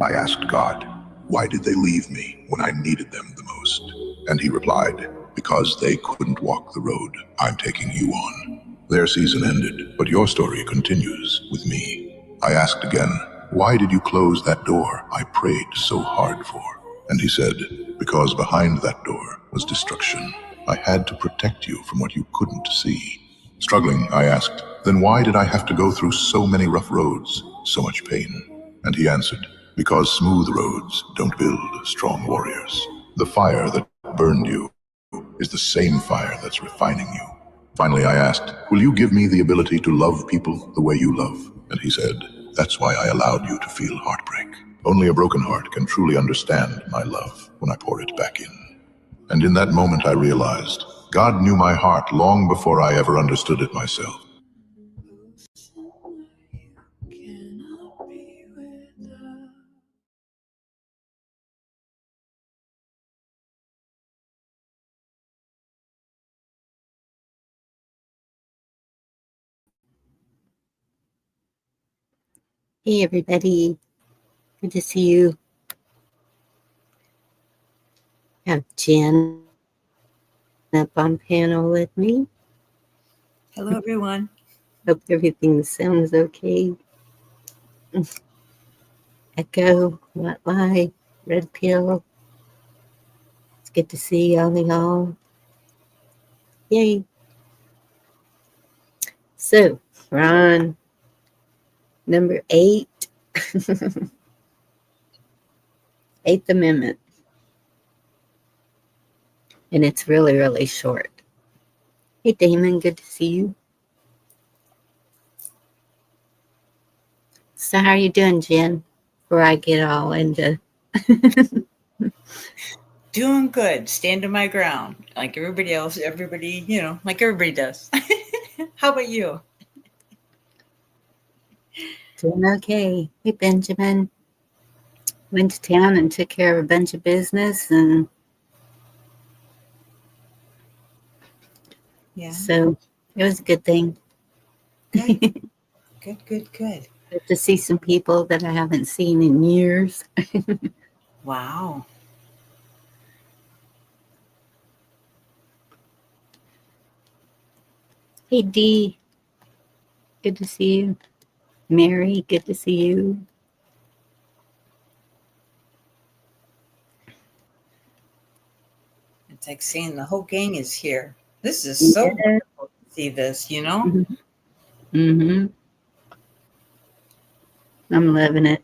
I asked God, why did they leave me when I needed them the most? And he replied, because they couldn't walk the road I'm taking you on. Their season ended, but your story continues with me. I asked again, why did you close that door I prayed so hard for? And he said, because behind that door was destruction. I had to protect you from what you couldn't see. Struggling, I asked, then why did I have to go through so many rough roads, so much pain? And he answered, because smooth roads don't build strong warriors. The fire that burned you is the same fire that's refining you. Finally, I asked, will you give me the ability to love people the way you love? And he said, that's why I allowed you to feel heartbreak. Only a broken heart can truly understand my love when I pour it back in. And in that moment I realized, God knew my heart long before I ever understood it myself. Hey everybody, good to see you. I have Jen up on panel with me. Hello everyone. Hope everything sounds okay. Echo, What Lie, Red Pill. It's good to see y'all. Yay. So, we're on number 8. 8th Amendment. And it's really, really short. Hey Damon, good to see you. So how are you doing, Jen? Before I get all into... Doing good. Standing my ground. Like everybody else. Everybody, like everybody does. How about you? Doing okay. Hey Benjamin. Went to town and took care of a bunch of business, and Yeah. So it was a good thing. Good. Good. Good to see some people that I haven't seen in years. Wow. Hey Dee, good to see you. Mary, good to see you. It's like seeing the whole gang is here. This is so wonderful to see this, Mm-hmm. I'm loving it.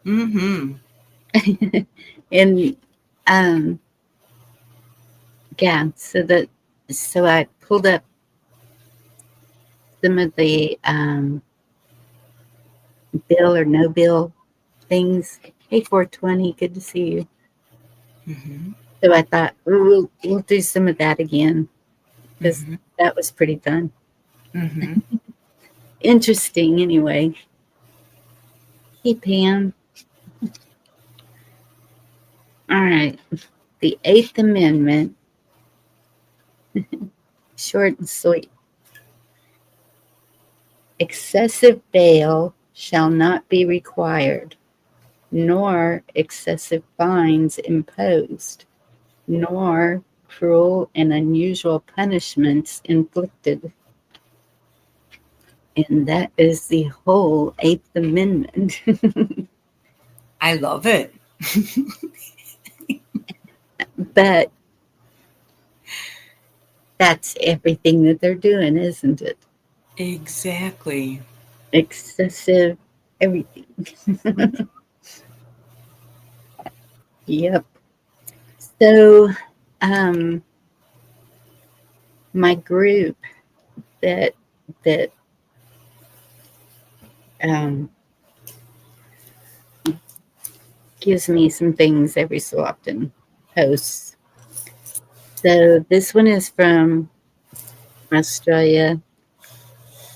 Mm-hmm. And yeah, so I pulled up some of the bill or no bill things. Hey 420, good to see you. Mm-hmm. So I thought we'll do some of that again, because that was pretty fun. Mm-hmm. Interesting anyway. Hey Pam. All right. The 8th Amendment, short and sweet. Excessive bail shall not be required, nor excessive fines imposed, nor cruel and unusual punishments inflicted. And that is the whole 8th Amendment. I love it. But that's everything that they're doing, isn't it? Exactly. Excessive everything. Yep. So, my group that gives me some things every so often posts. So this one is from Australia,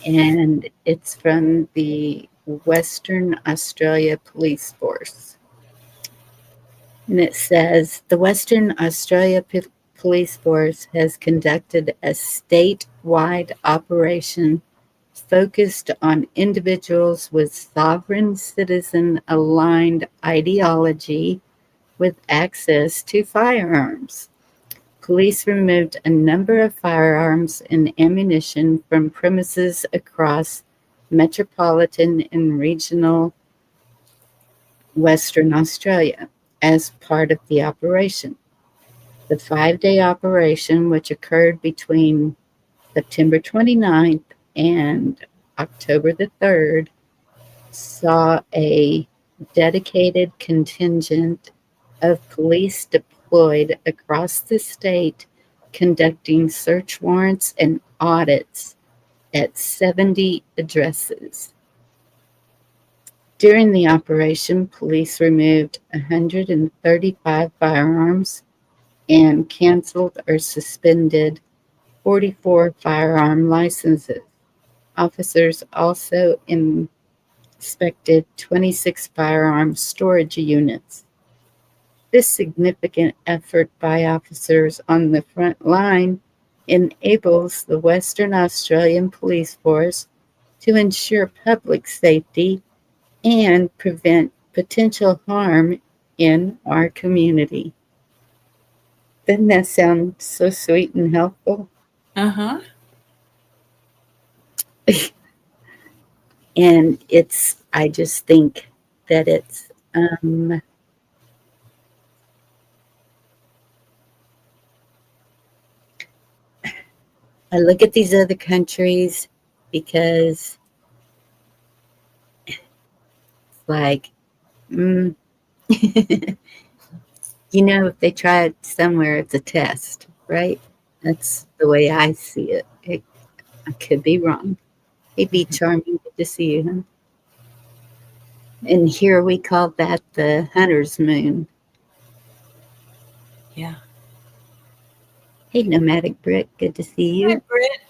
and it's from the Western Australia Police Force. And it says, the Western Australia Police Force has conducted a statewide operation focused on individuals with sovereign citizen aligned ideology with access to firearms. Police removed a number of firearms and ammunition from premises across metropolitan and regional Western Australia as part of the operation. The 5-day operation, which occurred between September 29th and October the 3rd, saw a dedicated contingent of police deployed across the state conducting search warrants and audits at 70 addresses. During the operation, police removed 135 firearms and canceled or suspended 44 firearm licenses. Officers also inspected 26 firearm storage units. This significant effort by officers on the front line enables the Western Australian Police Force to ensure public safety and prevent potential harm in our community. Doesn't that sound so sweet and helpful? Uh-huh. And I just think that it's, I look at these other countries because it's like, if they try it somewhere, it's a test, right? That's the way I see it. I could be wrong. It'd be charming. Good to see you, huh? And here we call that the hunter's moon. Yeah. Hey, Nomadic Brick, good to see you. Hi, Britt.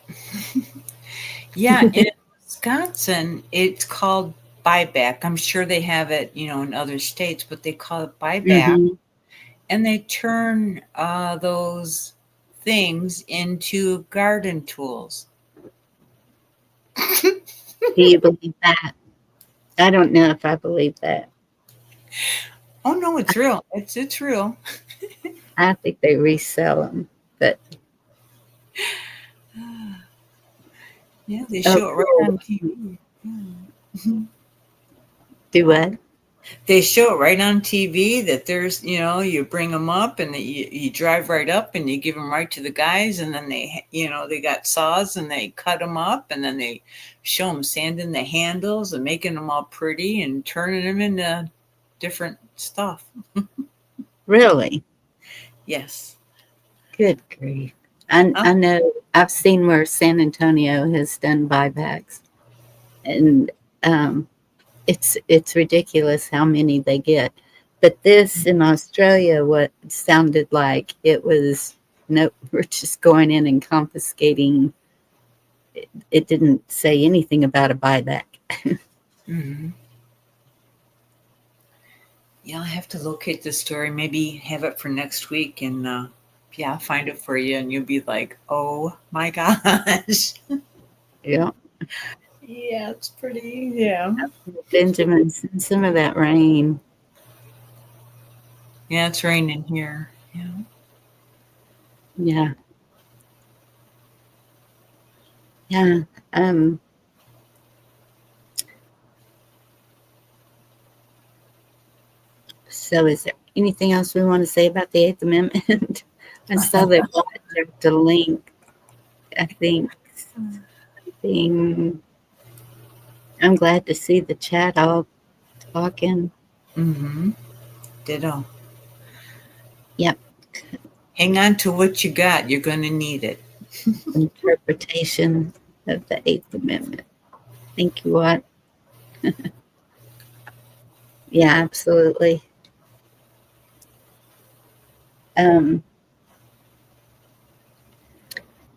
Yeah, in Wisconsin, it's called buyback. I'm sure they have it, in other states, but they call it buyback. Mhm. And they turn those things into garden tools. Do you believe that? I don't know if I believe that. Oh no, it's real. It's real. I think they resell them, but Yeah, they show it right on TV. Yeah. do what? They show it right on TV that there's, you bring them up and you drive right up and you give them right to the guys, and then they got saws and they cut them up, and then they show them sanding the handles and making them all pretty and turning them into different stuff. Really? Yes. Good grief. I know I've seen where San Antonio has done buybacks, and it's ridiculous how many they get. But this in Australia, what sounded like it was, nope, we're just going in and confiscating. It didn't say anything about a buyback. Mm-hmm. Yeah, I'll have to locate this story. Maybe have it for next week, and I'll find it for you, and you'll be like, "Oh my gosh!" Yeah. Yeah, it's pretty. Yeah. Benjamin, send some of that rain. Yeah, it's raining here. Yeah. Yeah. Yeah. So is there anything else we want to say about the Eighth Amendment? I saw that the link. I think I'm glad to see the chat all talking. Mm-hmm. Ditto. Yep. Hang on to what you got. You're going to need it. Interpretation of the Eighth Amendment. Thank you, Watt. Yeah, absolutely.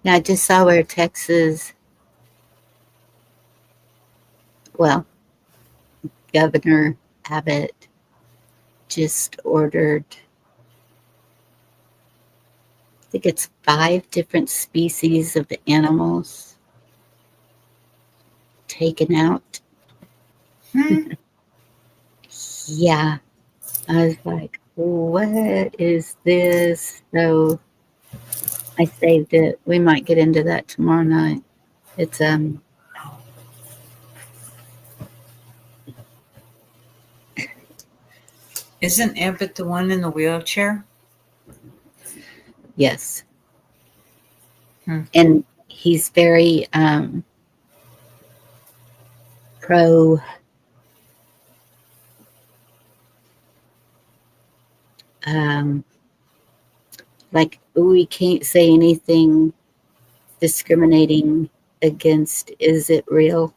Now I just saw where Texas, Governor Abbott just ordered, I think it's 5 different species of animals taken out. Yeah. I was like, what is this? So I saved it. We might get into that tomorrow night. It's Isn't Abbott the one in the wheelchair? yes. Hmm. And he's very pro like we can't say anything discriminating against is it real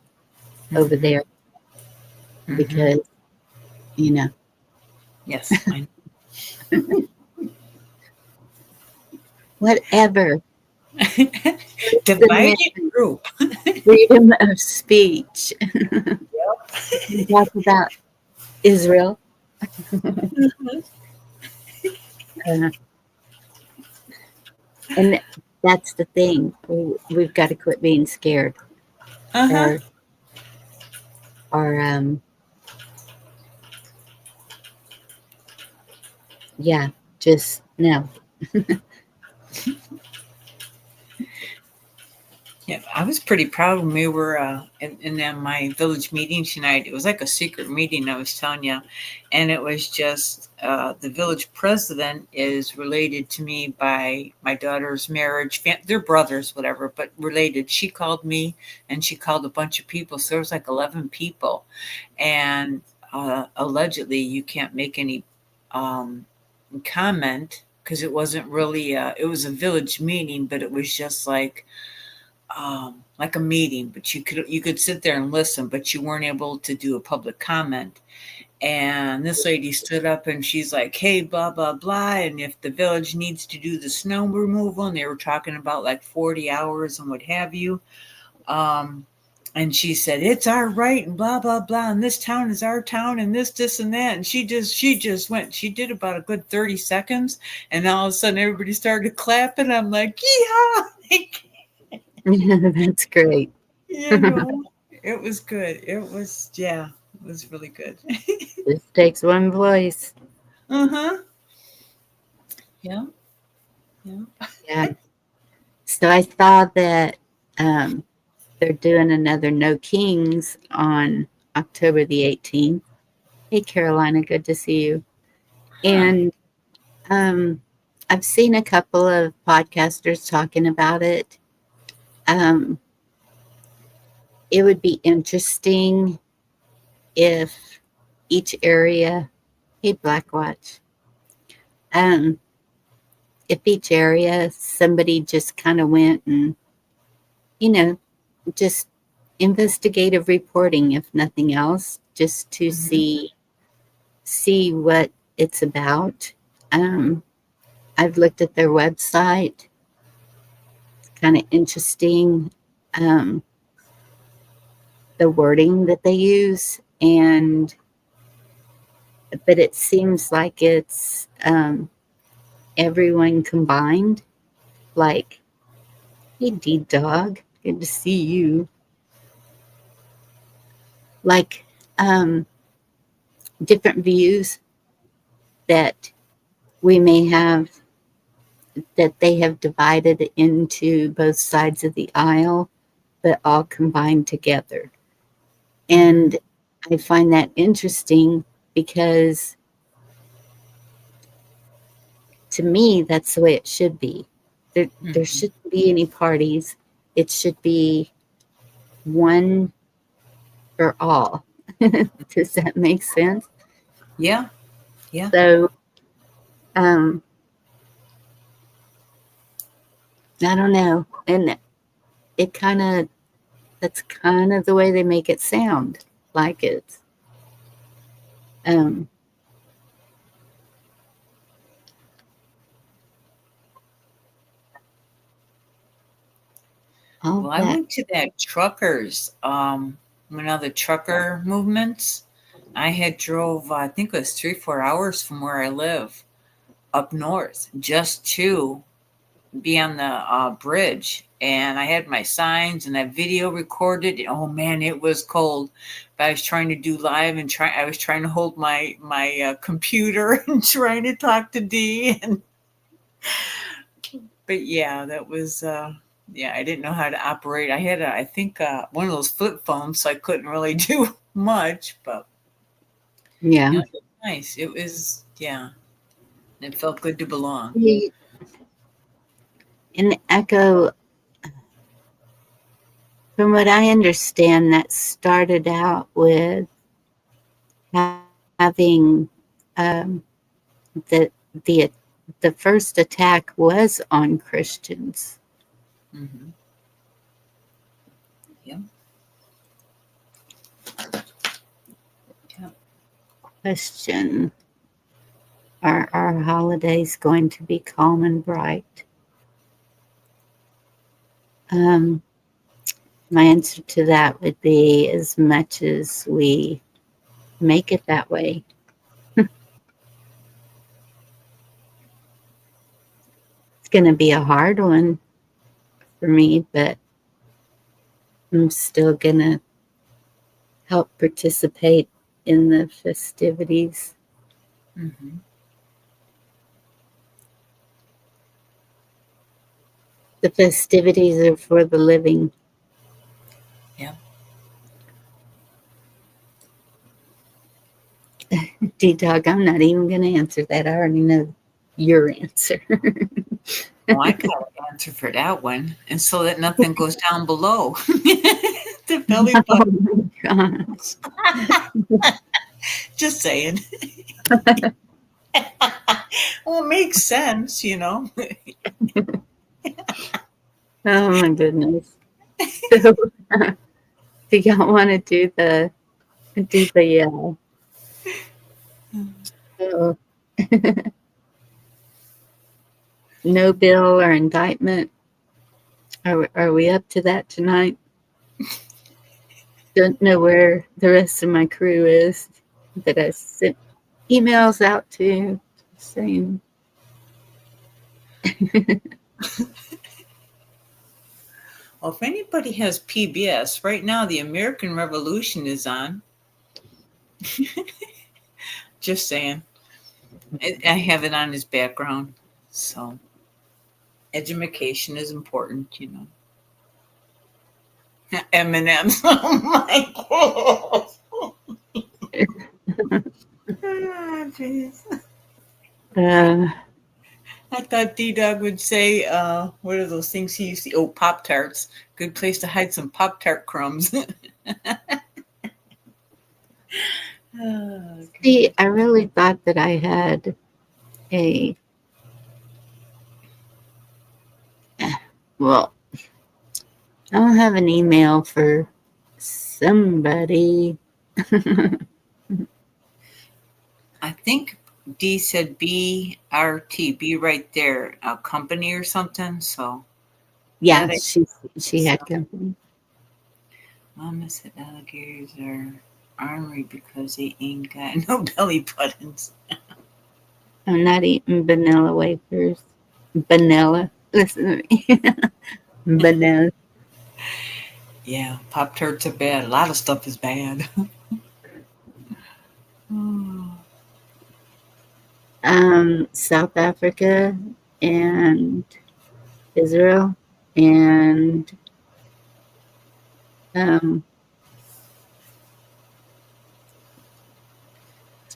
over there Mhm. because you know Yes. I know. whatever Divided group. freedom of speech. You talk about Israel. And that's the thing. We've got to quit being scared. Uh-huh. Or yeah, just no. Yeah, I was pretty proud when we were in my village meeting tonight. It was like a secret meeting, I was telling you. And it was just the village president is related to me by my daughter's marriage. They're brothers, whatever, but related. She called me and she called a bunch of people. So there was like 11 people. And allegedly, you can't make any comment because it wasn't really, it was a village meeting, but it was just like a meeting, but you could sit there and listen, but you weren't able to do a public comment. And this lady stood up and she's like, hey, blah, blah, blah. And if the village needs to do the snow removal, and they were talking about like 40 hours and what have you. And she said, it's our right and blah, blah, blah. And this town is our town and this, and that. And she just went, she did about a good 30 seconds. And all of a sudden everybody started clapping. I'm like, yeah. That's great. You know, it was good. It was really good. This takes one voice. Uh-huh. Yeah. Yeah. So I saw that they're doing another No Kings on October the 18th. Hey, Carolina, good to see you. And I've seen a couple of podcasters talking about it. It would be interesting if each area, hey, Blackwatch, if each area somebody just kind of went and, just investigative reporting, if nothing else, just to see what it's about. I've looked at their website. It's kind of interesting. The wording that they use, but it seems like it's everyone combined. Like, hey, D-Dog, good to see you. Like, different views that we may have, that they have divided into both sides of the aisle, but all combined together. And I find that interesting because to me, that's the way it should be. There shouldn't be any parties. It should be one for all. Does that make sense? Yeah. So, I don't know. And that's kind of the way they make it sound, like it's, Well, I went to that truckers, one of the trucker movements. I had drove, I think it was 3-4 hours from where I live up north just to be on the bridge and I had my signs and that video recorded. Oh man, it was cold. But I was trying to do live and I was trying to hold my computer and trying to talk to Dee. But yeah, that was yeah. I didn't know how to operate. I had I think one of those flip phones, so I couldn't really do much. But Yeah. you know, it was nice. It was yeah. It felt good to belong. In Echo, from what I understand, that started out with having the the the first attack was on Christians. Mm-hmm. Yeah. Yeah. Question: are our holidays going to be calm and bright? My answer to that would be as much as we make it that way. It's going to be a hard one for me, but I'm still going to help participate in the festivities. Mm-hmm. The festivities are for the living. Yeah. D-Dog, I'm not even going to answer that. I already know your answer. Oh, I got an answer for that one. And so that nothing goes down below the belly button. Oh my gosh. Just saying. Well, it makes sense, you know. Oh my goodness. So, do y'all want to do the uh, no bill or indictment? Are we up to that tonight? Don't know where the rest of my crew is that I sent emails out to saying. Well, if anybody has PBS, right now the American Revolution is on. Just saying. I have it on as background. So education is important, you know. M&M's. Oh my god. Ah, jeez. I thought D-Dog would say, what are those things he used to, oh, Pop-Tarts. Good place to hide some Pop-Tart crumbs. Oh, See, I really thought that I had a, well, I don't have an email for somebody. I think D said BRT, be right there, a company or something. So Yeah, that she had company. Mama said alligators are ornery because they ain't got no belly buttons. I'm not eating vanilla wafers. Vanilla. Listen to me. Vanilla. Yeah, Pop Tarts are bad. A lot of stuff is bad. South Africa and Israel and to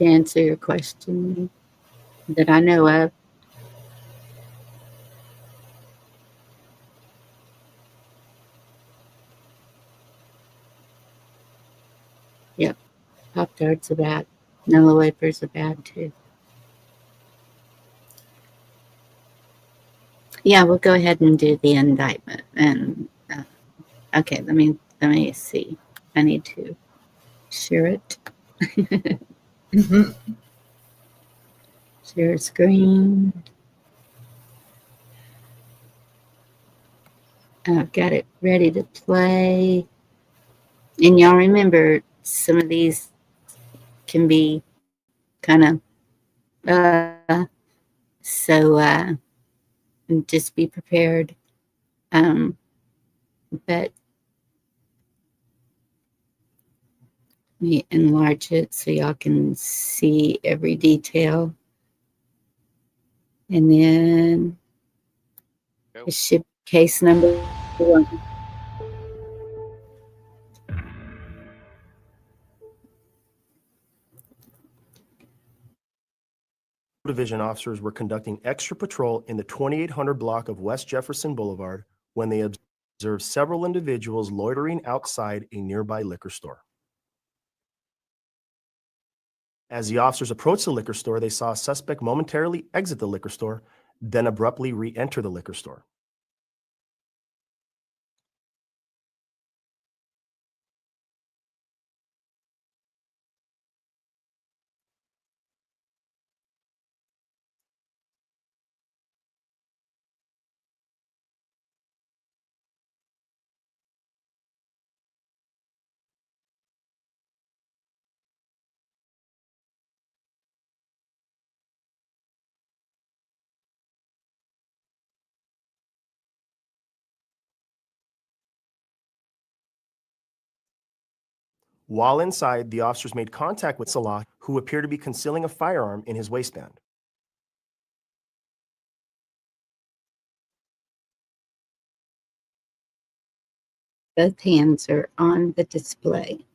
answer your question that I know of. Yep, Pop Tarts are bad. Vanilla wafers are bad too. Yeah, we'll go ahead and do the indictment. And okay, let me see. I need to share it. Mm-hmm. Share screen. I've got it ready to play. And y'all remember, some of these can be kind of so just be prepared. but let me enlarge it so y'all can see every detail. And then it should case number 1. Division officers were conducting extra patrol in the 2800 block of West Jefferson Boulevard when they observed several individuals loitering outside a nearby liquor store. As the officers approached the liquor store, they saw a suspect momentarily exit the liquor store, then abruptly re-enter the liquor store. While inside, the officers made contact with Salah, who appeared to be concealing a firearm in his waistband. Both hands are on the display.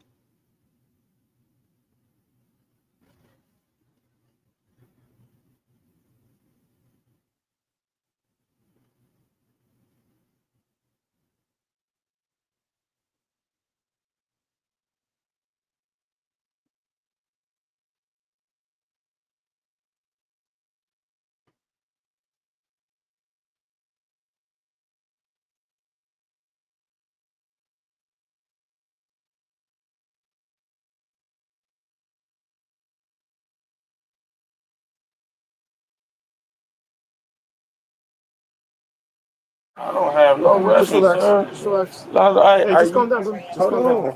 I don't have no weapons, sir. Just relax. Hey, Just calm down, bro. Just calm down. Hold on.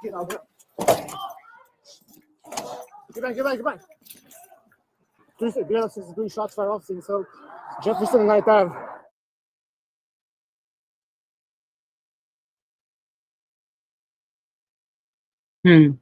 Get out, bro. Get back. 3 shots fired off, so Jefferson and Ninth Ave. Come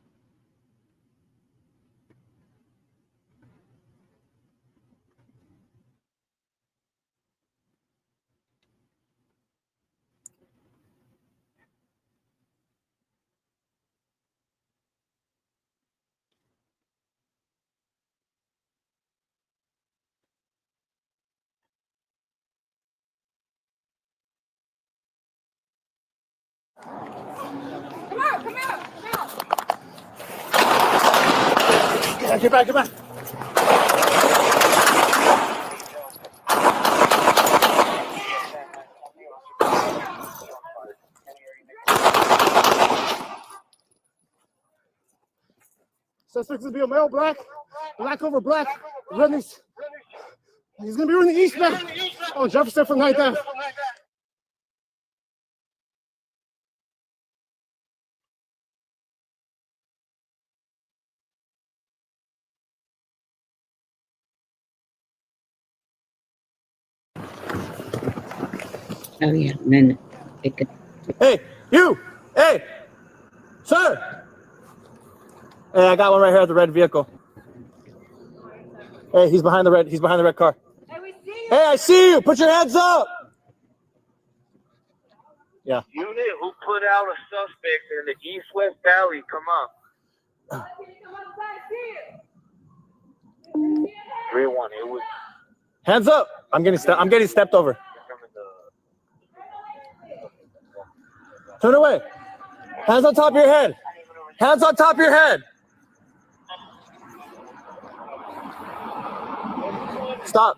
out. Get back. Suspect is be a male, black over black, running. He's gonna be running eastbound. Oh, Jefferson from Ninth Ave. Oh, yeah. And then it could. Hey, you! Hey! Sir! Hey, I got one right here at the red vehicle. Hey, he's behind the red car. Hey, I see you! Put your hands up! Yeah. Unit who put out a suspect in the East-West Valley, come up. 3-1, it was... Hands up! I'm getting stepped over. Turn away. Hands on top of your head. Hands on top of your head. Stop.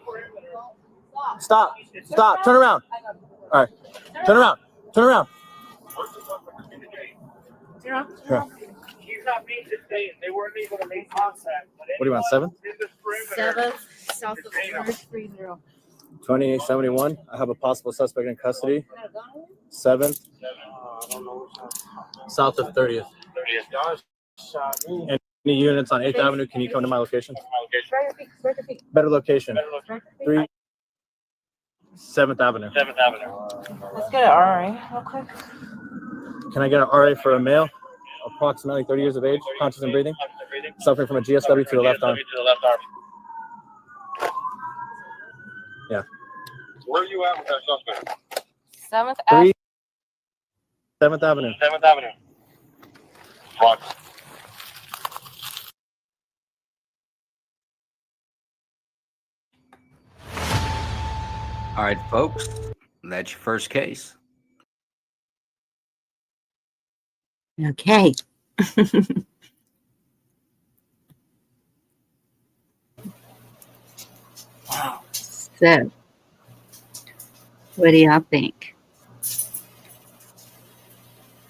Turn around. All right. Turn around. He's not being detained. They weren't able to make contact. What do you want, 7? 7th, south of 30. 2871. I have a possible suspect in custody. 7th, south of 30th. Y'all shot me. Any units on 8th Avenue, can you come to my location? Better location. 3 7th Avenue. Let's get an RA real quick. Can I get an RA for a male, approximately 30 years of age, conscious and breathing, suffering from a GSW to the left arm? Yeah. Where are you at with that suspect? 7th 3 7th Avenue. 7th Avenue. Rock. All right, folks, that's your first case. Okay. Wow. So, what do y'all think?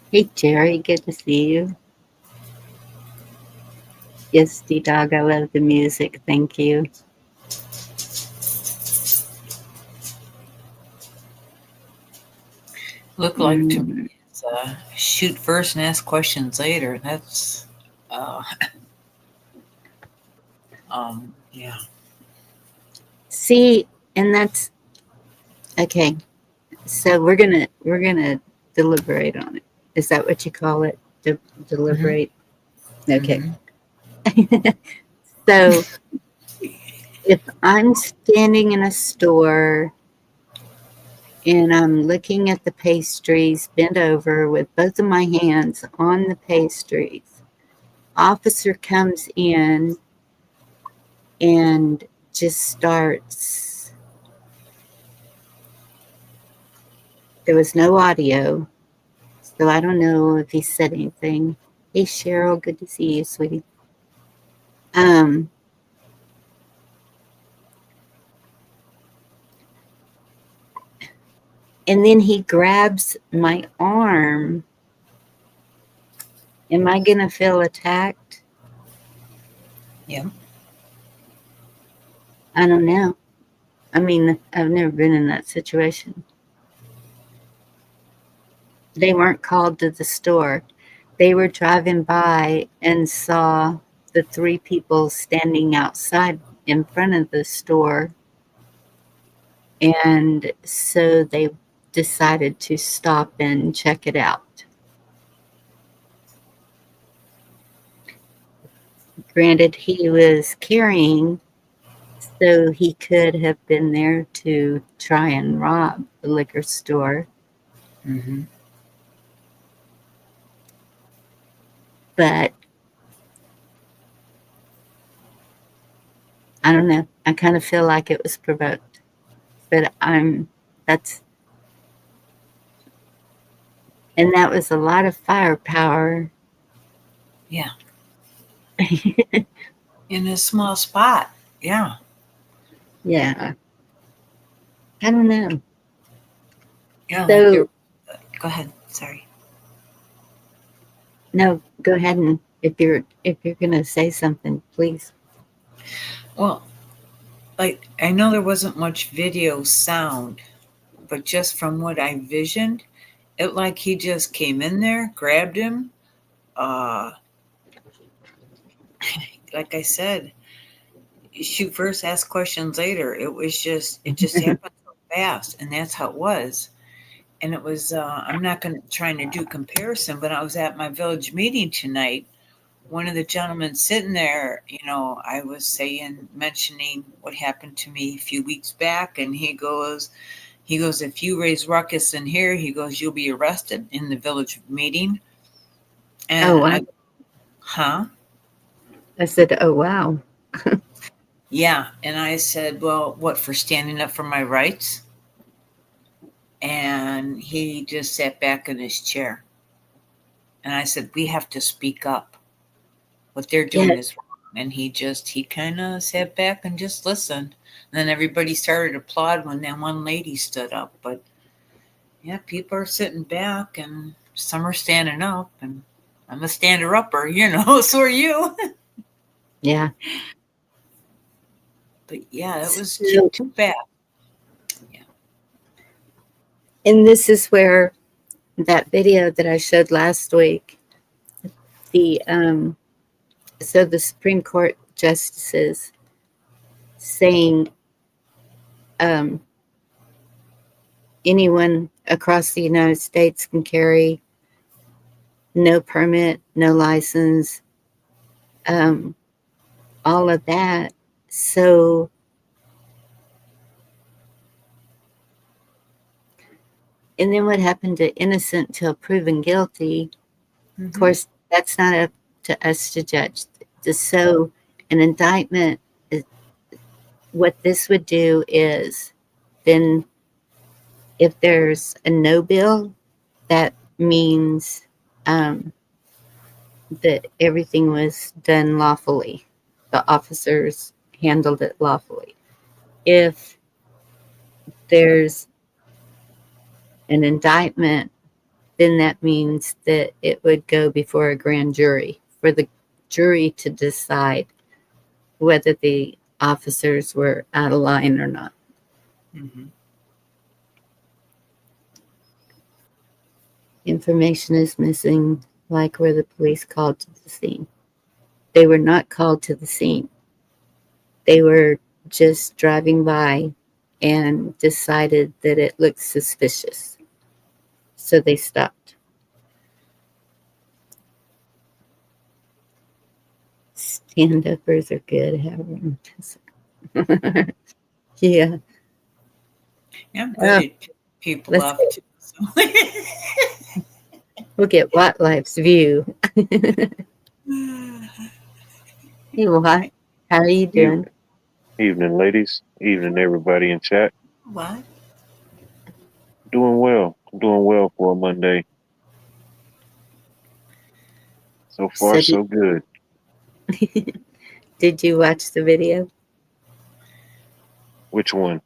Hey, Jerry, good to see you. Yes, D-Dog, I love the music. Thank you. Look like to me, it's, shoot first and ask questions later. That's, yeah. See, and that's okay. So we're gonna deliberate on it. Is that what you call it? Deliberate? Okay. So if I'm standing in a store and I'm looking at the pastries, bent over with both of my hands on the pastries, officer comes in and just starts. There was no audio, so I don't know if he said anything. Hey, Cheryl, good to see you, sweetie. And then he grabs my arm. Am I gonna feel attacked? Yeah. I don't know. I mean, I've never been in that situation. They weren't called to the store. They were driving by and saw the 3 people standing outside in front of the store. And so they decided to stop and check it out. Granted, he was carrying, so he could have been there to try and rob the liquor store. Mm-hmm. But I don't know. I kind of feel like it was provoked. But and that was a lot of firepower. Yeah. In a small spot. Yeah. Yeah. I don't know. Yeah. So, go ahead. Sorry. no, go ahead, and if you're gonna say something, please. Well, like, I know there wasn't much video sound, but just from what I visioned, it like he just came in there, grabbed him. Like I said, shoot first, ask questions later. It just happened so fast, and that's how it was. And it was, I'm not trying to do comparison, but I was at my village meeting tonight. One of the gentlemen sitting there, I was mentioning what happened to me a few weeks back, and he goes, if you raise ruckus in here, he goes, you'll be arrested in the village meeting. And Oh, wow. I said, oh, wow. Yeah. And I said, well, what, for standing up for my rights? And he just sat back in his chair. And I said, we have to speak up. What they're doing is wrong. And he kind of sat back and just listened. And then everybody started to applaud when that one lady stood up. But yeah, people are sitting back and some are standing up. And I'm a stander-upper, so are you. Yeah. But yeah, it was too bad. Yeah. And this is where that video that I showed last week, the so the Supreme Court justices saying anyone across the United States can carry, no permit, no license, all of that. So and then what happened to innocent till proven guilty? Of course, that's not up to us to judge. So an indictment, what this would do is then if there's a no bill, that means that everything was done lawfully. The officers handled it lawfully. If there's an indictment, then that means that it would go before a grand jury for the jury to decide whether the officers were out of line or not. Information is missing, like were the police called to the scene. They were not called to the scene. They were just driving by and decided that it looked suspicious. So they stopped. Stand-uppers are good. Yeah. Yeah, I'm good at people let's off too. So. We'll get What Life's View. Hey, what? How are you doing? Evening, ladies. Evening, everybody in chat. What? Doing well. Doing well for a Monday. So far, so good. Did you watch the video? Which one?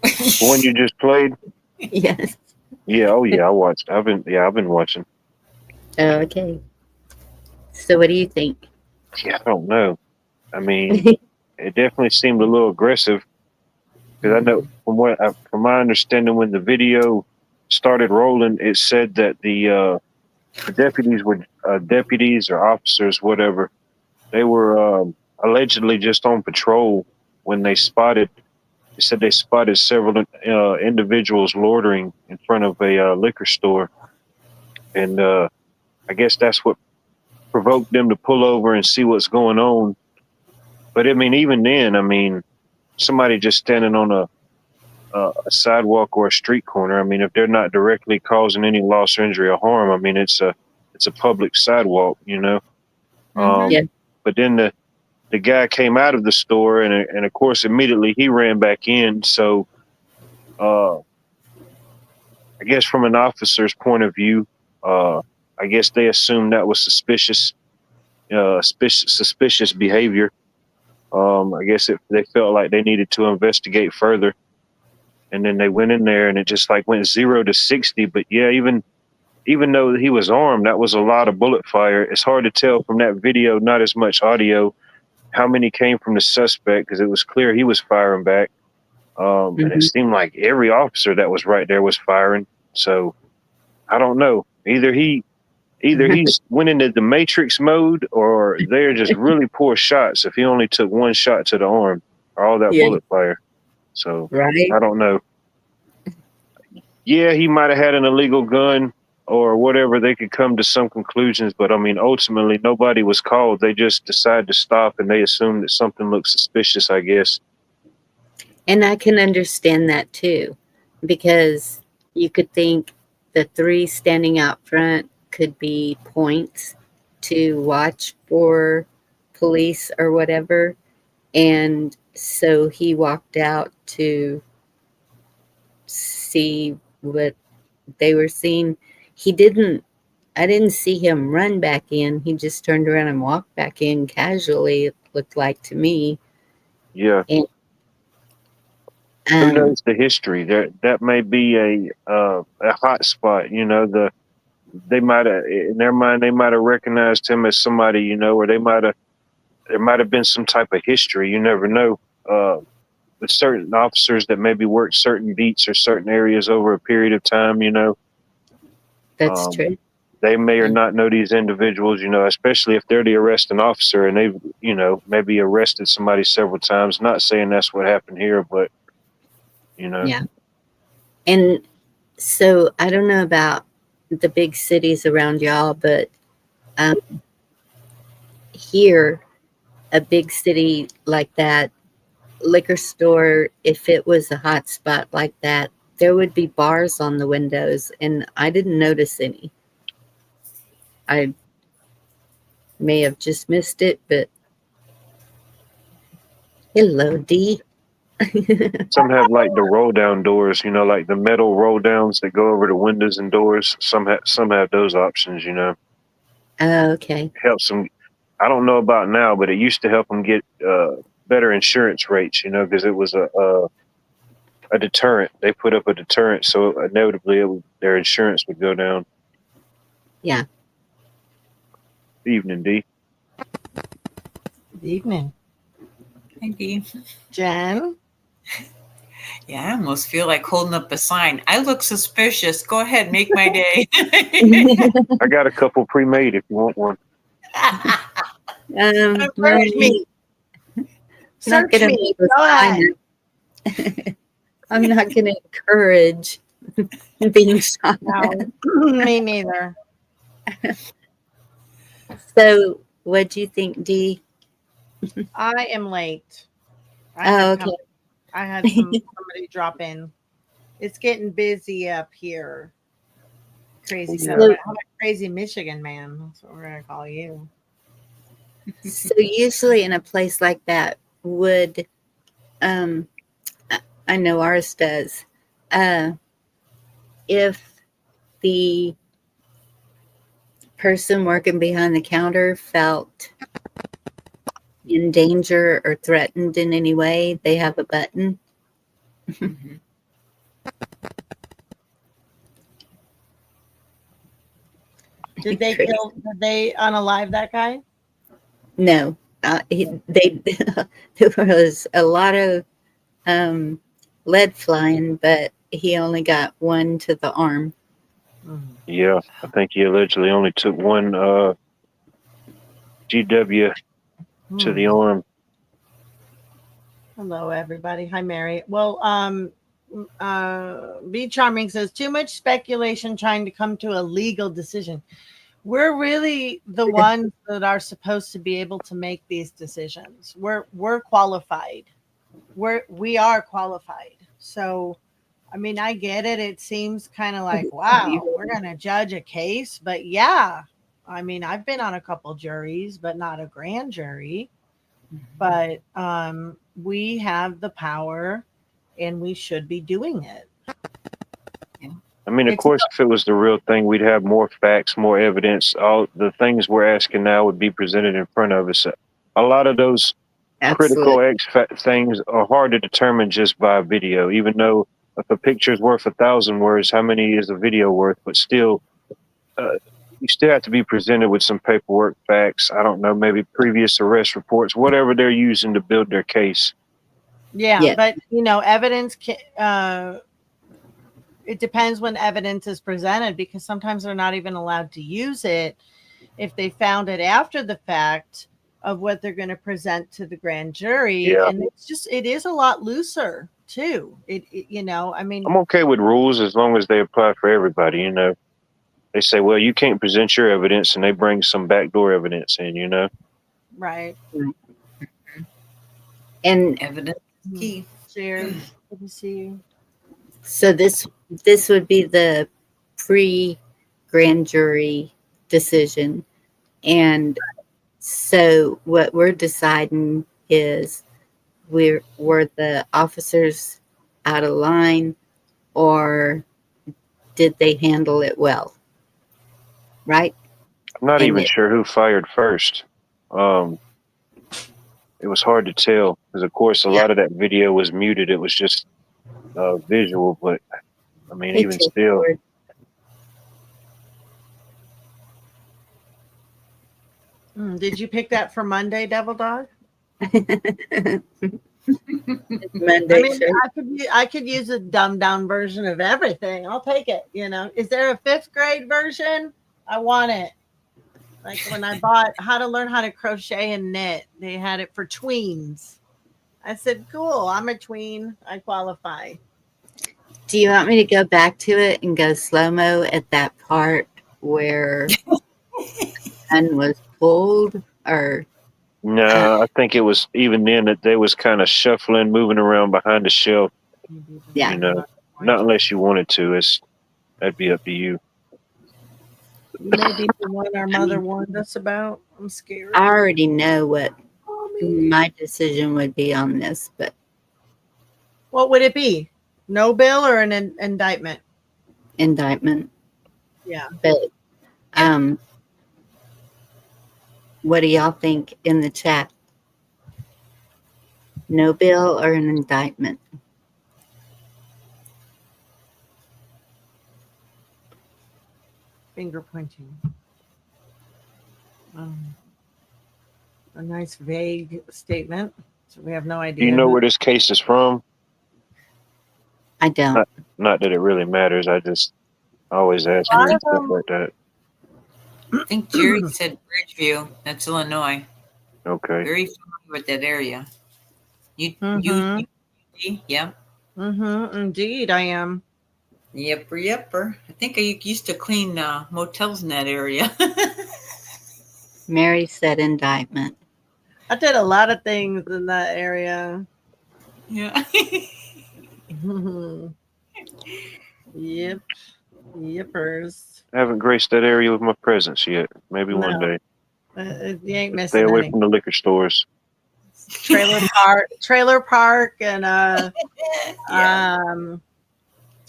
The one you just played? Yes. Yeah. Oh, yeah. I watched. I've been watching. Oh, okay. So, what do you think? Yeah, I don't know. I mean, it definitely seemed a little aggressive because I know from my understanding, when the video started rolling, it said that the deputies were deputies or officers, whatever. They were allegedly just on patrol when they spotted. They said they spotted several individuals loitering in front of a liquor store, and I guess that's what provoked them to pull over and see what's going on. But I mean, even then, I mean, somebody just standing on a sidewalk or a street corner. I mean, if they're not directly causing any loss or injury or harm, I mean, it's a public sidewalk, you know. Yeah. But then the guy came out of the store, and of course, immediately he ran back in. So, I guess from an officer's point of view, I guess they assumed that was suspicious behavior. I guess they felt like they needed to investigate further, and then they went in there, and it just like went 0 to 60. But yeah, even though he was armed, that was a lot of bullet fire. It's hard to tell from that video, not as much audio, how many came from the suspect, because it was clear he was firing back. And it seemed like every officer that was right there was firing. So I don't know. Either he's went into the Matrix mode, or they're just really poor shots if he only took one shot to the arm or all that bullet fire. So Right. I don't know. Yeah, he might have had an illegal gun or whatever. They could come to some conclusions, but I mean, ultimately nobody was called. They just decided to stop, and they assumed that something looked suspicious, I guess. And I can understand that too, because you could think the three standing out front could be points to watch for police or whatever. And so he walked out to see what they were seeing. I didn't see him run back in. He just turned around and walked back in casually, it looked like to me. Yeah. And, who knows the history? That may be a hot spot. You know, they might have, in their mind, they might have recognized him as somebody, you know, or there might have been some type of history. You never know. With certain officers that maybe worked certain beats or certain areas over a period of time, you know. That's true. they may or not know these individuals, you know, especially if they're the arresting officer and they've, you know, maybe arrested somebody several times. Not saying that's what happened here, but, you know. Yeah. And so I don't know about the big cities around y'all, but here, a big city like that, liquor store, if it was a hot spot like that, there would be bars on the windows, and I didn't notice any. I may have just missed it, but hello, D. Some have like the roll down doors, you know, like the metal roll downs that go over the windows and doors. Some have those options, you know. Oh, okay. Helps them. I don't know about now, but it used to help them get better insurance rates, you know, because it was a deterrent. They put up a deterrent, so inevitably their insurance would go down. Yeah. Evening, D. Good evening. Maybe. Jen? Yeah, I almost feel like holding up a sign. I look suspicious. Go ahead, make my day. I got a couple pre-made if you want one. Search me. Not Search gonna me. make a Go ahead. sign. I'm not going to encourage being shot No, at. me neither. So, what do you think, Dee? I am late. Oh, okay. I had somebody drop in. It's getting busy up here. Crazy. So- How about crazy Michigan man? That's what we're gonna call you. So, usually in a place like that, would I know ours does. If the person working behind the counter felt in danger or threatened in any way, they have a button. Did they unalive that guy? No, there was a lot of lead flying, but he only got one to the arm. Yeah, I think he allegedly only took one GW to the arm. Hello, everybody. Hi, Mary. Well, Be Charming says too much speculation trying to come to a legal decision. We're really the ones that are supposed to be able to make these decisions. We're qualified. We are qualified. So, I mean, I get it. It seems kind of like, wow, we're going to judge a case. But yeah, I mean, I've been on a couple juries, but not a grand jury. But we have the power and we should be doing it. I mean, of course, if it was the real thing, we'd have more facts, more evidence. All the things we're asking now would be presented in front of us. A lot of those critical things are hard to determine just by video, even though if a picture is worth 1,000 words, how many is a video worth? But still, you still have to be presented with some paperwork, facts. I don't know, maybe previous arrest reports, whatever they're using to build their case. Yeah. But, you know, evidence it depends when evidence is presented, because sometimes they're not even allowed to use it if they found it after the fact of what they're going to present to the grand jury. Yeah. And it is a lot looser too. You know, I mean, I'm okay with rules as long as they apply for everybody. You know, they say, well, you can't present your evidence, and they bring some backdoor evidence in, you know? right. And Evidence is key. Cheers. Good to see you. so this would be the pre-grand jury decision. And so what we're deciding is were the officers out of line, or did they handle it well? Right? I'm not And even sure who fired first. It was hard to tell because, of course, a lot of that video was muted. It was just visual, but I mean, even still. Did you pick that for Monday, Devil Dog? Monday. I mean, I could use a dumbed down version of everything. I'll take it. You know, is there a 5th grade version? I want it. Like when I bought How to Learn How to Crochet and Knit, they had it for tweens. I said, cool, I'm a tween. I qualify. Do you want me to go back to it and go slow-mo at that part where one was pulled? Or No, I think it was even then that they was kind of shuffling, moving around behind the shelf. Yeah. You know, not unless you wanted to. That'd be up to you. Maybe the one our mother warned us about. I'm scared. I already know what my decision would be on this, but What would it be? No bill or an indictment? indictment. Yeah. But what do y'all think in the chat? No bill or an indictment? Finger pointing. A nice vague statement. So we have no idea. Do you know where this case is from? I don't. Not that it really matters. I always ask A lot you of stuff them- like that. I think Jerry said Bridgeview. That's Illinois. Okay. Very familiar with that area. You yeah. Indeed, I am. Yepper. I think I used to clean motels in that area. Mary said indictment. I did a lot of things in that area. Yeah. Yep. Yippers. I haven't graced that area with my presence yet. Maybe one No. day. You ain't Stay missing away any. from the liquor stores. Trailer park and Yeah.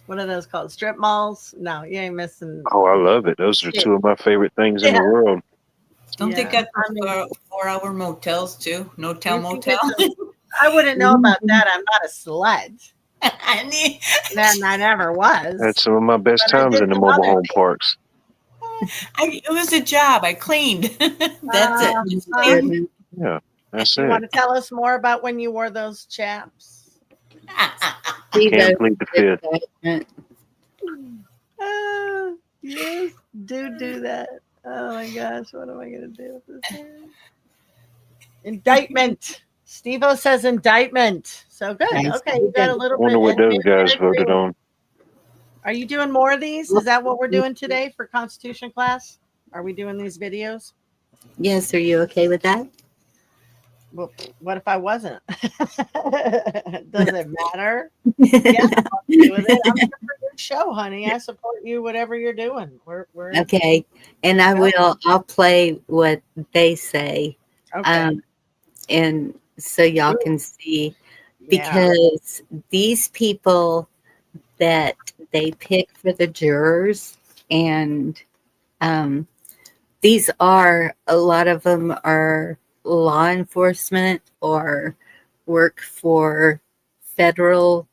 what are those called? Strip malls? No, you ain't missing. Oh, I love it. Those are two of my favorite things in the Yeah. world. Don't they Yeah, got I mean- 4-hour motels too? No tell You can motel. get I wouldn't know about that. I'm not a slut. I need. And I never was. Had some of my best But I times did in the some mobile other home things. parks. It was a job. I cleaned. That's it. Just clean. Yeah, that's You it. want to tell us more about when you wore those chaps? He Can't voted plead the for fifth. indictment. Yes, do that. Oh my gosh, what am I gonna do with this? Indictment. Steve-O says indictment. So good. Nice. Okay, you got a little Wonder bit. what those and guys you're voted doing- on. Are you doing more of these? Is that what we're doing today for Constitution class? Are we doing these videos? Yes, are you okay with that? Well, what if I wasn't? Does it matter? Yeah, I'll do with it. I'm here for your show, honey. I support you, whatever you're doing. We're Okay. And I'll play what they say. okay. And so y'all can see, Yeah. because these people that they pick for the jurors, and these are, a lot of them are law enforcement or work for federal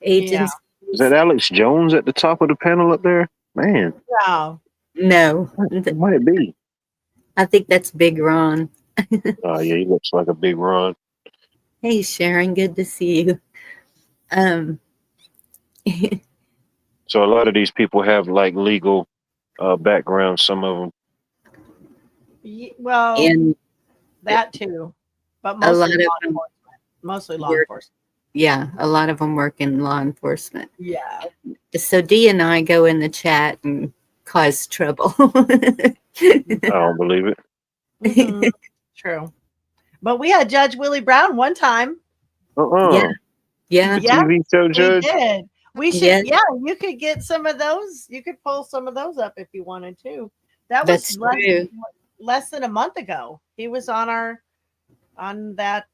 agencies. Is that Alex Jones at the top of the panel up there? Man, Wow. No, it might be. I think that's Big Ron. Oh, yeah, he looks like a big Ron. Hey, Sharon, good to see you. So a lot of these people have like legal background. Some of them. Well, And that too, but a lot mostly of law them enforcement. Mostly law work- enforcement. yeah, a lot of them work in law enforcement. Yeah. So Dee and I go in the chat and cause trouble. I don't believe it. Mhm. True. But we had Judge Willie Brown one time. Yeah. Yeah. The Yeah, TV show we judge. did. We should, Yes. yeah, you could get some of those. You could pull some of those up if you wanted to. That That's was true. less than a month ago. He was on that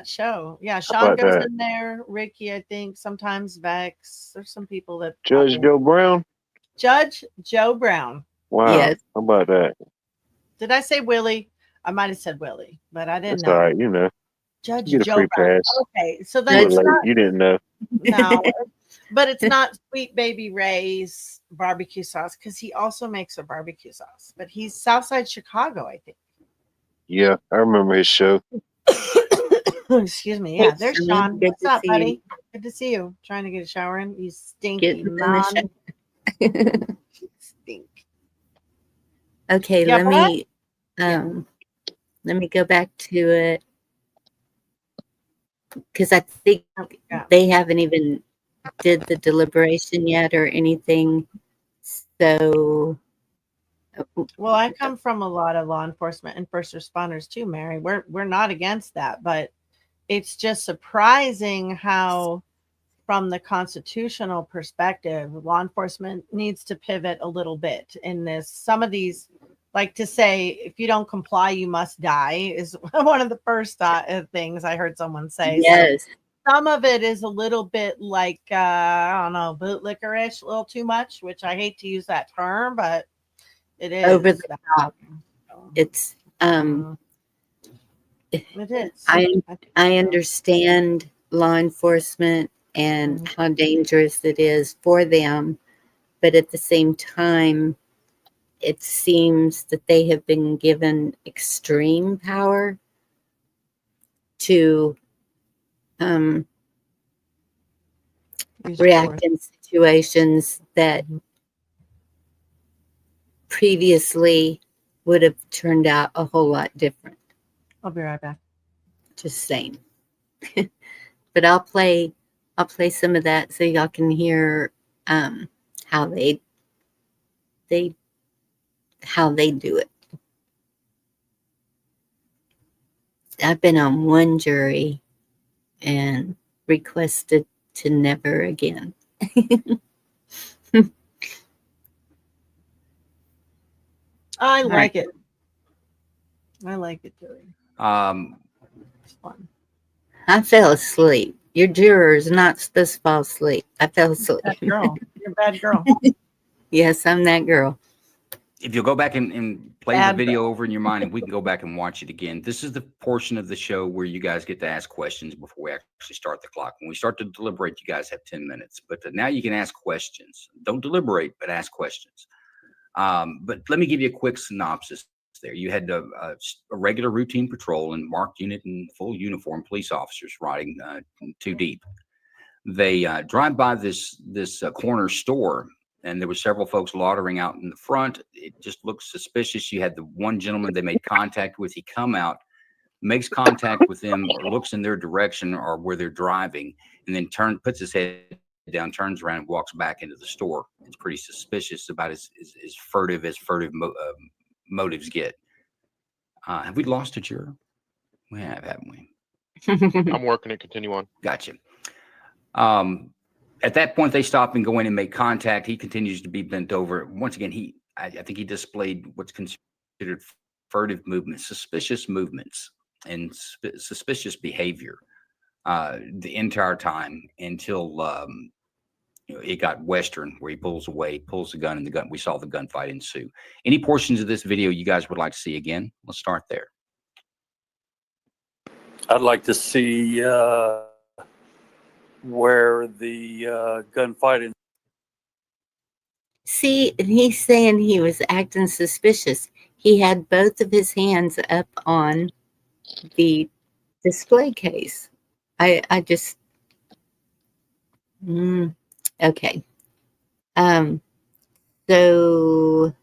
show. Yeah, Sean about goes that? in there. Ricky, I think, sometimes Vex. There's some people that Judge pop in. Joe Brown. Judge Joe Brown. Wow. Yes. How about that? Did I say Willie? I might have said Willie, but I didn't That's know. all right. You know, Judge you get a Joe free Brown. pass. Okay, so You then were it's late. not You didn't know. no, but it's not Sweet Baby Ray's barbecue sauce because he also makes a barbecue sauce. But he's Southside Chicago, I think. Yeah, I remember his show. Excuse me. Yeah, Hey, there's Shirley, Sean. good What's to up, see buddy? you. Good to see you. Trying to get a shower in. You stinky Getting in non. the show. Stinky Okay, Yeah, let me go back to it because I think Yeah. they haven't even did the deliberation yet or anything. So Well, I come from a lot of law enforcement and first responders too, Mary. We're not against that, but it's just surprising how, from the constitutional perspective, law enforcement needs to pivot a little bit in this. Some of these, like to say, if you don't comply, you must die, is one of the first things I heard someone say. yes, So some of it is a little bit like, I don't know, bootlickerish, a little too much, which I hate to use that term, but it is. over the top. It's It is. I understand law enforcement and how dangerous it is for them, but at the same time, it seems that they have been given extreme power to react in situations that previously would have turned out a whole lot different. I'll be right back. Just saying. But I'll play some of that so y'all can hear how they do it. I've been on one jury and requested to never again. I like it. I like it, Julie. It's fun. I fell asleep. Your juror is not supposed to fall asleep. I fell asleep. Bad girl. You're a bad girl. Yes, I'm that girl. If you'll go back and play Bad the video over in your mind, and we can go back and watch it again. This is the portion of the show where you guys get to ask questions before we actually start the clock. When we start to deliberate, you guys have 10 minutes. But now you can ask questions. Don't deliberate, but ask questions. But let me give you a quick synopsis there. You had a regular routine patrol and marked unit and full uniform police officers riding 2 deep. They drive by this corner store, and there were several folks loitering out in the front. It just looked suspicious. You had the one gentleman they made contact with. He come out, makes contact with them, or looks in their direction or where they're driving, and then puts his head down, turns around, and walks back into the store. It's pretty suspicious, about as furtive as motives get. Have we lost a juror? We have, haven't we? I'm working it. Continue on. Gotcha. At that point, they stop and go in and make contact. He continues to be bent over. Once again, I think he displayed what's considered furtive movements, suspicious movements, and suspicious behavior the entire time until it got Western, where he pulls away, pulls the gun, and we saw the gunfight ensue. Any portions of this video you guys would like to see again? Let's start there. I'd like to see where the gunfight. See, he's saying he was acting suspicious. He had both of his hands up on the display case. I just okay. So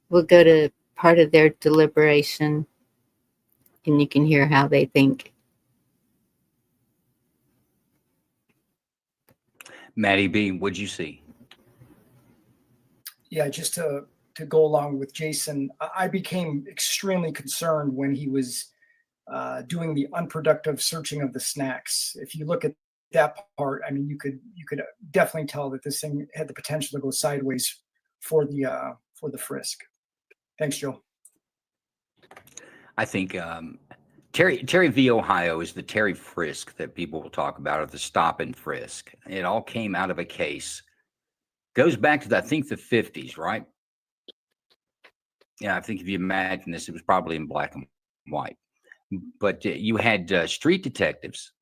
we'll go to part of their deliberation, and you can hear how they think. Maddie B, what'd you see? Yeah, just to go along with Jason, I became extremely concerned when he was doing the unproductive searching of the snacks. If you look at that part, I mean, you could definitely tell that this thing had the potential to go sideways for the frisk. Thanks, Joe. I think Terry v. Ohio is the Terry frisk that people will talk about, or the stop and frisk. It all came out of a case. Goes back to, I think, the 50s, right? Yeah, I think if you imagine this, it was probably in black and white. But you had street detectives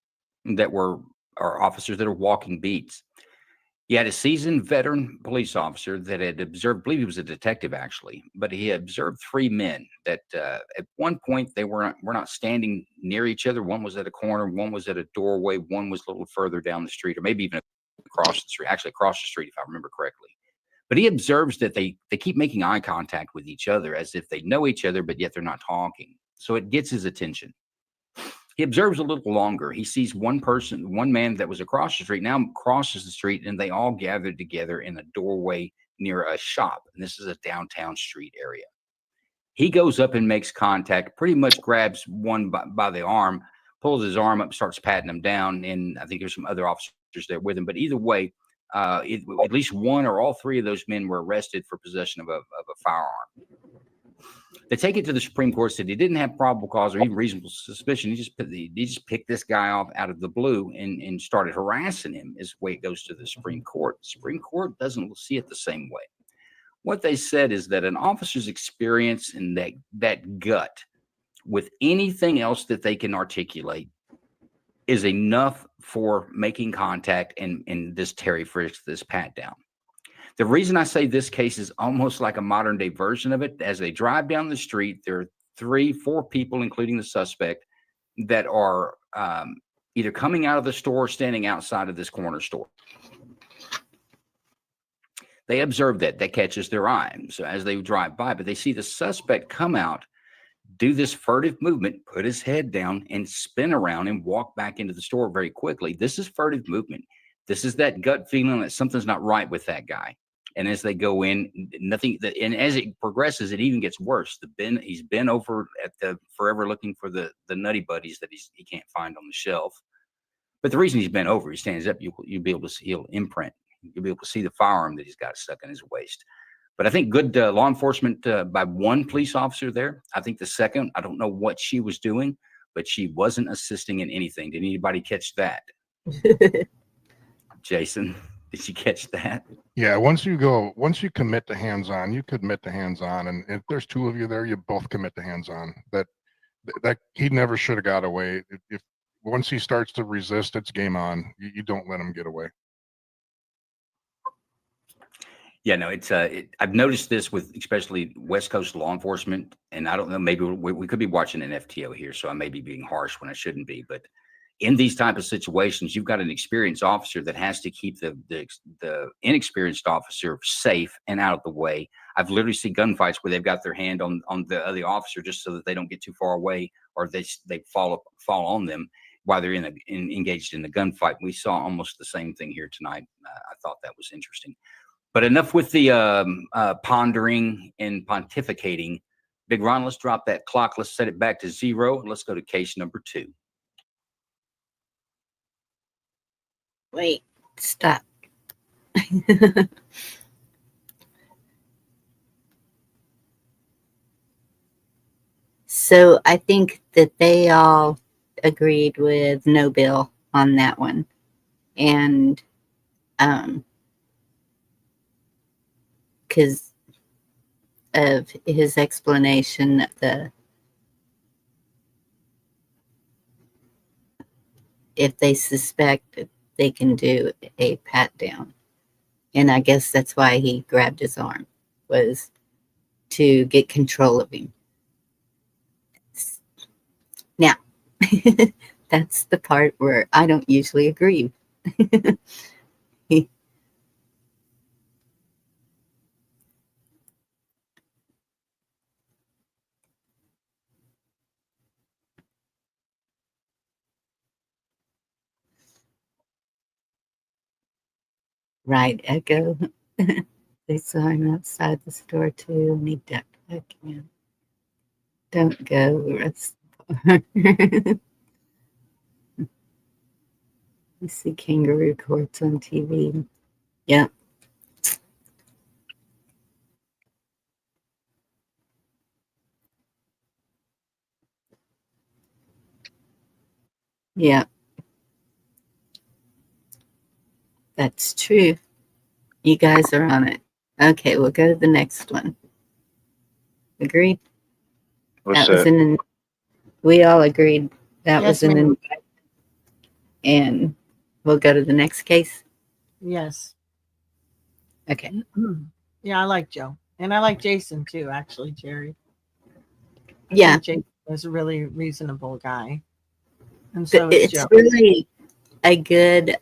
that were, or officers that are walking beats. You had a seasoned veteran police officer that had observed, I believe he was a detective actually, but he observed 3 men that at one point they were not standing near each other. One was at a corner, one was at a doorway, one was a little further down the street, or maybe even across the street, actually across the street, if I remember correctly. But he observes that they keep making eye contact with each other as if they know each other, but yet they're not talking. So it gets his attention. He observes a little longer. He sees one man that was across the street now crosses the street, and they all gathered together in a doorway near a shop. And this is a downtown street area. He goes up and makes contact, pretty much grabs one by the arm, pulls his arm up, starts patting him down. And I think there's some other officers there with him. But either way, at least one or all three of those men were arrested for possession of a firearm. They take it to the Supreme Court, said he didn't have probable cause or even reasonable suspicion. He just picked this guy off out of the blue and started harassing him. Is the way it goes to the Supreme Court. The Supreme Court doesn't see it the same way. What they said is that an officer's experience and that gut with anything else that they can articulate is enough for making contact and this Terry frisk, this pat down. The reason I say this case is almost like a modern day version of it. As they drive down the street, there are 3-4 people, including the suspect, that are either coming out of the store or standing outside of this corner store. They observe that catches their eye. So as they drive by, but they see the suspect come out, do this furtive movement, put his head down and spin around and walk back into the store very quickly. This is furtive movement. This is that gut feeling that something's not right with that guy. And as they go in, and as it progresses, it even gets worse. He's been over at the forever looking for the Nutty Buddies that he can't find on the shelf. But the reason he's bent over, he stands up, you'll be able to see, he'll imprint. You'll be able to see the firearm that he's got stuck in his waist. But I think good law enforcement by one police officer there. I think the second, I don't know what she was doing, but she wasn't assisting in anything. Did anybody catch that? Jason, did you catch that? Yeah, once you commit to hands-on, you commit to hands-on. And if there's 2 of you there, you both commit to hands-on. That he never should have got away. If once he starts to resist, it's game on. You don't let him get away. Yeah, no, it's I've noticed this with especially West Coast law enforcement, and I don't know, maybe we could be watching an FTO here, so I may be being harsh when I shouldn't be, but in these type of situations, you've got an experienced officer that has to keep the inexperienced officer safe and out of the way. I've literally seen gunfights where they've got their hand on the other officer just so that they don't get too far away, or they fall on them while they're engaged in the gunfight. We saw almost the same thing here tonight. I thought that was interesting. But enough with the pondering and pontificating. Big Ron, let's drop that clock. Let's set it back to 0. And let's go to case number 2. Wait, stop. So I think that they all agreed with no bill on that one. And because of his explanation, if they suspect, they can do a pat down. And I guess that's why he grabbed his arm, was to get control of him. Now, that's the part where I don't usually agree. Right, Echo. They saw him outside the store too, and he ducked back in. Don't go, rest. You see kangaroo courts on TV. Yep. Yeah. That's true. You guys are on it. Okay, we'll go to the next one. Agreed? What's That was that? we all agreed that Yes, was an ma'am. and we'll go to the next case. Yes. Okay. Yeah, I like Joe. And I like Jason too, actually, Jerry. I Yeah. think Jason is a really reasonable guy. And so is It's Joe. really a good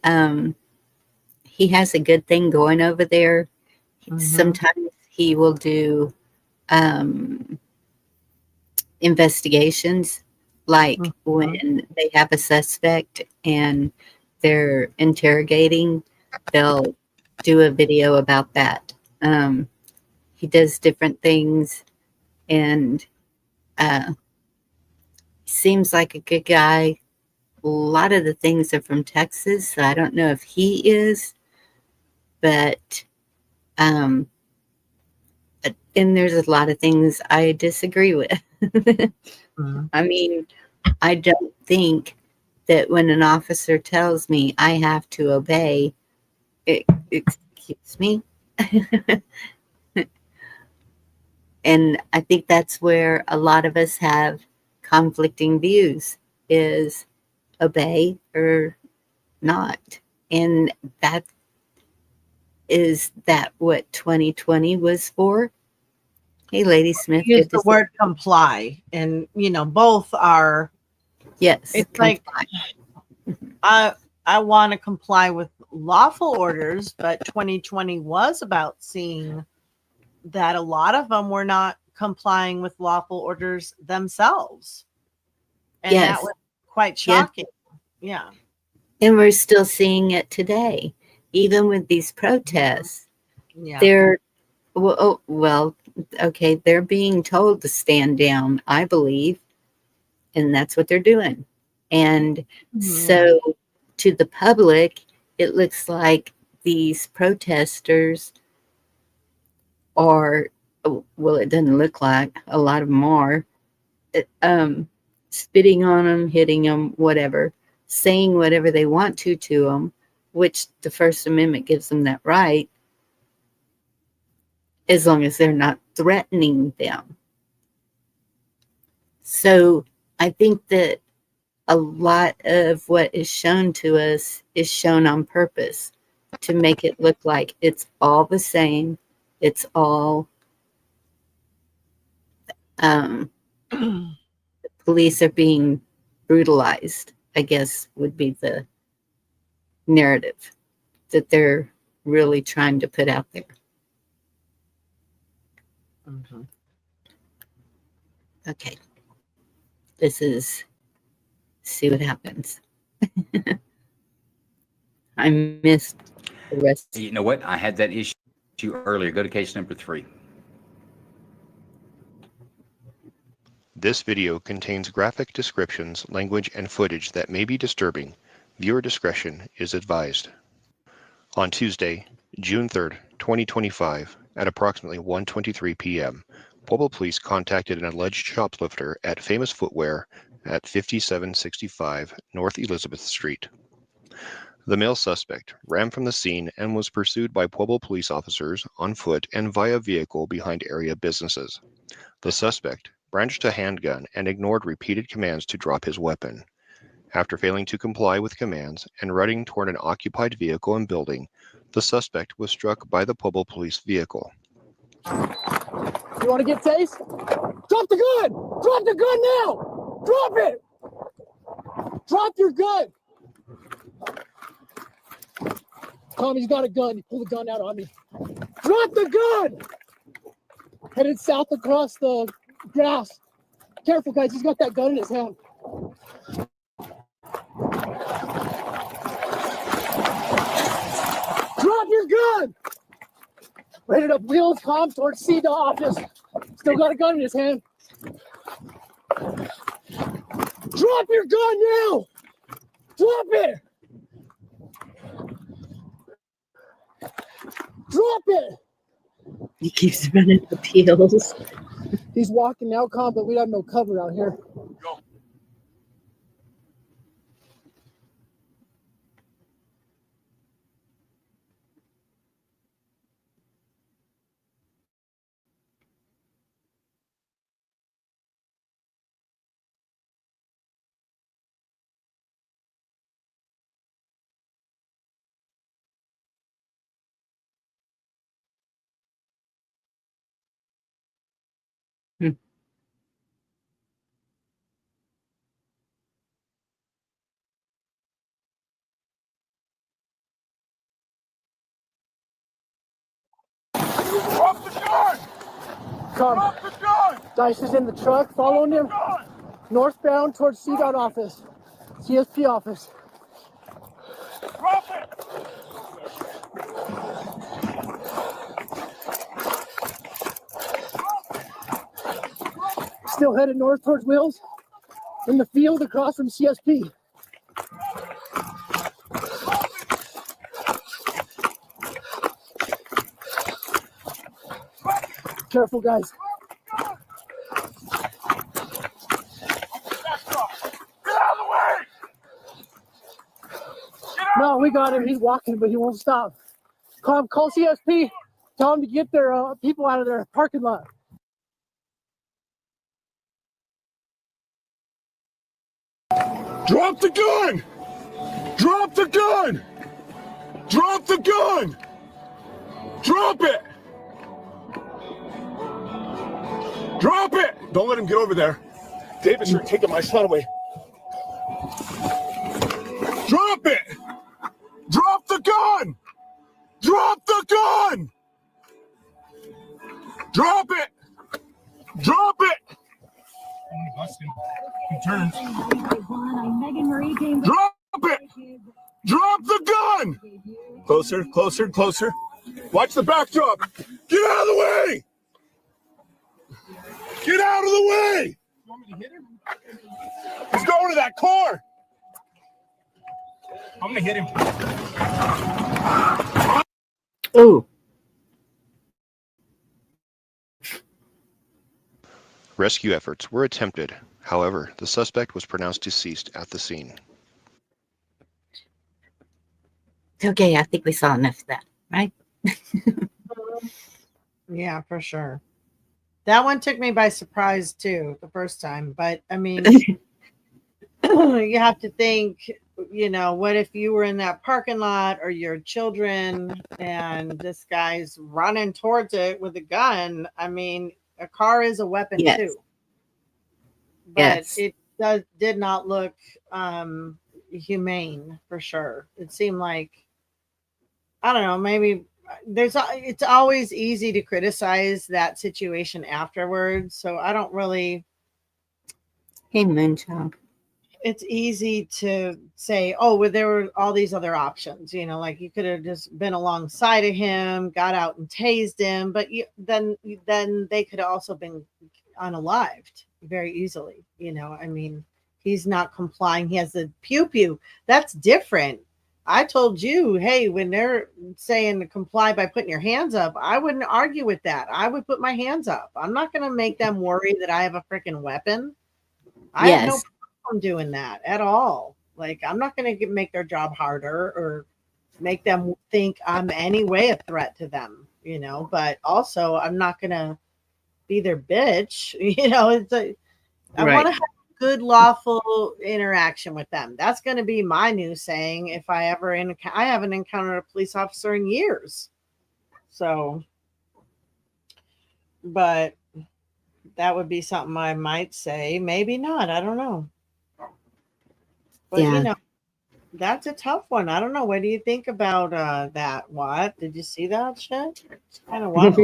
he has a good thing going over there. Sometimes he will do investigations, like when they have a suspect and they're interrogating, they'll do a video about that. He does different things, and seems like a good guy. A lot of the things are from Texas, so I don't know if he is, but and there's a lot of things I disagree with. I mean, I don't think that when an officer tells me I have to obey, excuse me. And I think that's where a lot of us have conflicting views, is obey or not. And that is that what 2020 was for? Hey, Lady Smith. Use good to the see word comply, and both are. Yes, It's comply. like I want to comply with lawful orders, but 2020 was about seeing that a lot of them were not complying with lawful orders themselves, and Yes. that was quite Yeah. shocking. Yeah. And we're still seeing it today, even with these protests. Yeah. They're okay, they're being told to stand down, I believe, and that's what they're doing. And so to the public, it looks like these protesters are, well, it doesn't look like, a lot of them are, spitting on them, hitting them, whatever, saying whatever they want to them, which the First Amendment gives them that right, as long as they're not threatening them. So I think that a lot of what is shown to us is shown on purpose to make it look like it's all the same. It's all the police are being brutalized, I guess would be the narrative that they're really trying to put out there. Okay. This is, see what happens. I missed the rest. You know what? I had that issue earlier. Go to case number 3. This video contains graphic descriptions, language, and footage that may be disturbing. Viewer discretion is advised. On Tuesday, June 3rd, 2025, at approximately 1:23 p.m., Pueblo Police contacted an alleged shoplifter at Famous Footwear at 5765 North Elizabeth Street. The male suspect ran from the scene and was pursued by Pueblo police officers on foot and via vehicle behind area businesses. The suspect brandished a handgun and ignored repeated commands to drop his weapon. After failing to comply with commands and running toward an occupied vehicle and building, the suspect was struck by the Pueblo police vehicle. You want to get tased? Drop the gun! Drop the gun now! Drop it! Drop your gun! Tommy's got a gun. He pulled the gun out on me. Drop the gun! Headed south across the grass. Careful, guys. He's got that gun in his hand. Drop your gun! Rated up wheels, calm towards CDA office. Still got a gun in his hand. Drop your gun now! Drop it! Drop it! He keeps running appeals. He's walking now, calm, but we have no cover out here. Come. Dice is in the truck, following him northbound towards CDOT office, CSP office. Still headed north towards Wills in the field across from CSP. Careful, guys. No, we got him. He's walking, but he won't stop. Call CSP. Tell them to get their people out of their parking lot. Drop the gun! Drop the gun! Drop the gun! Drop it! Drop it! Don't let him get over there. Davis, you're taking my son away. Drop it! Drop the gun! Drop the gun! Drop it! Drop it! He turns. Drop it! Drop the gun! Closer, closer, closer. Watch the backdrop. Get out of the way! Get out of the way! You want me to hit him? He's going to that car. I'm gonna hit him. Ooh. Rescue efforts were attempted. However, the suspect was pronounced deceased at the scene. Okay, I think we saw enough of that, right? Yeah, for sure. That one took me by surprise too, the first time. But I mean, you have to think, you know, what if you were in that parking lot or your children and this guy's running towards it with a gun? I mean, a car is a weapon Yes. too. But Yes. it did not look humane for sure. It seemed like, I don't know, maybe it's always easy to criticize that situation afterwards. So I don't really. Hey, Moonchild. It's easy to say, oh, well, there were all these other options, you know, like you could have just been alongside of him, got out and tased him, but then they could have also been unalived very easily. You know, I mean, he's not complying. He has the pew. That's different. I told you, hey, when they're saying to comply by putting your hands up, I wouldn't argue with that. I would put my hands up. I'm not going to make them worry that I have a freaking weapon. I have no Yes. problem doing that at all. Like, I'm not going to make their job harder or make them think I'm any way a threat to them, you know, but also I'm not going to be their bitch. You know, I Right. want to have a good, lawful interaction with them. That's going to be my new saying if I ever I haven't encountered a police officer in years. So, but that would be something I might say. Maybe not. I don't know. But, Yeah. you know, that's a tough one. I don't know. What do you think about that? What? Did you see that shit? It's kind of wild.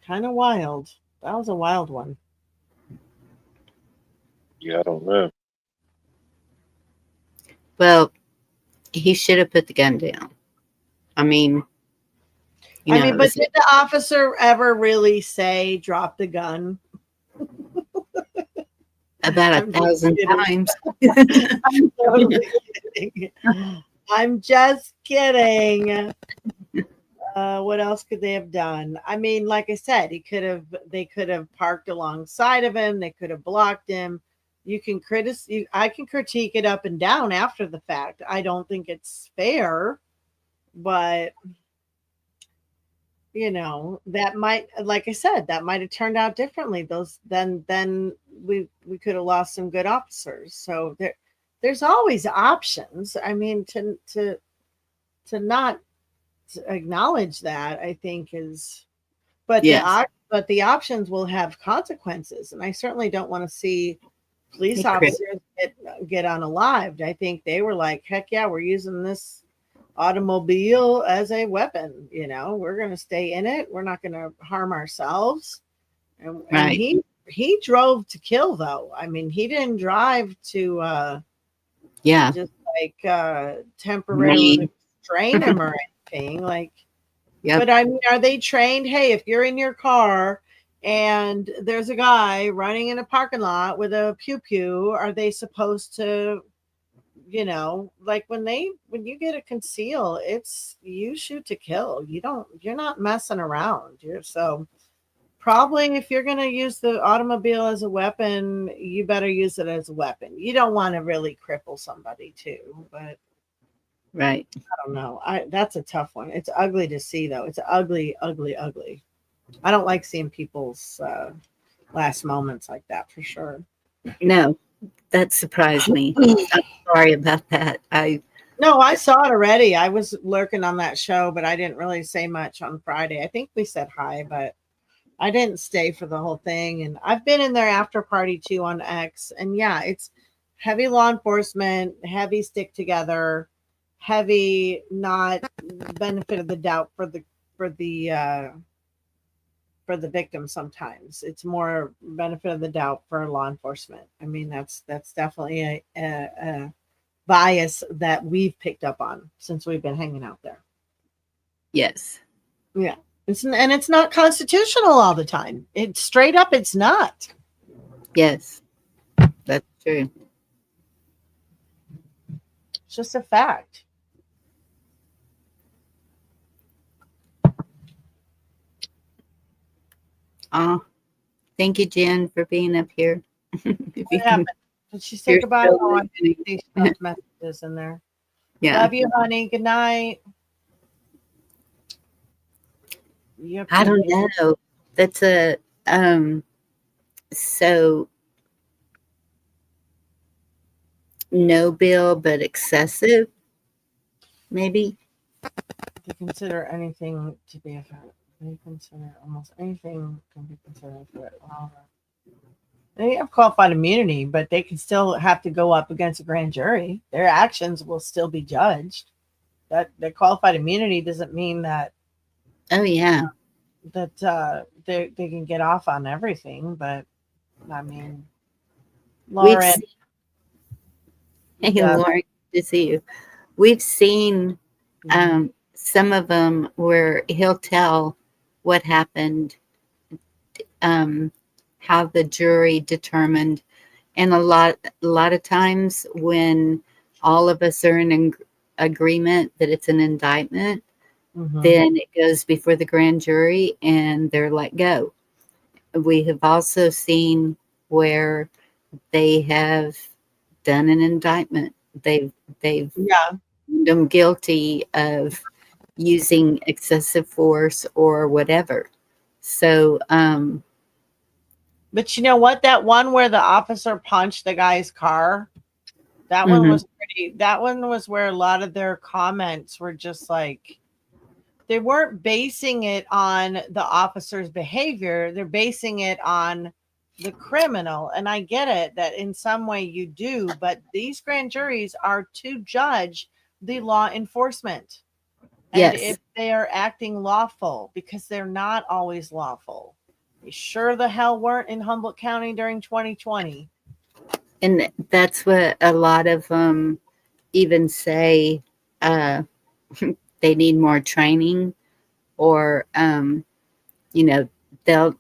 Kind of wild. That was a wild one. Yeah, I don't know. Well, he should have put the gun down. I mean, you I know, mean, it but was- did the officer ever really say drop the gun? about I'm just 1,000 kidding. times. I'm totally kidding. I'm just kidding. What else could they have done? I mean, like I said, they could have parked alongside of him. They could have blocked him. You can I can critique it up and down after the fact. I don't think it's fair, but you know, that might, like I said, that might have turned out differently. Then we could have lost some good officers. So there's always options. I mean, to not acknowledge that, I think is, but Yes. the options will have consequences, and I certainly don't want to see police Hey, Chris. officers get unalived. I think they were like, heck yeah, we're using this automobile as a weapon. You know, we're going to stay in it. We're not going to harm ourselves. And Right. he drove to kill, though. I mean, he didn't drive to Yeah. just like temporarily Me. restrain him or anything. Like, Yep. but I mean, are they trained? Hey, if you're in your car and there's a guy running in a parking lot with a pew pew, are they supposed to, you know, like when you get a conceal, it's you shoot to kill. You're not messing around. So probably if you're going to use the automobile as a weapon, you better use it as a weapon. You don't want to really cripple somebody too, but Right. I don't know. That's a tough one. It's ugly to see, though. It's ugly, ugly, ugly. I don't like seeing people's last moments like that for sure. No, that surprised me. I'm sorry about that. No, I saw it already. I was lurking on that show, but I didn't really say much on Friday. I think we said hi, but I didn't stay for the whole thing. And I've been in their after party too on X. And yeah, it's heavy law enforcement, heavy stick together, heavy not benefit of the doubt for the victim. Sometimes it's more benefit of the doubt for law enforcement. I mean, that's definitely a bias that we've picked up on since we've been hanging out there. Yes. Yeah. It's not constitutional all the time. It's straight up, it's not. Yes. That's true. It's just a fact. Oh, thank you, Jen, for being up here. What happened? Did she say You're goodbye? so Oh, I listening. think she left messages in there. Yeah. Love you, honey. Good night. I don't know. That's a so no bill, but excessive, maybe. To consider anything to be a fact. They consider almost anything can be considered for it. They have qualified immunity, but they can still have to go up against a grand jury. Their actions will still be judged. That qualified immunity doesn't mean that. Oh yeah. That they can get off on everything, but I mean, We've Lauren. Hey, Yeah. Lauren, good to see you. We've seen some of them where he'll tell what happened, how the jury determined, and a lot of times when all of us are in agreement that it's an indictment, then it goes before the grand jury and they're let go. We have also seen where they have done an indictment. They've found them guilty of using excessive force or whatever. So, But you know what? That one where the officer punched the guy's car, that one was pretty. That one was where a lot of their comments were just like, they weren't basing it on the officer's behavior. They're basing it on the criminal. And I get it that in some way you do, but these grand juries are to judge the law enforcement. And Yes. if they are acting lawful, because they're not always lawful. They sure the hell weren't in Humboldt County during 2020. and that's what a lot of them even say, they need more training, or, they'll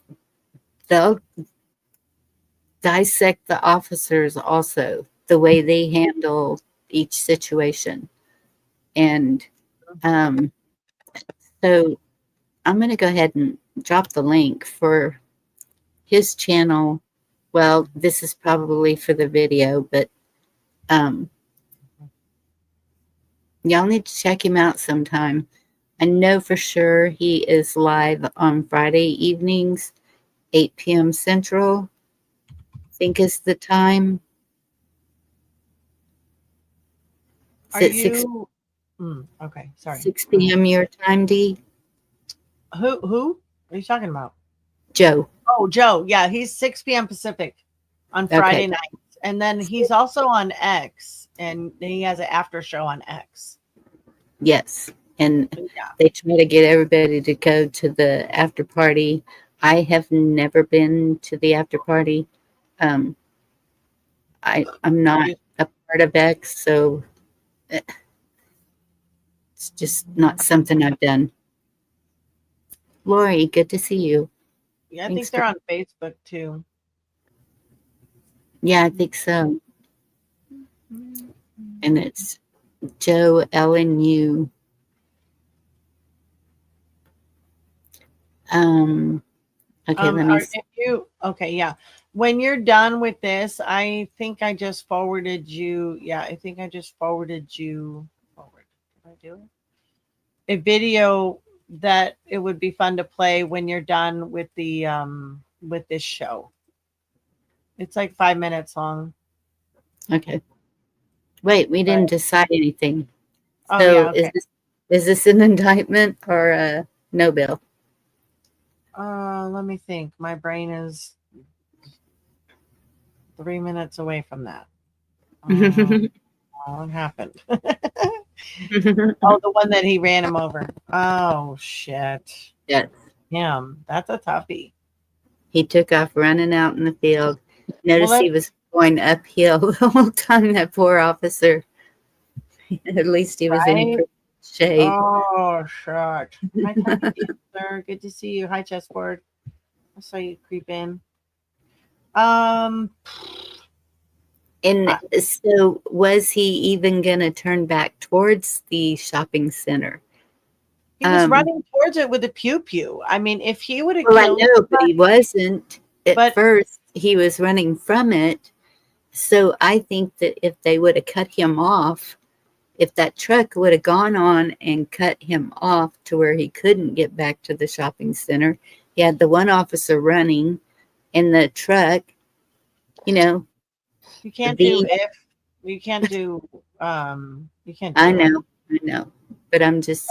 dissect the officers also, the way they handle each situation. And so I'm going to go ahead and drop the link for his channel. Well, this is probably for the video, but y'all need to check him out sometime. I know for sure he is live on Friday evenings, 8 p.m. Central. I think is the time. Are Is it 6, you okay, sorry. 6 p.m. your time, Dee? Who are you talking about? Joe. Oh, Joe. Yeah, he's 6 p.m. Pacific on Friday nights. And then he's also on X, and he has an after show on X. Yes. And Yeah. they try to get everybody to go to the after party. I have never been to the after party. I'm not a part of X, so it's just not something I've done. Lori, good to see you. Yeah, I Thanks think they're for- on Facebook too. Yeah, I think so. And it's Joe LNU. Okay, let me If you okay, yeah. When you're done with this, I think I just forwarded you. Yeah, I think I just forwarded you forward. Did I do it? A video that it would be fun to play when you're done with the with this show. It's like 5 minutes long. Okay. Wait, we didn't decide anything. Oh, So yeah, okay. is this an indictment or a no bill? Let me think. My brain is 3 minutes away from that. What happened? Oh, the one that he ran him over. Oh shit. Yes. Him. That's a toughie. He took off running out in the field. Notice Well, he was going uphill the whole time, that poor officer. At least he was in Right? pretty shape. Oh, shut. Hi, Tiny, sir. Good to see you. Hi, chessboard. I saw you creep in. And so was he even going to turn back towards the shopping center? He was running towards it with a pew pew. I mean, if he would have Well, I killed know, but he somebody- wasn't. At first, he was running from it. So I think that if they would have cut him off, if that truck would have gone on and cut him off to where he couldn't get back to the shopping center, he had the one officer running in the truck, you know. you can't the- do if you can't do you can't do I it. know, but I'm just.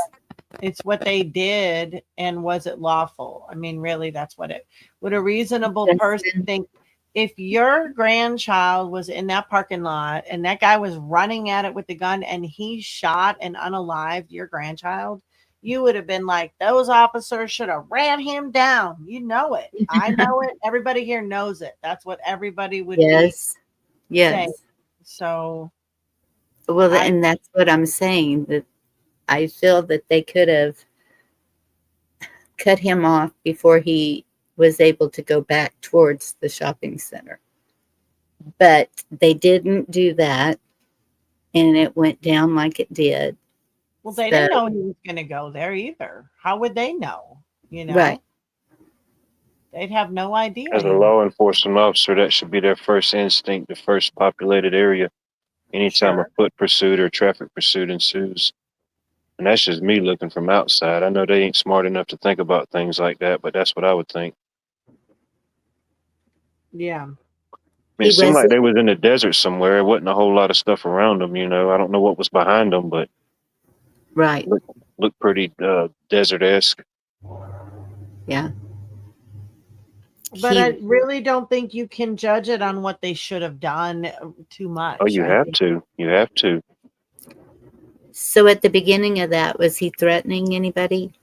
It's what they did, and was it lawful? I mean, really, that's what it would a reasonable person think. If your grandchild was in that parking lot and that guy was running at it with the gun and he shot and unalived your grandchild, you would have been like, those officers should have ran him down. You know it. I know it. Everybody here knows it. That's what everybody would Yes. be Yes. saying. So, Well, and that's what I'm saying, that I feel that they could have cut him off before he was able to go back towards the shopping center. But they didn't do that, and it went down like it did. well, they didn't know he was going to go there either. How would they know? You know, Right. They'd have no idea. As a law enforcement officer, that should be their first instinct, the first populated area. Anytime a foot pursuit or traffic pursuit ensues. And that's just me looking from outside. I know they ain't smart enough to think about things like that, but that's what I would think. Yeah. I mean, it seemed like they was in the desert somewhere. There wasn't a whole lot of stuff around them, you know. I don't know what was behind them, but right, looked pretty desert-esque. Yeah. But I really don't think you can judge it on what they should have done too much. Oh, you I have think- to. You have to. So at the beginning of that, was he threatening anybody?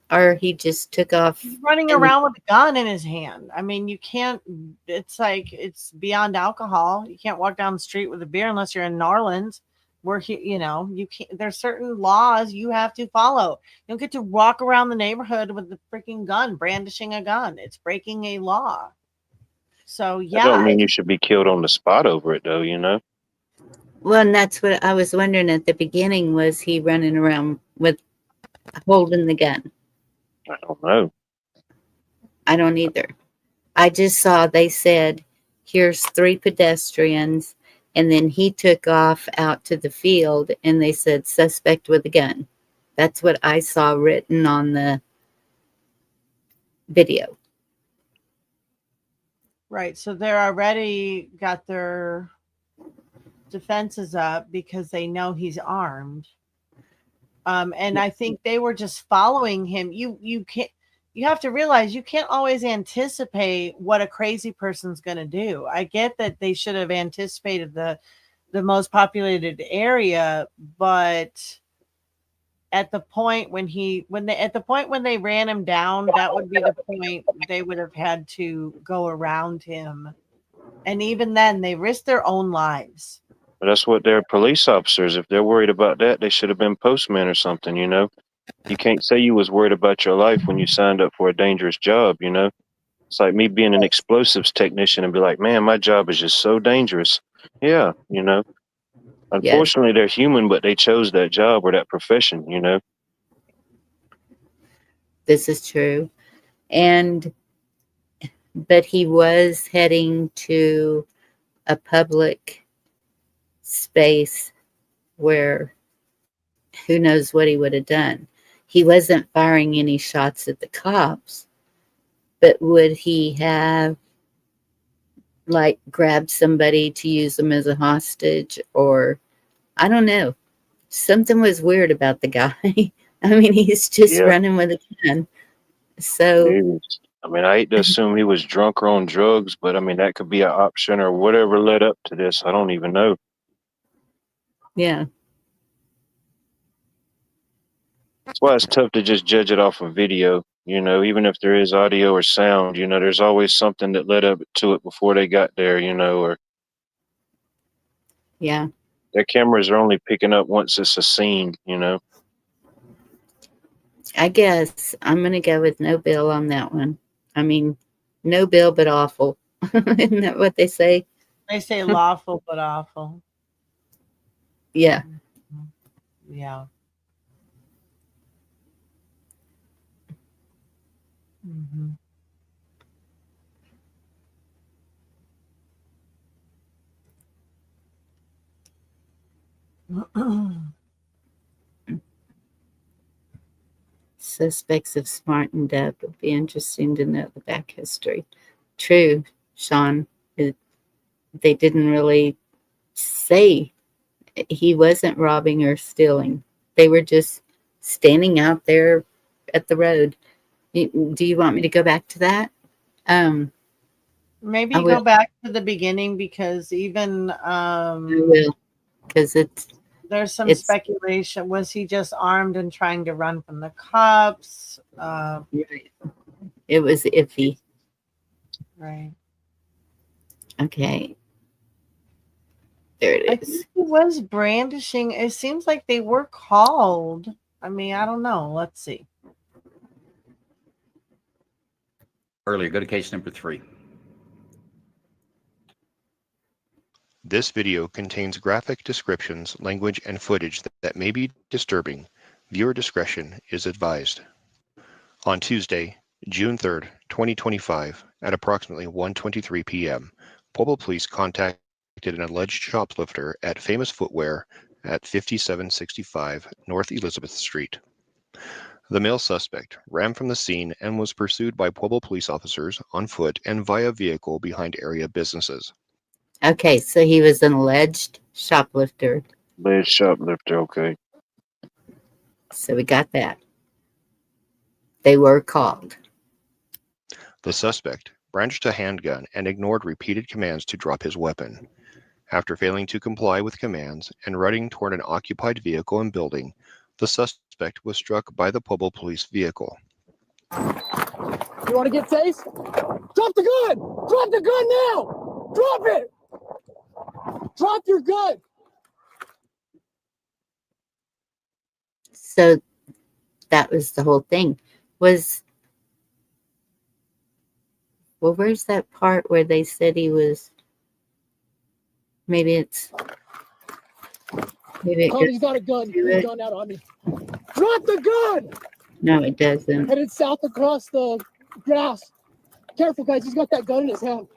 Or he just took off? He's running and- around with a gun in his hand. I mean, you can't, it's like, it's beyond alcohol. You can't walk down the street with a beer unless you're in New Orleans, where you know, you can't, there's certain laws you have to follow. You don't get to walk around the neighborhood with the freaking gun, brandishing a gun. It's breaking a law. So I yeah, don't mean you should be killed on the spot over it, though, you know? Well, and that's what I was wondering at the beginning. Was he running around with holding the gun? I don't know. I don't either. I just saw they said, here's 3 pedestrians. And then he took off out to the field and they said, suspect with a gun. That's what I saw written on the video. right. So they're already got their defenses up because they know he's armed. And I think they were just following him. You can't, you have to realize you can't always anticipate what a crazy person's going to do. I get that they should have anticipated the most populated area, but at the point when they ran him down, that would be the point they would have had to go around him. And even then, they risked their own lives. But that's what they're police officers. If they're worried about that, they should have been postmen or something, you know? You can't say you was worried about your life when you signed up for a dangerous job, you know? It's like me being an explosives technician and be like, man, my job is just so dangerous. Yeah, you know? Unfortunately, they're human, but they chose that job or that profession, you know? This is true. But he was heading to a public space where who knows what he would have done. He wasn't firing any shots at the cops, but would he have like grabbed somebody to use them as a hostage? Or I don't know. Something was weird about the guy. I mean, he's just running with a gun. So I mean, I hate to assume he was drunk or on drugs, but I mean, that could be an option or whatever led up to this. I don't even know. yeah. That's why it's tough to just judge it off of video, you know, even if there is audio or sound, you know, there's always something that led up to it before they got there, you know, or Yeah. their cameras are only picking up once it's a scene, you know. I guess I'm going to go with no bill on that one. I mean, no bill, but awful. Isn't that what they say? They say lawful but awful. Yeah. Yeah. Mm-hmm. Suspects have smartened up. It'll be interesting to know the back history. True, Sean. They didn't really say he wasn't robbing or stealing. They were just standing out there at the road. Do you want me to go back to that? Maybe I go will. back to the beginning, because even I will, because there's some it's speculation. Was he just armed and trying to run from the cops? right. It was iffy. Right. Okay. There I it is. think he was brandishing. It seems like they were called. I mean, I don't know. Let's see. Earlier, go to case number 3. This video contains graphic descriptions, language, and footage that may be disturbing. Viewer discretion is advised. On Tuesday, June 3rd, 2025, at approximately 1:23 p.m., Pueblo Police contacted an alleged shoplifter at Famous Footwear at 5765 North Elizabeth Street. The male suspect ran from the scene and was pursued by Pueblo police officers on foot and via vehicle behind area businesses. Okay, so he was an alleged shoplifter. Alleged shoplifter, okay. So we got that. They were called. The suspect brandished a handgun and ignored repeated commands to drop his weapon. After failing to comply with commands and running toward an occupied vehicle and building, the suspect was struck by the Pueblo police vehicle. You want to get tased? Drop the gun! Drop the gun now! Drop it! Drop your gun! So that was the whole thing. Where's that part where they said he was? Maybe it Cody's got a gun. Pull the gun out on me. Drop the gun! No, it doesn't. Headed south across the grass. Careful, guys. He's got that gun in his hand.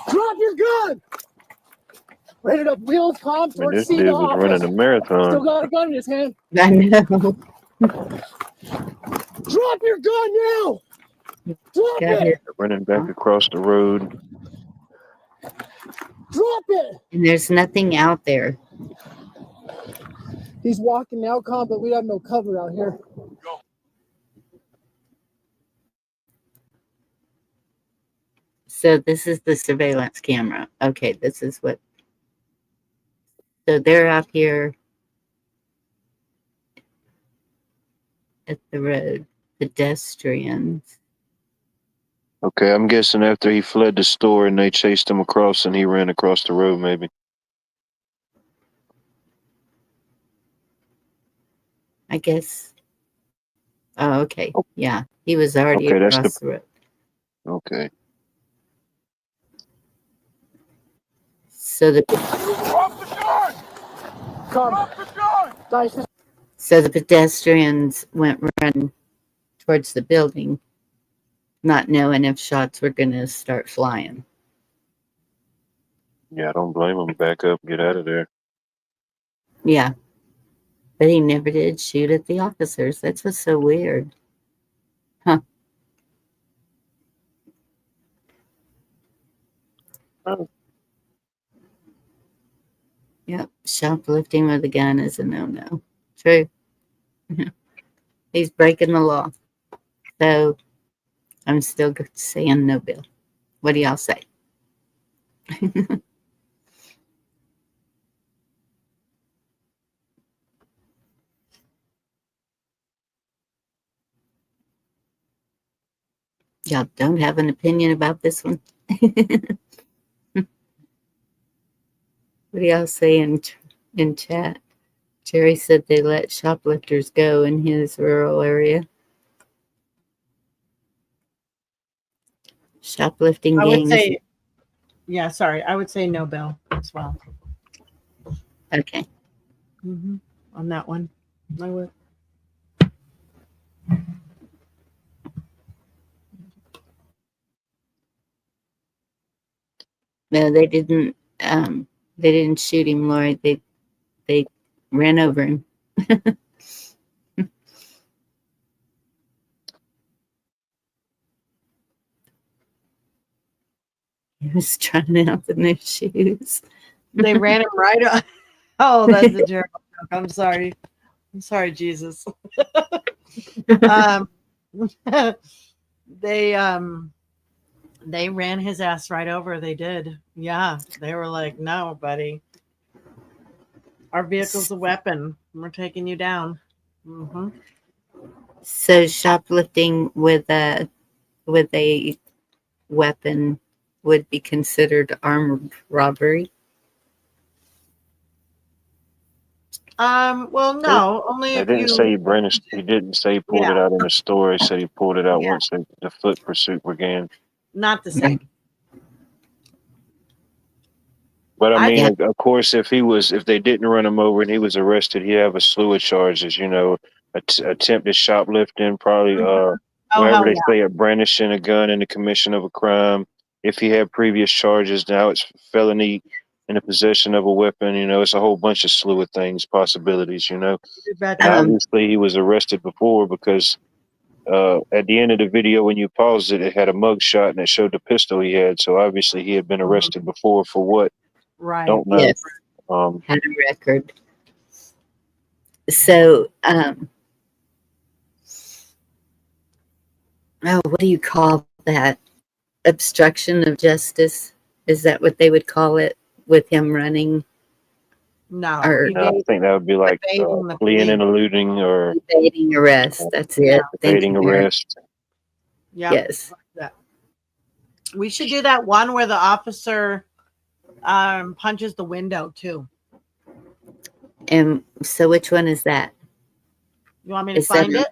Drop your gun! Ready to wheel calm I mean, towards this scene dude of was office. running a marathon. Still got a gun in his hand. I know. Drop your gun now! Drop it! Running back across the road. Drop it! And there's nothing out there. He's walking now, Con, but we have no cover out here. So this is the surveillance camera. Okay, this is what So they're out here at the road, pedestrians. Okay, I'm guessing after he fled the store and they chased him across and he ran across the road, maybe. I guess. Oh, okay. Yeah, he was already Okay, that's across the road. Okay. So the Drop the gun! Drop the gun! Guys, so the pedestrians went running towards the building, not knowing if shots were going to start flying. Yeah, I don't blame him. Back up, get out of there. Yeah, but he never did shoot at the officers. That's what's so weird. Huh. Oh. Yep, shoplifting with a gun is a no-no. True. He's breaking the law. So I'm still saying no bill. What do y'all say? Y'all don't have an opinion about this one? What do y'all say in chat? Jerry said they let shoplifters go in his rural area. Shoplifting I would gangs. say, yeah, sorry. I would say no bill as well. Okay. On that one. I would. No, they didn't. They didn't shoot him, Lori. They ran over him. He was trying out the new shoes. They ran him right on. Oh, that's a joke. I'm sorry. I'm sorry, Jesus. They ran his ass right over. They did. Yeah. They were like, no, buddy. Our vehicle's a weapon. We're taking you down. So shoplifting with a weapon would be considered armed robbery. Well, no, only They if didn't you. say he brandished. He didn't say he pulled it out in the store. He said he pulled it out Yeah. once the foot pursuit began. Not the same. But I mean, Yeah. of course, if they didn't run him over and he was arrested, he'd have a slew of charges. You know, attempted shoplifting, probably whatever hell they yeah. say, brandishing a gun in the commission of a crime. If he had previous charges, now it's felony in the possession of a weapon. You know, it's a whole bunch of slew of things, possibilities. You know, and obviously he was arrested before because at the end of the video, when you paused it, it had a mug shot and it showed the pistol he had. So obviously he had been arrested before for what? Right. Don't know. Yes. Had a record. So, what do you call that? Obstruction of justice? Is that what they would call it with him running? No. Or No, I think that would be like evading the fleeing and police. eluding or evading arrest. That's it. Thank evading you, Mary. arrest. Yeah. Yes. Yeah. We should do that one where the officer punches the window too. And so which one is that? You want me to Is that- find it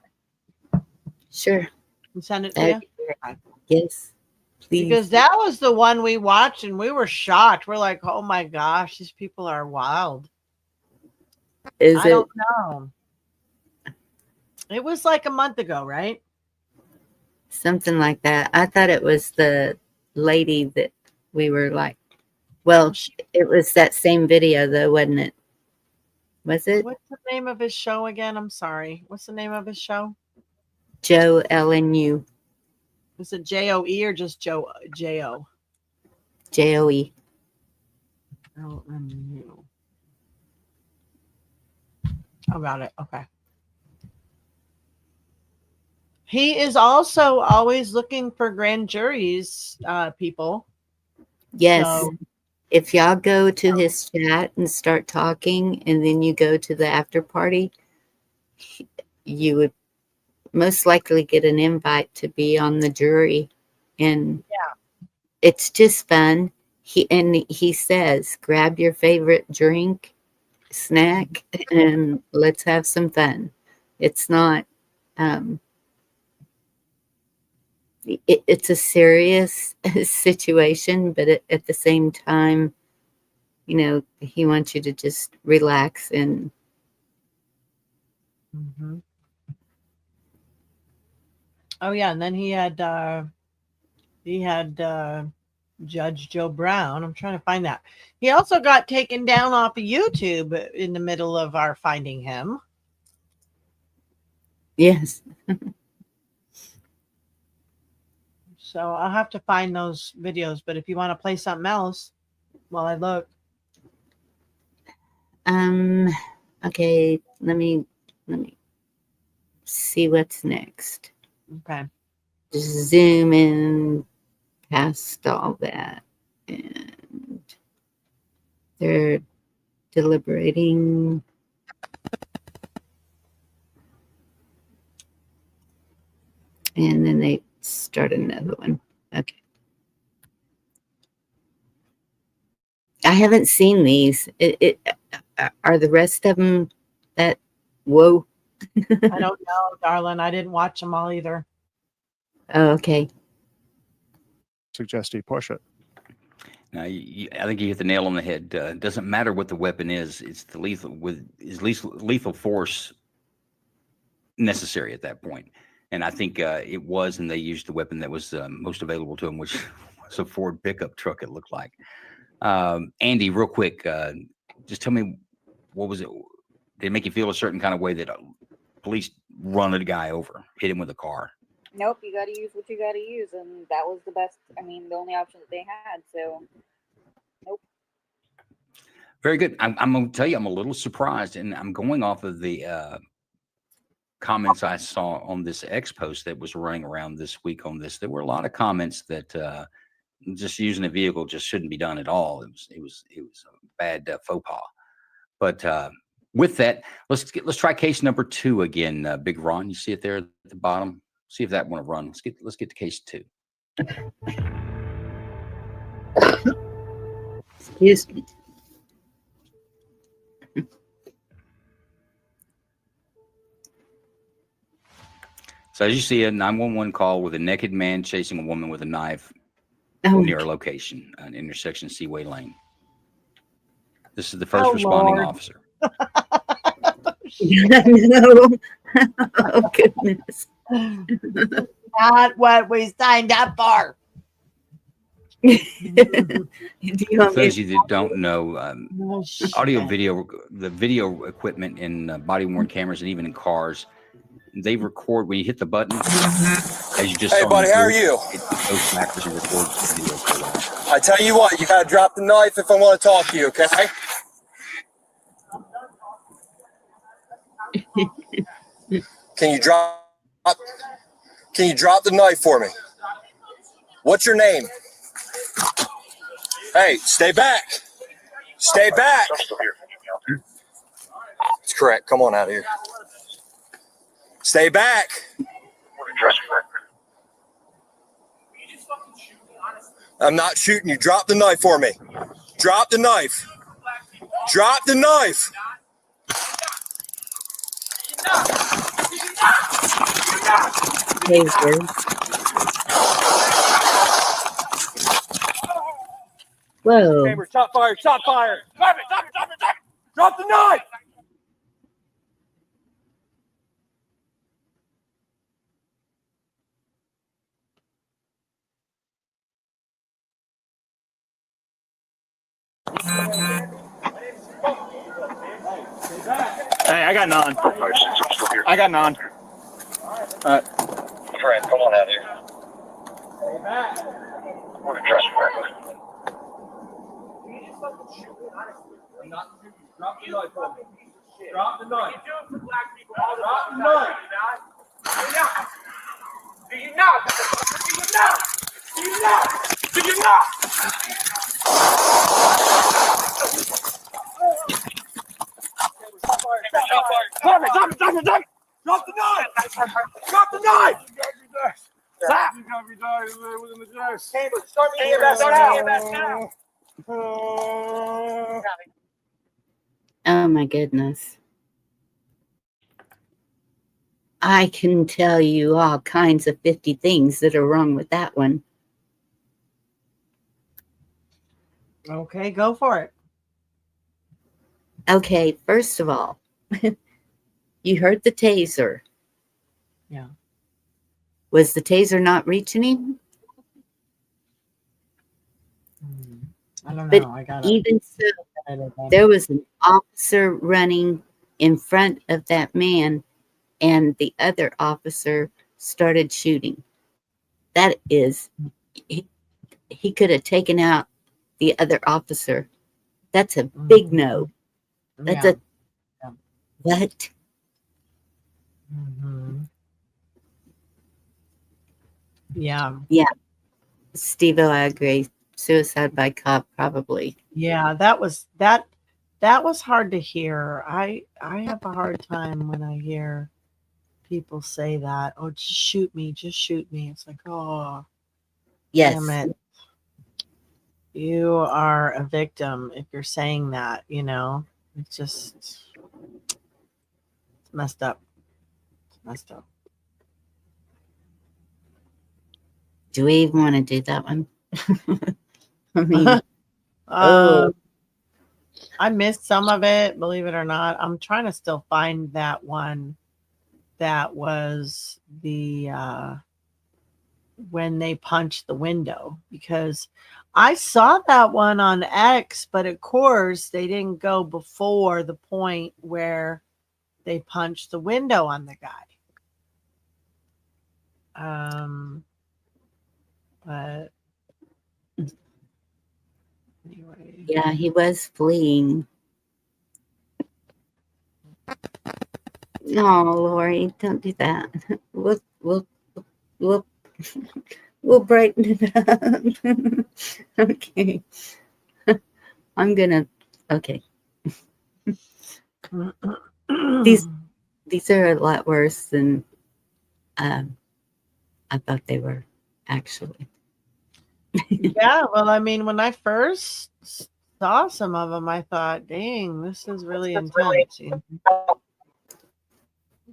Sure. and send it to you? Yes. Please. Because that was the one we watched and we were shocked. We're like, oh my gosh, these people are wild. Is I it? don't know. It was like a month ago, right? Something like that. I thought it was the lady that we were like, well, it was that same video though, wasn't it? Was it What's the name of his show again? I'm sorry. What's the name of his show? Joe LNU? Is it J-O-E or just J-O? JOE. LNU. Oh, got it. Okay. He is also always looking for grand juries, people. Yes. So, if y'all go to his chat and start talking, and then you go to the after party, you would most likely get an invite to be on the jury. And it's just fun. He says, grab your favorite drink, snack, and let's have some fun. It's not it's a serious situation, but at the same time, you know, he wants you to just relax and Oh yeah, and then he had Judge Joe Brown. I'm trying to find that. He also got taken down off of YouTube in the middle of our finding him. yes. So I'll have to find those videos. But if you want to play something else while I look. Okay, let me see what's next. Okay. Just zoom in past all that. And they're deliberating. And then they start another one. Okay. I haven't seen these. Are the rest of them that whoa? I don't know, darling. I didn't watch them all either. Oh, okay. Suggest you push it. Now, I think you hit the nail on the head. It doesn't matter what the weapon is; it's the lethal force necessary at that point. And I think it was, and they used the weapon that was most available to them, which was a Ford pickup truck. It looked like. Andy, real quick, just tell me, what was it? Did it make you feel a certain kind of way that police run a guy over, hit him with a car? Nope, you got to use what you got to use, and that was the best. I mean, the only option that they had. So, nope. Very good. I'm going to tell you, I'm a little surprised, and I'm going off of the comments I saw on this X post that was running around this week on this. There were a lot of comments that just using a vehicle just shouldn't be done at all. It was a bad faux pas. But with that, let's try case number 2 again. Big Ron, you see it there at the bottom. See if that want to run. Let's get to case 2. Excuse me. So as you see, a 911 call with a naked man chasing a woman with a knife near a location, an intersection Seaway Lane. This is the first responding officer. No. Oh, goodness. Not what we signed up for. For those of you that don't know, the video equipment in body-worn cameras and even in cars, they record when you hit the button. As you just hey, saw buddy, how are you? It goes backwards and records the video for a while. I tell you what, you gotta drop the knife if I want to talk to you, okay? Can you drop the knife for me? What's your name? Hey, stay back. Stay back. It's correct. Come on out of here. Stay back. I'm not shooting you. Drop the knife for me. Drop the knife. Drop the knife. Whoa. Chamber, shot fire, shot fire. Drop it, drop it, drop it, drop it. Drop the knife. Hey, I got none. I got none. Friend, come on out here. Stay back. Drop the knife for me. Drop the knife. Drop the knife. Do you not? Do you not? Do you not? Do you not? EMS. Start the EMS now. Oh my goodness. I can tell you all kinds of 50 things that are wrong with that one. Okay, go for it. Okay, first of all, you heard the taser. Yeah. Was the taser not reaching him? I don't But know. I got even so, there was an officer running in front of that man, and the other officer started shooting. That is, he could have taken out the other officer. That's a big no. That's a what? Yeah. Yeah, Steve-O, I agree. Suicide by cop, probably. Yeah, that was hard to hear. I have a hard time when I hear people say that. Oh, just shoot me, just shoot me. It's like, oh, Yes. damn it. You are a victim if you're saying that, you know. It's just it's messed up. It's messed up. Do we even want to do that one? I mean, oh, I missed some of it, believe it or not. I'm trying to still find that one that was the when they punched the window, because I saw that one on X, but of course they didn't go before the point where they punched the window on the guy. But anyway. yeah, he was fleeing. No, Lori, don't do that. We'll brighten it up. Okay. I'm gonna. Okay. These are a lot worse than I thought they were, actually. Yeah, well, I mean, when I first saw some of them, I thought, dang, this is really intense. You know?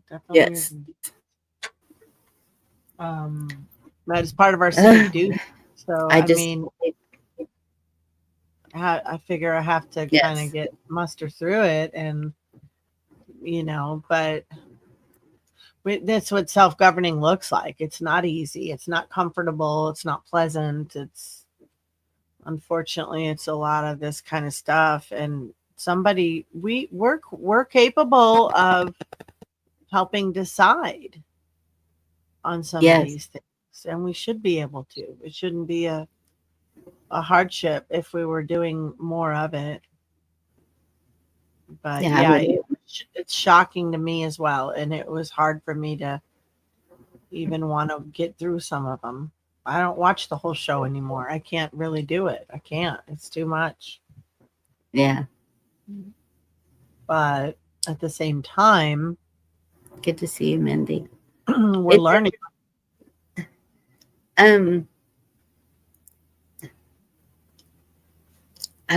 Definitely Yes. That is part of our civic duty. So, I just, mean, I figure I have to Yes. kind of muster through it, and, you know, but that's what self-governing looks like. It's not easy. It's not comfortable. It's not pleasant. Unfortunately, it's a lot of this kind of stuff. And we're capable of helping decide on some of these things. And we should be able to. It shouldn't be a hardship if we were doing more of it. But it's shocking to me as well. And it was hard for me to even want to get through some of them. I don't watch the whole show anymore. I can't really do it. I can't. It's too much. Yeah. But at the same time, good to see you, Mindy. We're learning. I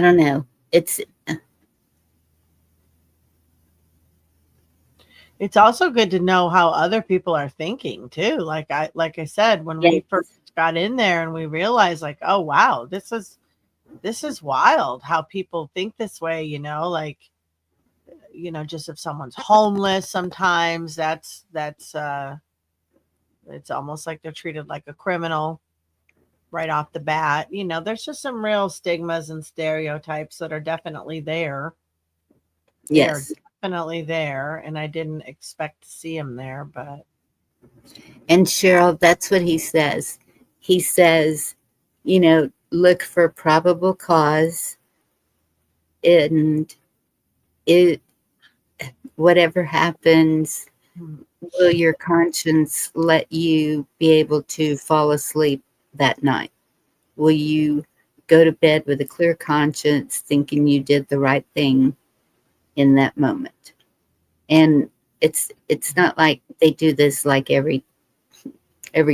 don't know. It's also good to know how other people are thinking too. Like I said, when we first got in there and we realized, like, oh wow, this is wild how people think this way, you know, like, you know, just if someone's homeless, sometimes that's it's almost like they're treated like a criminal right off the bat. You know, there's just some real stigmas and stereotypes that are definitely there. Yes. They're definitely there, and I didn't expect to see him there, but. And Cheryl, that's what he says. He says, you know, look for probable cause, and whatever happens, will your conscience let you be able to fall asleep that night? Will you go to bed with a clear conscience, thinking you did the right thing in that moment? And it's not like they do this like every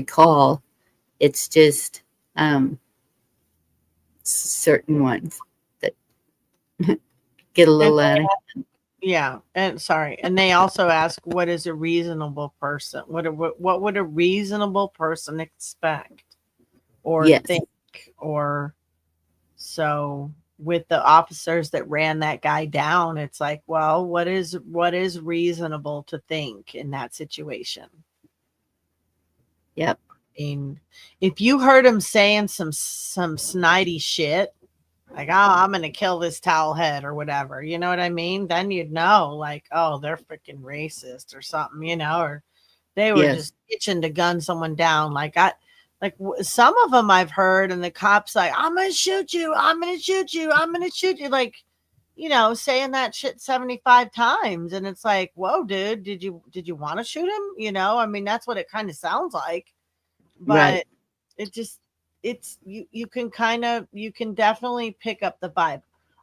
call. It's just certain ones that get a little out of hand. Yeah, and sorry, and they also ask, what is a reasonable person? What would a reasonable person expect or Yes. think? Or so with the officers that ran that guy down, it's like, well, what is reasonable to think in that situation? Yep. I mean, if you heard him saying some snidey shit, like, oh, I'm gonna kill this towel head or whatever, you know what I mean? Then you'd know, like, oh, they're freaking racist or something, you know, or they were Yes. just itching to gun someone down. Some of them I've heard, and the cops like, I'm gonna shoot you, I'm gonna shoot you, I'm gonna shoot you, like, you know, saying that shit 75 times, and it's like, whoa, dude, did you want to shoot him? You know, I mean, that's what it kind of sounds like, but Right. you can definitely pick up the vibe.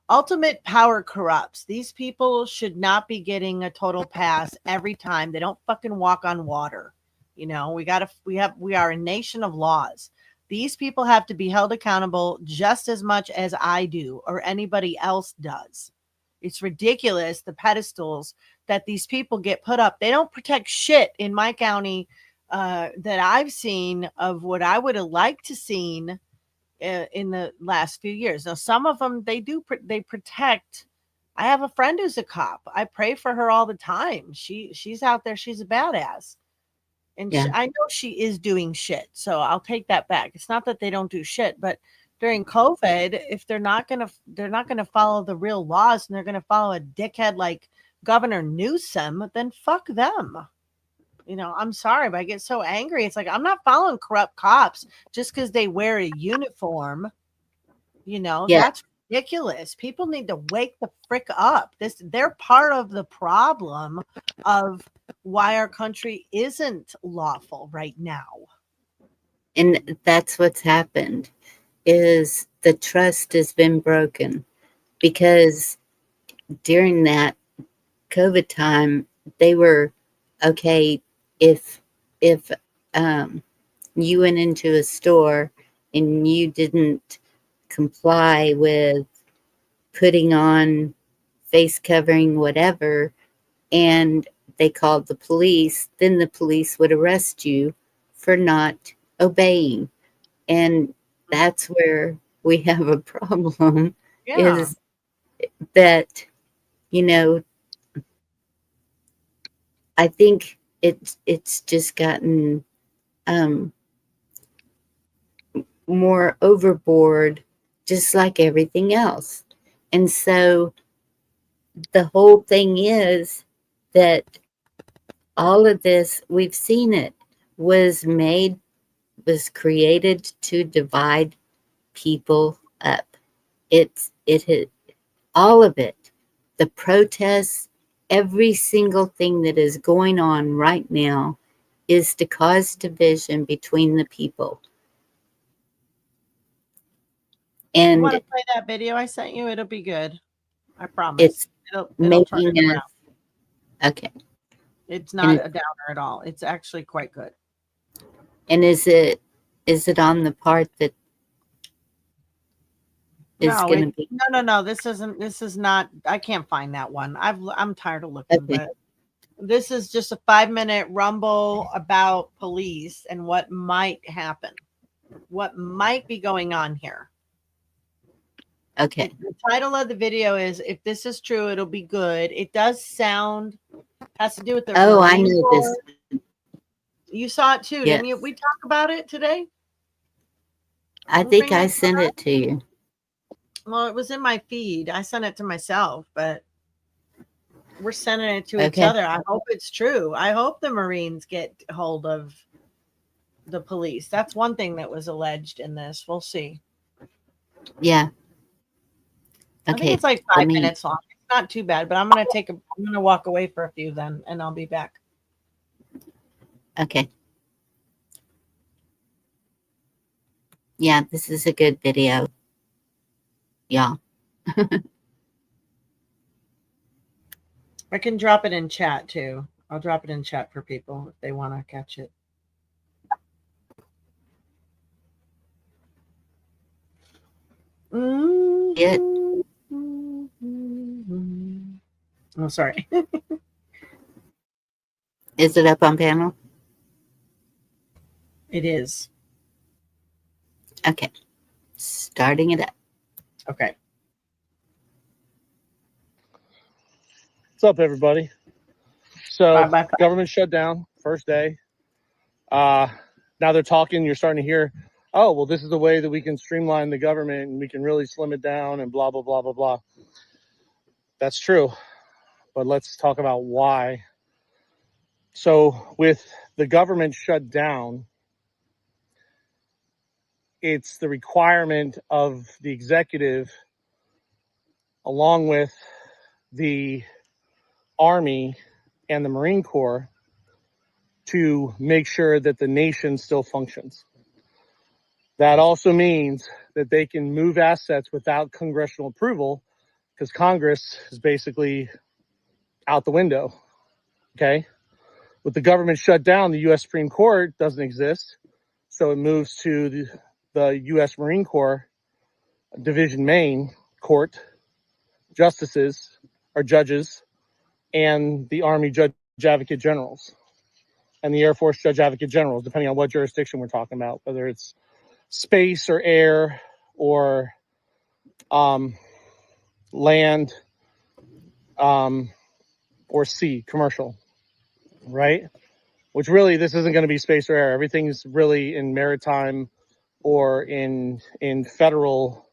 Ultimate power corrupts. These people should not be getting a total pass every time. They don't fucking walk on water. You know, we are a nation of laws. These people have to be held accountable just as much as I do or anybody else does. It's ridiculous, the pedestals that these people get put up. They don't protect shit in my county that I've seen of what I would have liked to seen in the last few years. Now, some of them they protect. I have a friend who's a cop. I pray for her all the time. She's out there. She's a badass, and Yeah. I know she is doing shit. So I'll take that back. It's not that they don't do shit, but during COVID, if they're not gonna follow the real laws and they're gonna follow a dickhead like Governor Newsom, then fuck them. You know, I'm sorry, but I get so angry. It's like, I'm not following corrupt cops just because they wear a uniform. You know, Yeah. that's ridiculous. People need to wake the frick up. They're part of the problem of why our country isn't lawful right now. And that's what's happened, is the trust has been broken, because during that COVID time, they were okay. If you went into a store and you didn't comply with putting on face covering, whatever, and they called the police, then the police would arrest you for not obeying. And that's where we have a problem, Yeah. is that, you know, I think it's just gotten more overboard, just like everything else. And so the whole thing is that all of this, we've seen it, was created to divide people up. It had all of it, the protests, every single thing that is going on right now is to cause division between the people. You And want to play that video I sent you? It'll be good. I promise. it's It'll turn it making around. us, okay. It's And not it- a downer at all. It's actually quite good. And is it on the part that is No, going to be? no. This is not. I can't find that one. I'm tired of looking. Okay. But this is just a 5-minute rumble about police and what might happen, what might be going on here. Okay. The title of the video is "If This Is True, It'll Be Good." It does sound has to do with the. Oh, I Marine know Corps. this. You saw it too, didn't you? Yes. We talked about it today. I We'll think bring I it sent it to you. Well, it was in my feed. I sent it to myself, but we're sending it to each Okay. other. I hope it's true. I hope the Marines get hold of the police. That's one thing that was alleged in this. We'll see. Yeah. I think Okay. it's like let 5 me- minutes long. It's not too bad, but I'm gonna walk away for a few then, and I'll be back. Okay. Yeah, this is a good video. Yeah. I can drop it in chat too. I'll drop it in chat for people if they want to catch it. It Oh, sorry. is it up on panel? It is. Okay. Starting it up. Okay. What's up, everybody? So, government shutdown, first day. Now they're talking. You're starting to hear, oh, well, this is the way that we can streamline the government and we can really slim it down and blah, blah, blah, blah, blah. That's true. But let's talk about why. So, with the government shut down, it's the requirement of the executive, along with the Army and the Marine Corps, to make sure that the nation still functions. That also means that they can move assets without congressional approval, because Congress is basically out the window. Okay? With the government shut down, the U.S. Supreme Court doesn't exist, so it moves to the U.S. Marine Corps Division Main Court, justices or judges, and the Army Judge Advocate Generals, and the Air Force Judge Advocate Generals, depending on what jurisdiction we're talking about, whether it's space or air or land or sea, commercial, right? Which really, this isn't going to be space or air. Everything's really in maritime or in federal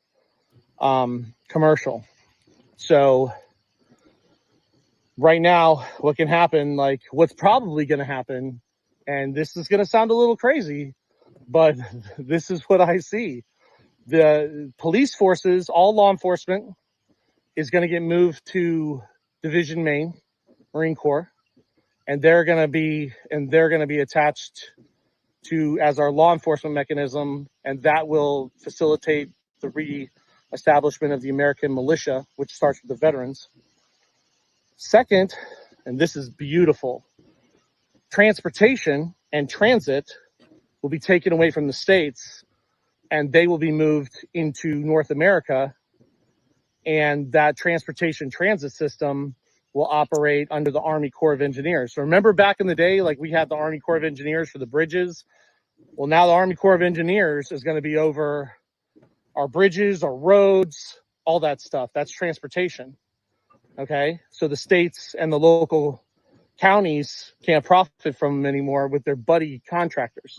commercial. So right now, what can happen, like what's probably going to happen, and this is going to sound a little crazy, but this is what I see. The police forces, all law enforcement, is going to get moved to Division Main, Marine Corps, and they're going to be attached to as our law enforcement mechanism, and that will facilitate the re-establishment of the American militia, which starts with the veterans. Second, and this is beautiful, transportation and transit will be taken away from the states, and they will be moved into North America, and that transportation transit system will operate under the Army Corps of Engineers. So remember back in the day, like we had the Army Corps of Engineers for the bridges. Well, now the Army Corps of Engineers is going to be over our bridges, our roads, all that stuff. That's transportation. Okay, so the states and the local counties can't profit from them anymore with their buddy contractors,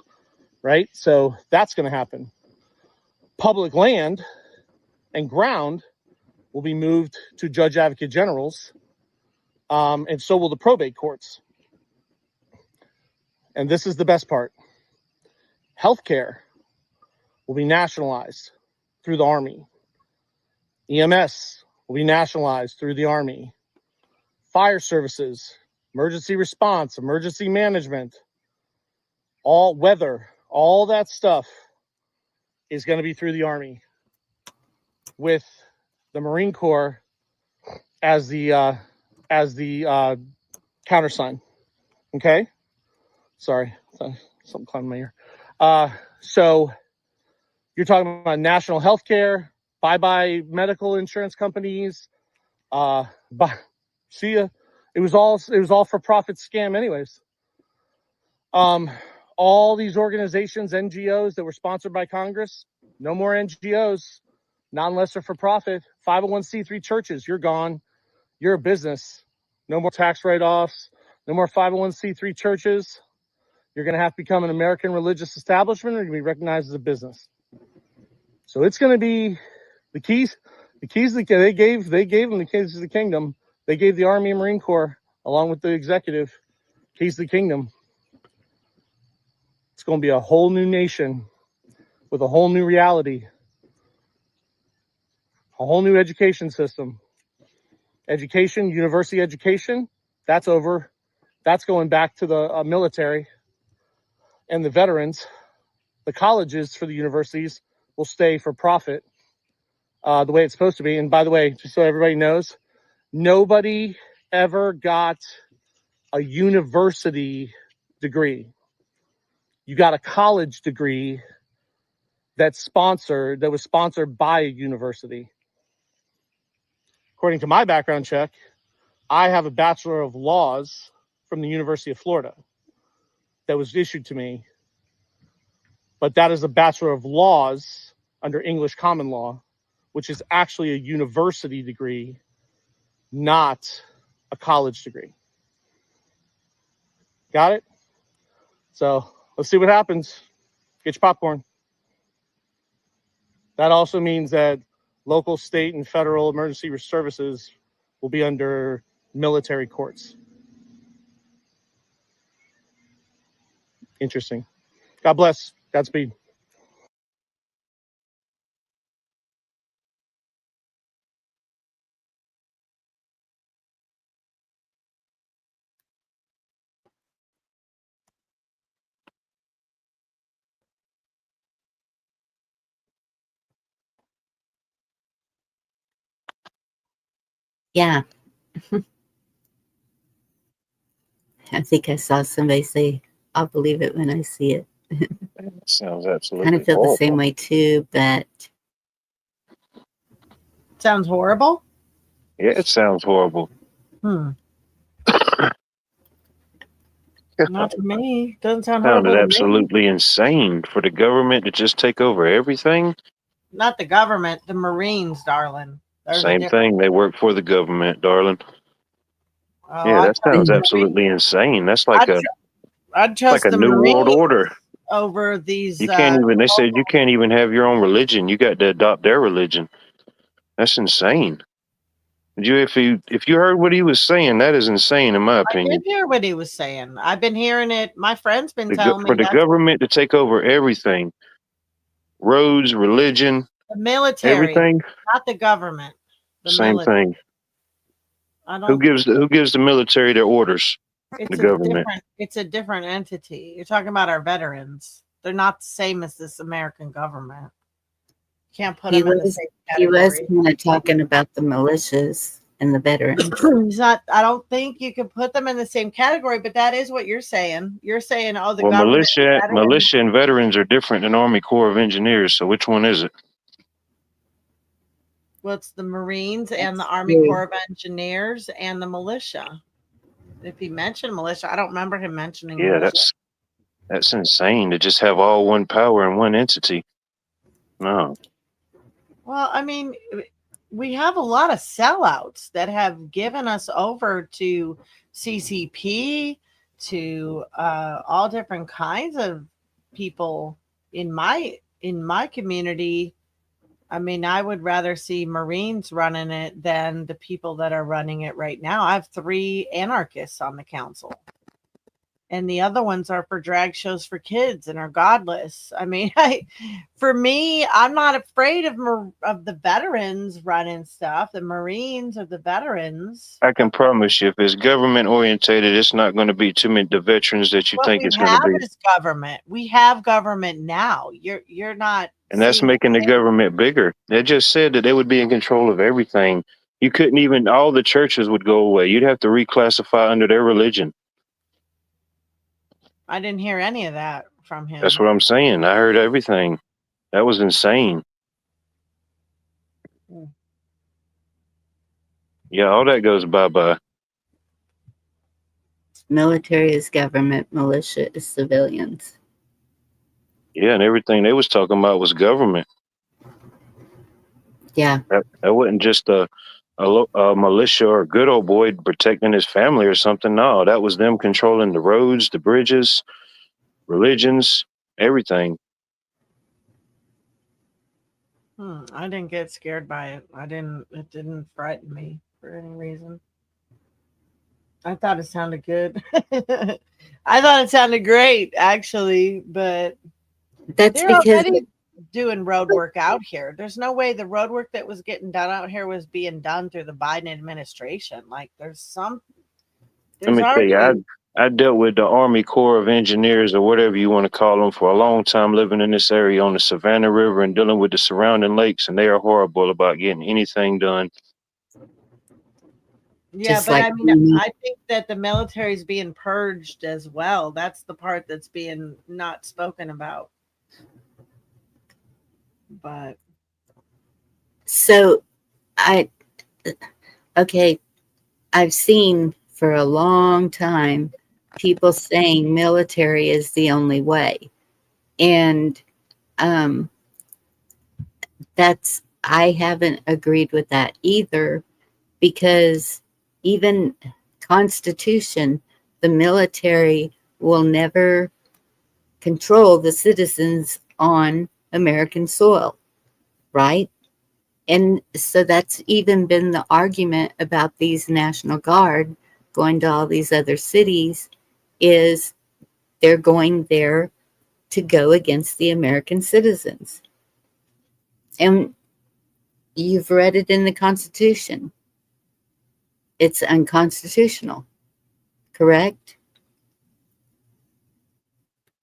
right? So that's going to happen. Public land and ground will be moved to Judge Advocate Generals, and so will the probate courts. And this is the best part. Healthcare will be nationalized through the Army. EMS will be nationalized through the Army. Fire services, emergency response, emergency management, all weather, all that stuff is going to be through the Army, with the Marine Corps as the countersign. Okay, sorry, something climbed my ear. So you're talking about national health care, bye-bye medical insurance companies. See ya. It was all for profit scam anyways. All these organizations, NGOs that were sponsored by Congress, no more NGOs, not unless they're for profit. 501c3 churches, you're gone. You're a business. No more tax write-offs. No more 501c3 churches. You're going to have to become an American religious establishment, or you're going to be recognized as a business. So it's going to be the keys. The keys that they gave them the keys to the kingdom. They gave the Army and Marine Corps, along with the executive, keys to the kingdom. It's going to be a whole new nation with a whole new reality, a whole new education system. Education, university education, that's over. That's going back to the military and the veterans. The colleges for the universities will stay for profit the way it's supposed to be. And by the way, just so everybody knows, nobody ever got a university degree. You got a college degree, that was sponsored by a university. According to my background check, I have a Bachelor of Laws from the University of Florida that was issued to me, but that is a Bachelor of Laws under English common law, which is actually a university degree, not a college degree. Got it? So let's see what happens. Get your popcorn. That also means that local, state, and federal emergency services will be under military courts. Interesting. God bless. Godspeed. Yeah. I think I saw somebody say, I'll believe it when I see it. Sounds absolutely Kind of feel horrible. the same way too, but Sounds horrible. Yeah, it sounds horrible. Not to me. Doesn't sound Sounded horrible to me. absolutely insane for the government to just take over everything. Not the government, the Marines, darling. There's a Same difference. thing. They work for the government, darling. Oh, Yeah, I'd that sounds trust the absolutely insane. That's like I'd trust a the new world Marines order. over these. You can't even. They said you can't even have your own religion. You got to adopt their religion. That's insane. If you heard what he was saying, that is insane in my I opinion. did hear what he was saying. I've been hearing it. My friend's been For telling me the that government to take over everything, roads, religion, the military, everything, not the government. The same military. thing. I Who don't. gives the military their orders? The government. It's a different entity. You're talking about our veterans. They're not the same as this American government. Can't put he them in the was same he was category. kind of talking about the militias and the veterans. He's not. I don't think you can put them in the same category, but that is what you're saying. You're saying, oh, the Well, government. militia and veterans are different than Army Corps of Engineers. So which one is it? Well, it's the Marines and the Army true. Corps of Engineers and the militia. If he mentioned militia, I don't remember him mentioning Yeah, militia. that's insane to just have all one power in one entity. No. Well, I mean, we have a lot of sellouts that have given us over to CCP, to all different kinds of people in my community. I mean, I would rather see Marines running it than the people that are running it right now. I have 3 anarchists on the council. And the other ones are for drag shows for kids and are godless. I mean, for me, I'm not afraid of the veterans running stuff. The Marines or the veterans. I can promise you, if it's government orientated, it's not going to be too many the veterans that you What think we it's going have to be. is government. We have government now. You're not. And that's seeing making the it. government bigger. They just said that they would be in control of everything. You couldn't even, all the churches would go away. You'd have to reclassify under their religion. I didn't hear any of that from him. That's what I'm saying. I heard everything. That was insane. Yeah, all that goes bye-bye. Military is government, militia is civilians. Yeah, and everything they was talking about was government. Yeah. That wasn't just a militia or a good old boy protecting his family or something. No, that was them controlling the roads, the bridges, religions, everything. I didn't get scared by it. It didn't frighten me for any reason. I thought it sounded good. I thought it sounded great, actually, but that's they're because already doing road work out here. There's no way the road work that was getting done out here was being done through the Biden administration. Like Let me tell you, I dealt with the Army Corps of Engineers or whatever you want to call them for a long time, living in this area on the Savannah River and dealing with the surrounding lakes, and they are horrible about getting anything done. Yeah, Just but like I mean, I think that the military is being purged as well. That's the part that's being not spoken about. But So okay, I've seen for a long time people saying military is the only way. And I haven't agreed with that either, because even Constitution, the military will never control the citizens on American soil, right? And so that's even been the argument about these National Guard going to all these other cities, is they're going there to go against the American citizens. And you've read it in the Constitution. It's unconstitutional, correct?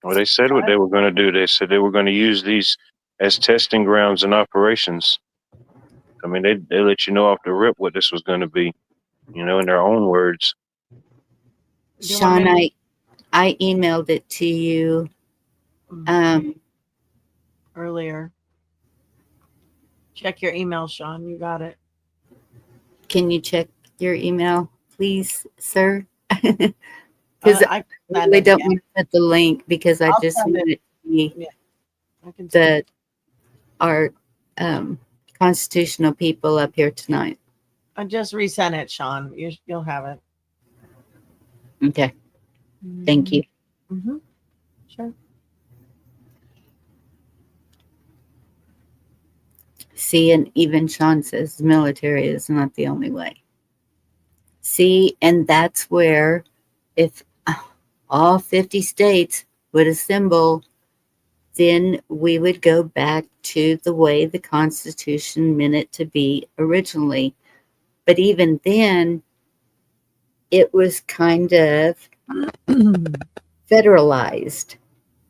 Well, they said what they were going to do. They said they were going to use these as testing grounds and operations. I mean, they let you know off the rip what this was going to be, in their own words. Sean, I emailed it to you earlier. Check your email, Sean. You got it. Can you check your email, please, sir? Because I really don't want to put the link, because I just want it to be that our constitutional people up here tonight. I just resent it, Sean. You'll have it. Okay. Thank you. Mm-hmm. Sure. See, and even Sean says the military is not the only way. See, and that's where, if all 50 states would assemble, then we would go back to the way the Constitution meant it to be originally. But even then, it was kind of federalized.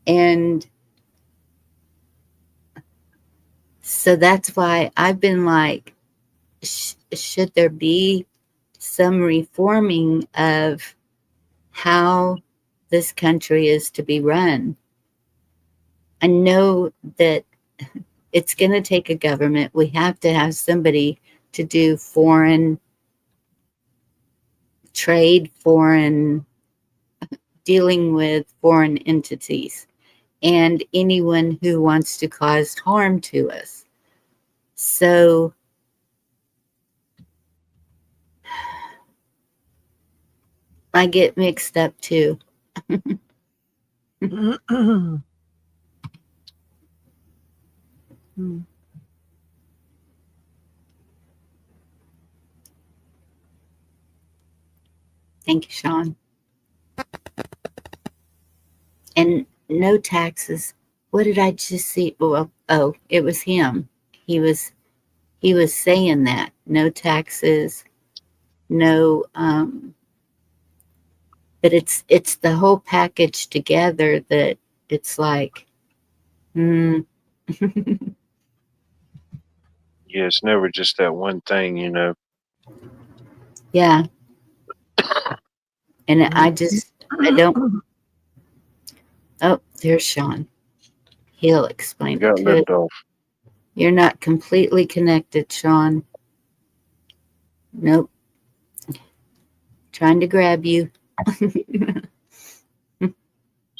And so that's why I've been like, should there be some reforming of how this country is to be run? I know that it's going to take a government. We have to have somebody to do foreign trade, dealing with foreign entities, and anyone who wants to cause harm to us. So I get mixed up too. Thank you, Sean. And no taxes. What did I just see? Well, oh, it was him. He was saying that no taxes, no. But it's the whole package together that it's like, Yeah, it's never just that one thing, Yeah. And I don't. Oh, there's Sean. He'll explain it to you. You're not completely connected, Sean. Nope. Trying to grab you. It's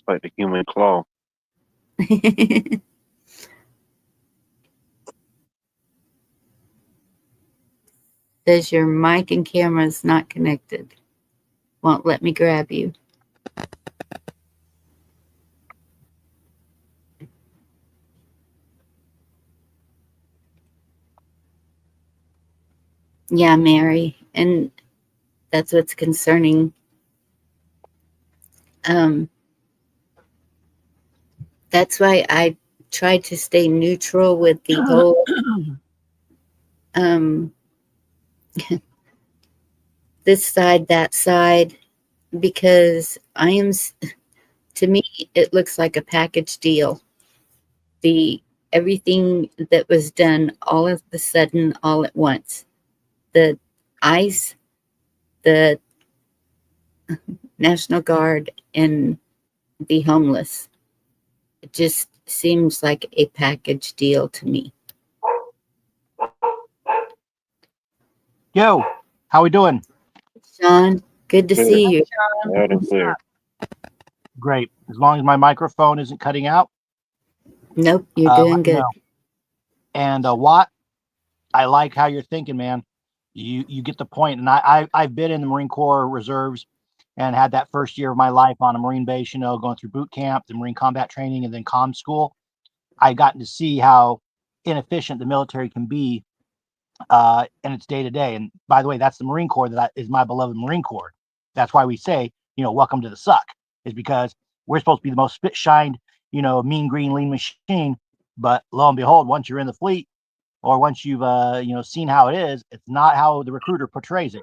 like the human claw. Says your mic and camera is not connected. Won't let me grab you. Yeah, Mary, and that's what's concerning. That's why I tried to stay neutral with the whole this side, that side, because to me, it looks like a package deal. Everything that was done all of a sudden, all at once. The ICE, the National Guard, and the homeless. It just seems like a package deal to me. Yo, how we doing? Sean, good to see you. Loud and clear. Great. As long as my microphone isn't cutting out. Nope, you're let doing me good. know. And Watt, I like how you're thinking, man. You get the point. And I've been in the Marine Corps Reserves and had that first year of my life on a Marine base, going through boot camp, the Marine combat training, and then comm school. I gotten to see how inefficient the military can be in its day to day. And by the way, that's the Marine Corps that is my beloved Marine Corps. That's why we say, welcome to the suck, is because we're supposed to be the most spit shined, mean green lean machine. But lo and behold, once you're in the fleet, or once you've seen how it is, it's not how the recruiter portrays it.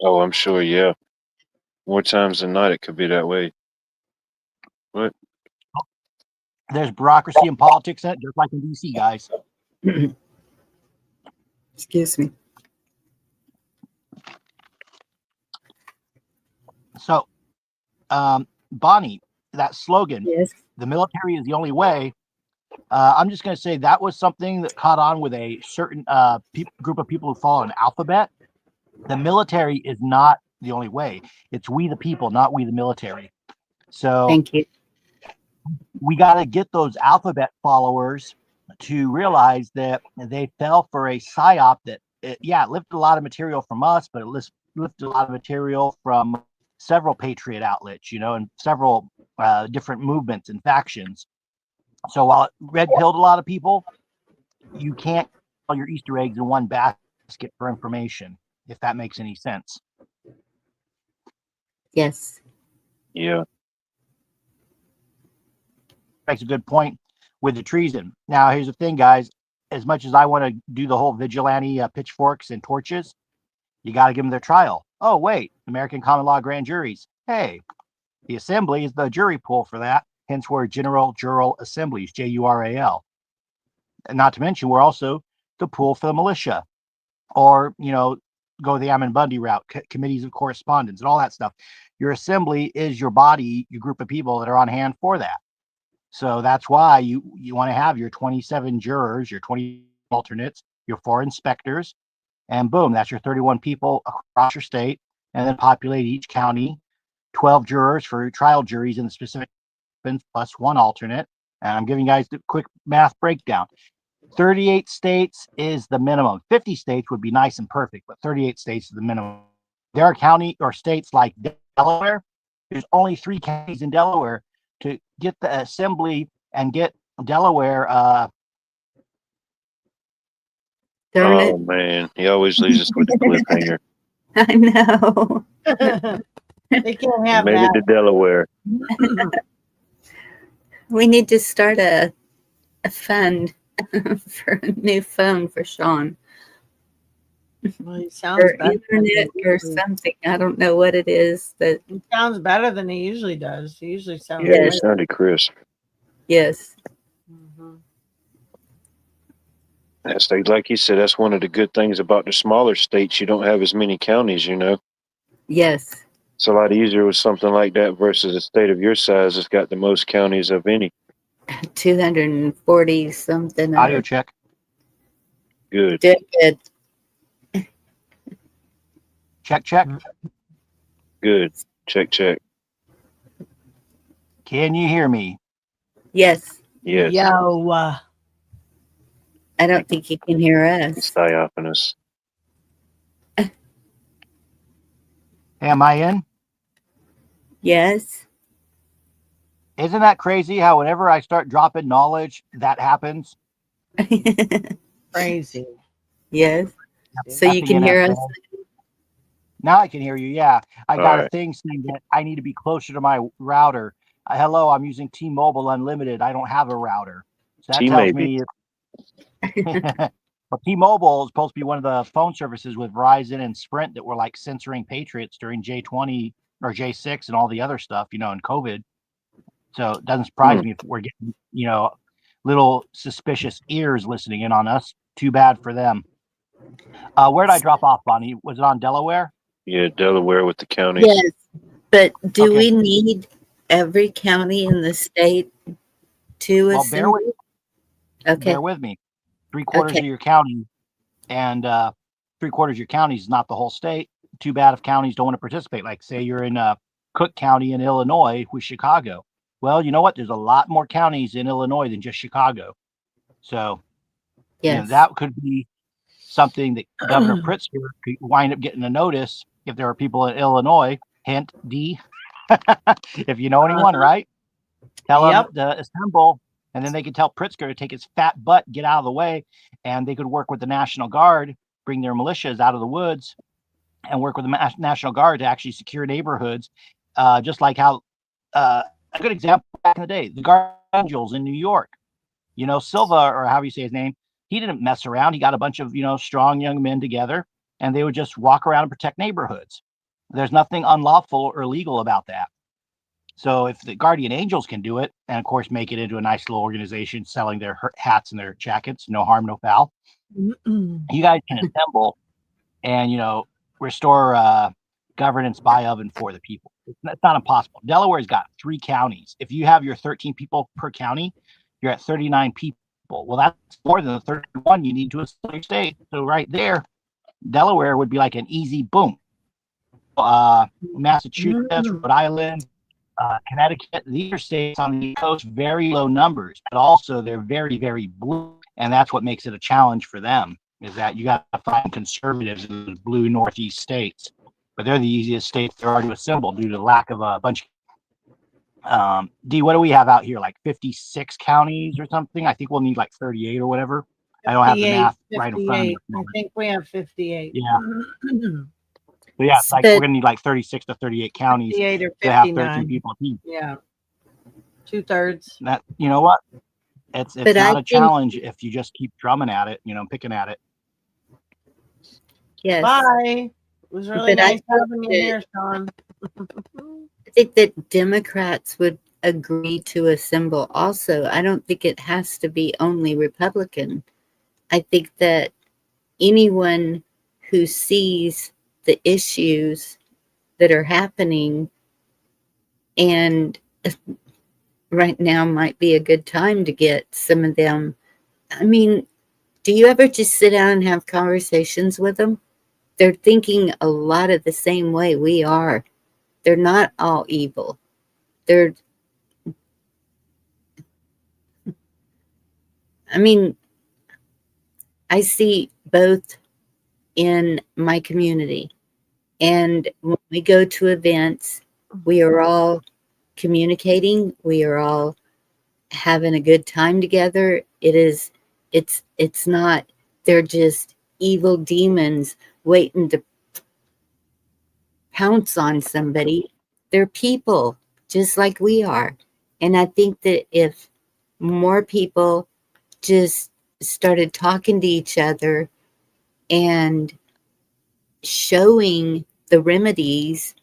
Oh, I'm sure. Yeah. More times than not, it could be that way. What? There's bureaucracy and politics in it, just like in DC, guys. Excuse me. So, Bonnie, that slogan, yes, the military is the only way. I'm just going to say that was something that caught on with a certain group of people who follow an alphabet. The military is not the only way. It's we the people, not we the military. So thank you. We got to get those alphabet followers to realize that they fell for a psyop that, it lifted a lot of material from us, but it lifted a lot of material from several patriot outlets, and several different movements and factions. So while it red pilled a lot of people, you can't put all your Easter eggs in one basket for information, if that makes any sense. Yes. Yeah. Makes a good point with the treason. Now, here's the thing, guys. As much as I want to do the whole vigilante pitchforks and torches, you got to give them their trial. Oh, wait, American common law grand juries. Hey, the assembly is the jury pool for that. Hence, we're jural assemblies, JURAL. And not to mention, we're also the pool for the militia, or go the Ammon Bundy route, committees of correspondence, and all that stuff. Your assembly is your body, your group of people that are on hand for that. So that's why you want to have your 27 jurors, your 20 alternates, your 4 inspectors, and boom, that's your 31 people across your state, and then populate each county, 12 jurors for trial juries in the specific plus 1 alternate. And I'm giving you guys the quick math breakdown. 38 states is the minimum. 50 states would be nice and perfect, but 38 states is the minimum. There are county or states like Delaware. There's only 3 counties in Delaware. To get the assembly and get Delaware. Oh man, he always leaves us with a cliffhanger. I know. They can't have Made that. it to Delaware. We need to start a fund for a new phone for Sean. Well, he sounds Or better than internet he or usually- something. I don't know what it is, but He sounds better than he usually does. He usually sounds Yeah, he great. sounded crisp. yes. That's like he said. That's one of the good things about the smaller states. You don't have as many counties. Yes. It's a lot easier with something like that versus a state of your size that's got the most counties of any. 240 something. Audio check. Good. Good. Check. Good. Check. Can you hear me? Yes. Yes. Yo, I don't think you can hear us. It's diaphanous. Am I in? Yes. Isn't that crazy how whenever I start dropping knowledge, that happens? crazy. Yes. So you can hear us. Now I can hear you. Yeah. I got a Alright. thing saying that I need to be closer to my router. Hello, I'm using T-Mobile Unlimited. I don't have a router. So that tells me but T-Mobile is supposed to be one of the phone services with Verizon and Sprint that were like censoring Patriots during J20 or J6 and all the other stuff, and COVID. So it doesn't surprise me if we're getting, little suspicious ears listening in on us. Too bad for them. Where did I drop off, Bonnie? Was it on Delaware? Yeah, Delaware with the counties. Yes. But do Okay. we need every county in the state to Well, assemble? Okay. bear with me. 3/4 Okay. of your county and 3/4 of your county is not the whole state. Too bad if counties don't want to participate. Like say you're in Cook County in Illinois with Chicago. Well, you know what? There's a lot more counties in Illinois than just Chicago. So Yes. that could be something that Governor Pritzker could wind up getting a notice if there are people in Illinois. Hint D. If you know anyone, right? Tell them to assemble, and then they could tell Pritzker to take his fat butt, get out of the way, and they could work with the National Guard, bring their militias out of the woods, and work with the National Guard to actually secure neighborhoods, just like how a good example back in the day, the Guardian Angels in New York. You know, Silva, or however you say his name, he didn't mess around. He got a bunch of, strong young men together, and they would just walk around and protect neighborhoods. There's nothing unlawful or illegal about that. So if the Guardian Angels can do it, and of course make it into a nice little organization selling their hats and their jackets, no harm, no foul, you guys can assemble and, restore governance by of and for the people. It's not impossible. Delaware's got 3 counties. If you have your 13 people per county, you're at 39 people. Well, that's more than the 31 you need to assemble your state. So right there, Delaware would be like an easy boom. Massachusetts, Rhode Island, Connecticut, these are states on the coast, very low numbers, but also they're very, very blue. And that's what makes it a challenge for them, is that you got to find conservatives in the blue Northeast states. But they're the easiest states there are to assemble due to the lack of a bunch. D, what do we have out here? Like 56 counties or something? I think we'll need like 38 or whatever. I don't have the math right in front of me. I think we have 58. Yeah. So yeah, it's like we're gonna need like 36 to 38 counties 58 or to have 59. 13 people each. Yeah. 2/3. That, you know what? It's But not I a challenge if you just keep drumming at it, picking at it. Yes. Bye. It was really But I nice having you here, Sean. I think that Democrats would agree to assemble also. I don't think it has to be only Republican. I think that anyone who sees the issues that are happening, and right now might be a good time to get some of them. I mean, do you ever just sit down and have conversations with them? They're thinking a lot of the same way we are. They're not all evil. I see both in my community. And when we go to events, we are all communicating. We are all having a good time together. It's not, they're just evil demons waiting to pounce on somebody. They're people just like we are. And I think that if more people just started talking to each other and showing the remedies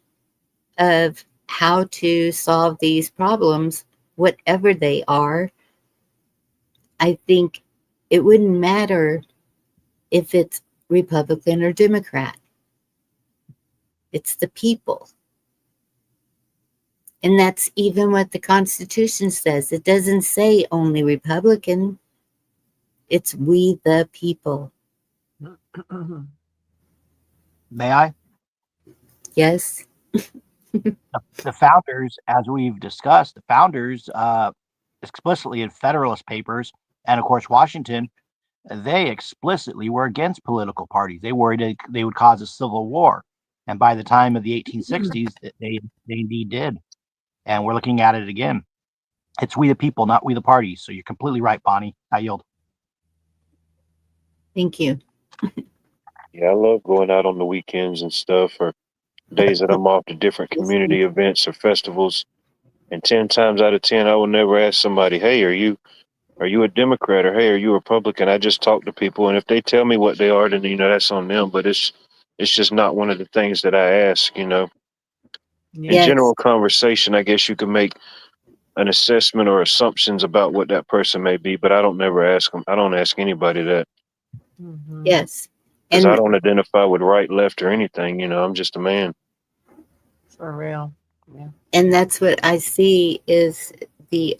of how to solve these problems, whatever they are, I think it wouldn't matter if it's Republican or Democrat. It's the people. And that's even what the Constitution says. It doesn't say only Republican. It's we the people. May I? Yes. The founders, as we've discussed, the founders explicitly in Federalist Papers, and of course Washington, they explicitly were against political parties. They worried they would cause a civil war. And by the time of the 1860s, they indeed did. And we're looking at it again. It's we the people, not we the parties. So you're completely right, Bonnie. I yield. Thank you. Yeah, I love going out on the weekends and stuff, or days that I'm off to different community events or festivals. And 10 times out of 10, I will never ask somebody, "Hey, are you a Democrat?" or "Hey, are you a Republican?" I just talk to people, and if they tell me what they are, then that's on them. But it's just not one of the things that I ask. In general conversation, I guess you could make an assessment or assumptions about what that person may be, but I don't never ask them. I don't ask anybody that. Yes. Because I don't identify with right, left, or anything. I'm just a man. For real. And that's what I see is the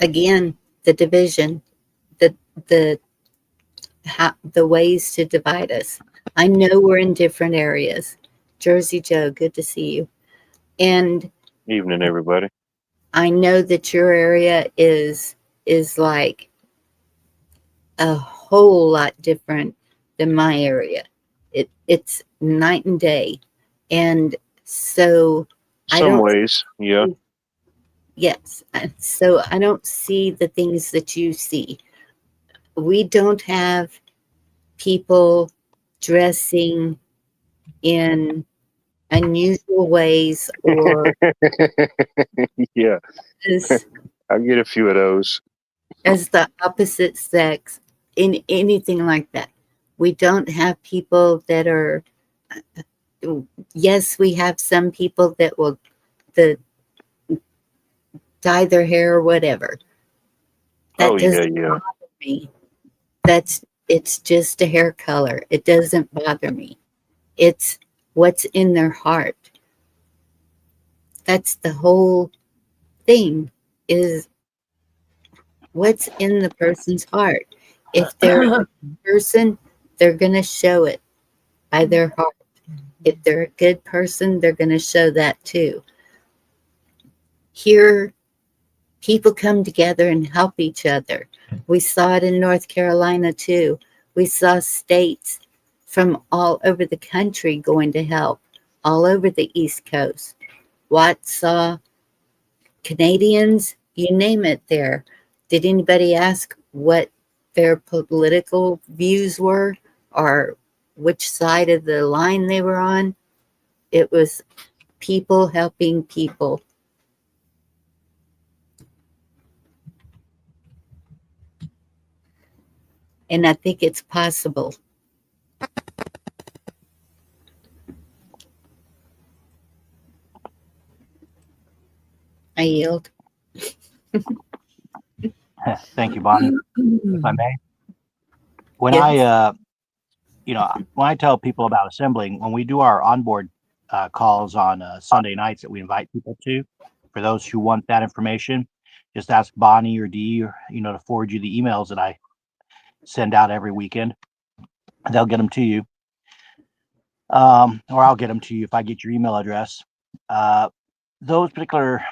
again, the division, the the the ways to divide us. I know we're in different areas. Jersey Joe, good to see you. And Evening, everybody. I know that your area is like a whole lot different than my area. It's night and day. And so I Some don't ways, yeah. yes. So I don't see the things that you see. We don't have people dressing in unusual ways or Yeah, as, I get a few of those. as the opposite sex in anything like that. We don't have people that are, yes, we have some people that will dye their hair or whatever. That Oh, yeah, doesn't yeah. bother me. It's just a hair color. It doesn't bother me. It's what's in their heart. That's the whole thing, is what's in the person's heart. If they're a person, they're going to show it by their heart. If they're a good person, they're going to show that too. Here, people come together and help each other. We saw it in North Carolina too. We saw states from all over the country going to help, all over the East Coast. Watts saw Canadians, you name it there. Did anybody ask what their political views were or which side of the line they were on? It was people helping people. And I think it's possible. I yield. Thank you, Bonnie. If I may. When Yes. when I tell people about assembling, when we do our onboard calls on Sunday nights that we invite people to, for those who want that information, just ask Bonnie or Dee, or, to forward you the emails that I send out every weekend. They'll get them to you. Or I'll get them to you if I get your email address. Those particular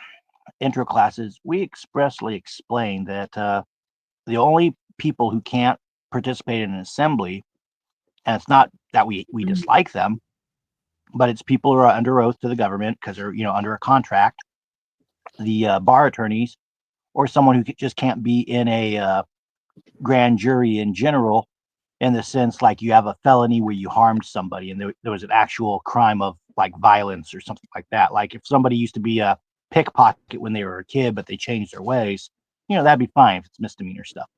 intro classes, we expressly explain that the only people who can't participate in an assembly, and it's not that we dislike them, but it's people who are under oath to the government because they're under a contract, the bar attorneys, or someone who just can't be in a grand jury in general, in the sense like you have a felony where you harmed somebody and there was an actual crime of like violence or something like that. Like if somebody used to be a pickpocket when they were a kid, but they changed their ways, that'd be fine if it's misdemeanor stuff.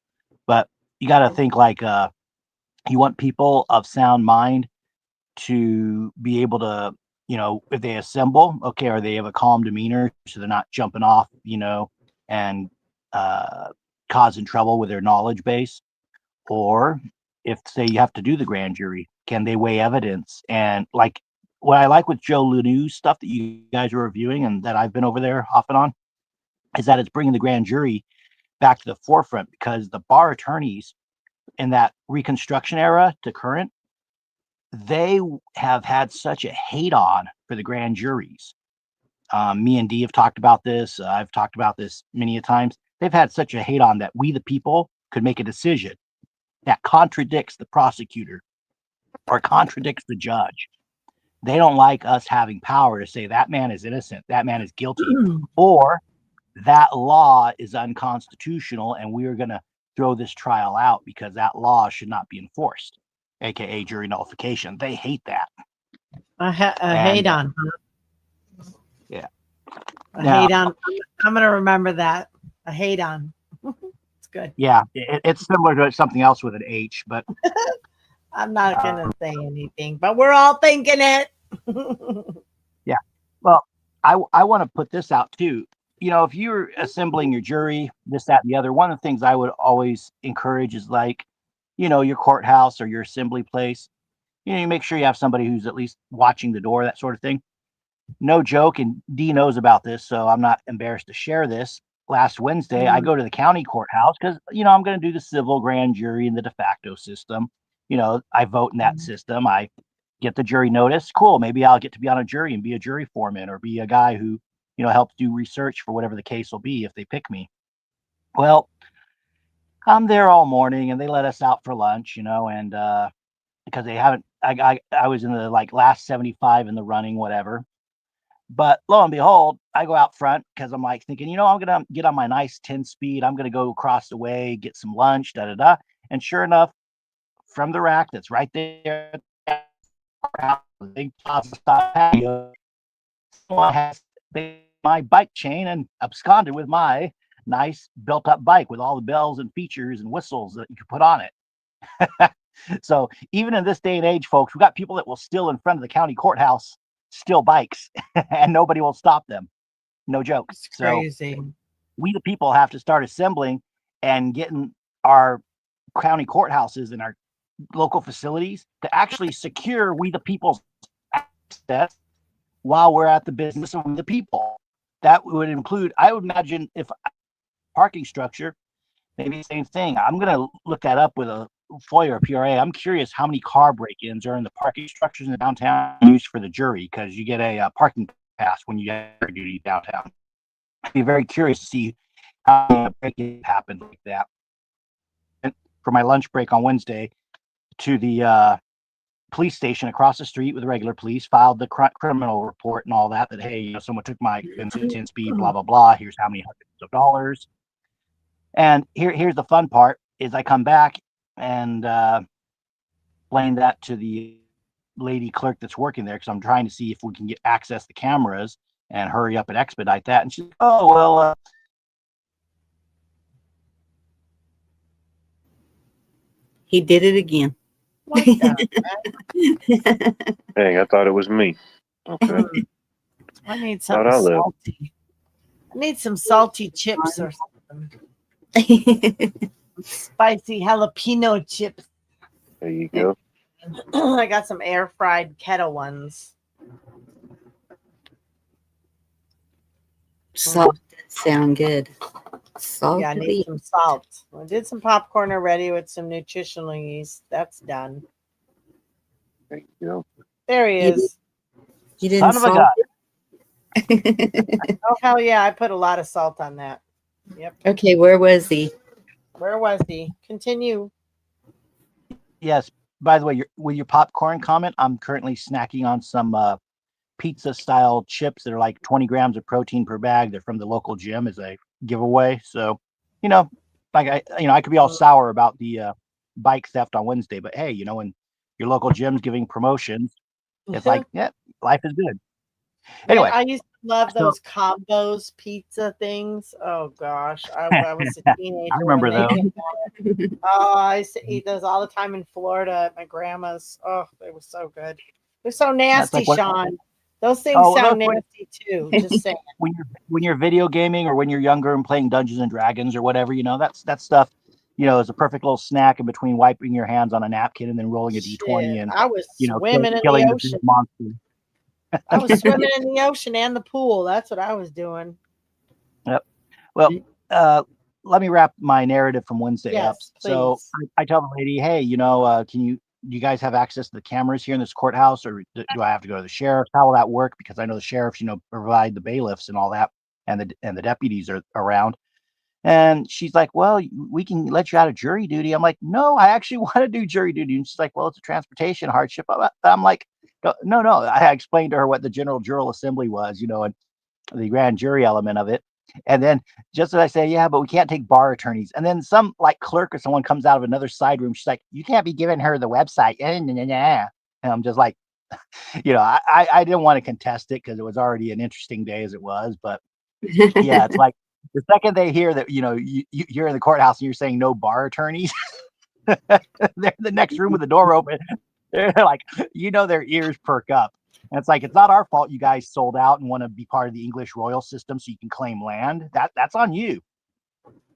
But you got to think like you want people of sound mind to be able to, if they assemble, okay, or they have a calm demeanor so they're not jumping off, and causing trouble with their knowledge base. Or if, say, you have to do the grand jury, can they weigh evidence? And like what I like with Joe Lanew's stuff that you guys are reviewing and that I've been over there off and on, is that it's bringing the grand jury back to the forefront, because the bar attorneys in that Reconstruction era to current, they have had such a hate on for the grand juries. Me and Dee have talked about this. I've talked about this many a times. They've had such a hate on that we, the people, could make a decision that contradicts the prosecutor or contradicts the judge. They don't like us having power to say that man is innocent, that man is guilty, or that law is unconstitutional and we are going to throw this trial out because that law should not be enforced, aka jury nullification. They hate that. A hate on. Yeah. Hate on. I'm going to remember that. A hate on. It's good. Yeah, it's similar to something else with an H, but I'm not going to say anything, but we're all thinking it. Yeah. Well, I want to put this out too. If you're assembling your jury, this, that, and the other, one of the things I would always encourage is like, your courthouse or your assembly place, you make sure you have somebody who's at least watching the door, that sort of thing. No joke, and Dee knows about this, so I'm not embarrassed to share this. Last Wednesday, I go to the county courthouse because, I'm going to do the civil grand jury in the de facto system. I vote in that system. I get the jury notice. Cool. Maybe I'll get to be on a jury and be a jury foreman or be a guy who, helps do research for whatever the case will be if they pick me. Well, I'm there all morning and they let us out for lunch, and because they haven't, I was in the last 75 in the running, whatever. But lo and behold, I go out front because I'm thinking, I'm going to get on my nice 10 speed. I'm going to go across the way, get some lunch, da da da. And sure enough, from the rack that's right there, the big plaza patio, someone has my bike chain and absconded with my nice built up bike with all the bells and features and whistles that you can put on it. So even in this day and age, folks, we got people that will steal in front of the county courthouse, steal bikes, and nobody will stop them. No joke. It's crazy. So we the people have to start assembling and getting our county courthouses and our local facilities to actually secure we the people's access while we're at the business of we the people. That would include, I would imagine, if parking structure, maybe the same thing. I'm going to look that up with a FOIA or PRA. I'm curious how many car break-ins are in the parking structures in the downtown used for the jury, because you get a parking pass when you get jury duty downtown. I'd be very curious to see how many break-ins happen like that. And for my lunch break on Wednesday, to the police station across the street with the regular police, filed the criminal report and all that, hey, someone took my 10 speed, blah, blah, blah. Here's how many hundreds of dollars. And here's the fun part is I come back and explain that to the lady clerk that's working there because I'm trying to see if we can get access to cameras and hurry up and expedite that. And she's like, oh, well. He did it again. Dang, I thought it was me. Okay. I need something salty. I need some salty chips or something. Spicy jalapeno chips. There you go. I got some air fried kettle ones. Salt did sound good. Salt. Yeah, I need some salt. I did some popcorn already with some nutritional yeast. That's done. There you go. There he is. You didn't salt it? Oh, hell yeah. I put a lot of salt on that. Yep. Okay, where was he? Where was he? Continue. Yes. By the way, with your popcorn comment, I'm currently snacking on some pizza style chips that are like 20 grams of protein per bag. They're from the local gym as a giveaway. So, I could be all sour about the bike theft on Wednesday, but hey, when your local gym's giving promotions, it's like, yeah, life is good. Anyway, I used to love those combos pizza things. Oh gosh, I was a teenager. I remember those. Oh, I used to eat those all the time in Florida at my grandma's. Oh, they were so good. They're so nasty, Sean. Those things sound nasty too. Just saying. When you're video gaming or when you're younger and playing Dungeons and Dragons or whatever, that stuff, is a perfect little snack in between wiping your hands on a napkin and then rolling a D20 and I was swimming in killing the ocean. Monster. I was swimming in the ocean and the pool. That's what I was doing. Yep. Well, let me wrap my narrative from Wednesday up. Please. So I tell the lady, hey, do you guys have access to the cameras here in this courthouse, or do I have to go to the sheriff? How will that work? Because I know the sheriffs, provide the bailiffs and all that, and the deputies are around. And she's like, well, we can let you out of jury duty. I'm like, no, I actually want to do jury duty. And she's like, well, it's a transportation hardship. I'm like, no. I explained to her what the general jural assembly was, and the grand jury element of it. And then just as I say, yeah, but we can't take bar attorneys. And then some clerk or someone comes out of another side room. She's like, you can't be giving her the website. And I'm just like, I didn't want to contest it because it was already an interesting day as it was. But yeah, it's like the second they hear that, you're in the courthouse and you're saying no bar attorneys, they're in the next room with the door open. They're like, their ears perk up. And it's like, it's not our fault you guys sold out and want to be part of the English royal system so you can claim land. That's on you.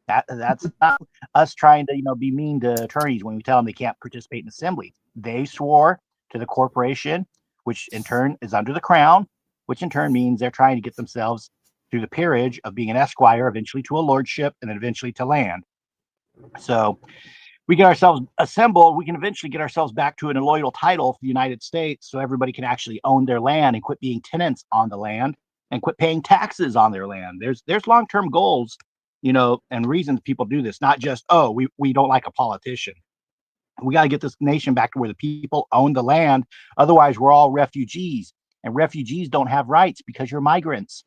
That's not us trying to, be mean to attorneys when we tell them they can't participate in assembly. They swore to the corporation, which in turn is under the crown, which in turn means they're trying to get themselves through the peerage of being an esquire, eventually to a lordship, and then eventually to land. So we get ourselves assembled, we can eventually get ourselves back to an loyal title for the United States, so everybody can actually own their land and quit being tenants on the land and quit paying taxes on their land. There's long-term goals, and reasons people do this, not just, oh, we don't like a politician. We got to get this nation back to where the people own the land. Otherwise, we're all refugees, and refugees don't have rights because you're migrants.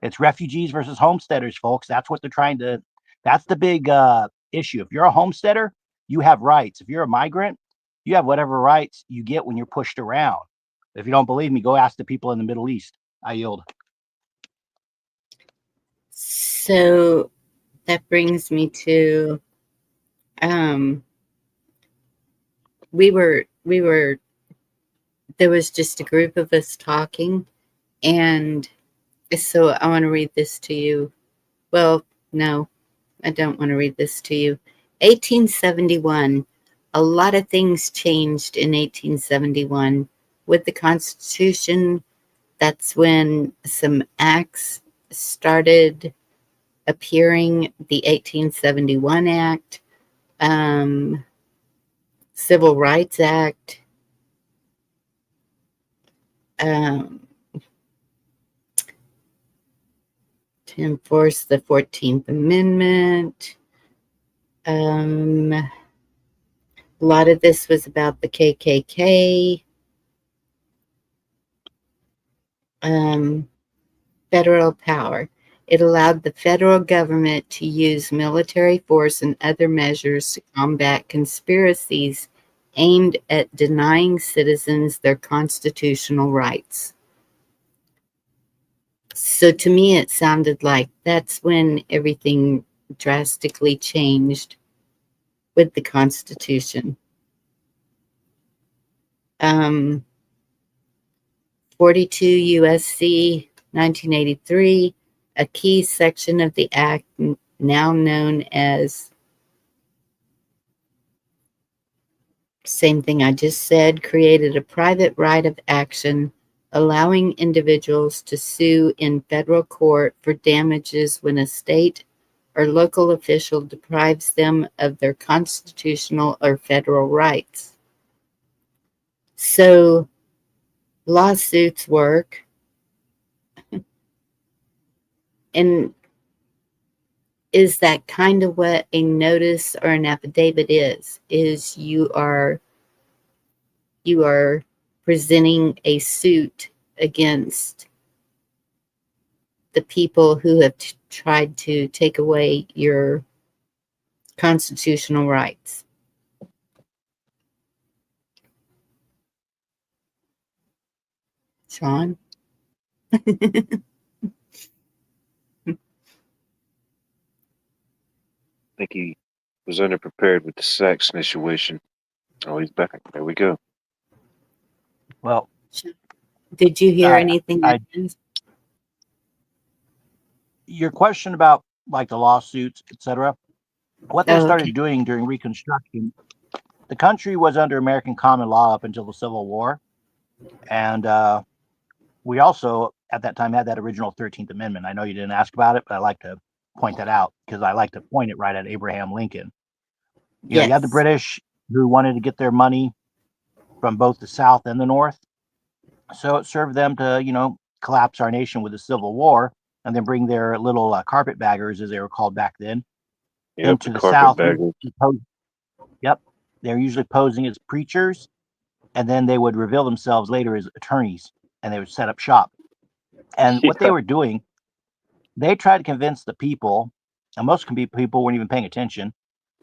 It's refugees versus homesteaders, folks. That's what they're trying to, that's the big issue. If you're a homesteader, you have rights. If you're a migrant, you have whatever rights you get when you're pushed around. If you don't believe me, go ask the people in the Middle East. I yield. So that brings me to, there was just a group of us talking, and so I want to read this to you. Well, no, I don't want to read this to you. 1871, a lot of things changed in 1871. With the Constitution, that's when some acts started appearing. The 1871 Act, Civil Rights Act, to enforce the 14th Amendment. A lot of this was about the KKK. Federal power. It allowed the federal government to use military force and other measures to combat conspiracies aimed at denying citizens their constitutional rights. So to me, it sounded like that's when everything drastically changed with the Constitution. 42 U.S.C. 1983, a key section of the Act, now known as, same thing I just said, created a private right of action allowing individuals to sue in federal court for damages when a state or local official deprives them of their constitutional or federal rights. So lawsuits work, and is that kind of what a notice or an affidavit is you are presenting a suit against the people who have tried to take away your constitutional rights. Sean? I think he was underprepared with the sex situation. Oh, he's back. There we go. Well, did you hear anything? Your question about like the lawsuits, etc. What they started doing during Reconstruction, the country was under American common law up until the Civil War, and we also at that time had that original 13th Amendment. I know you didn't ask about it, but I like to point that out because I like to point it right at Abraham Lincoln. You had the British who wanted to get their money from both the South and the North. So it served them to, collapse our nation with the Civil War and then bring their little carpetbaggers, as they were called back then, into the South. They're usually posing as preachers, and then they would reveal themselves later as attorneys, and they would set up shop. And what they were doing, they tried to convince the people, and most people weren't even paying attention,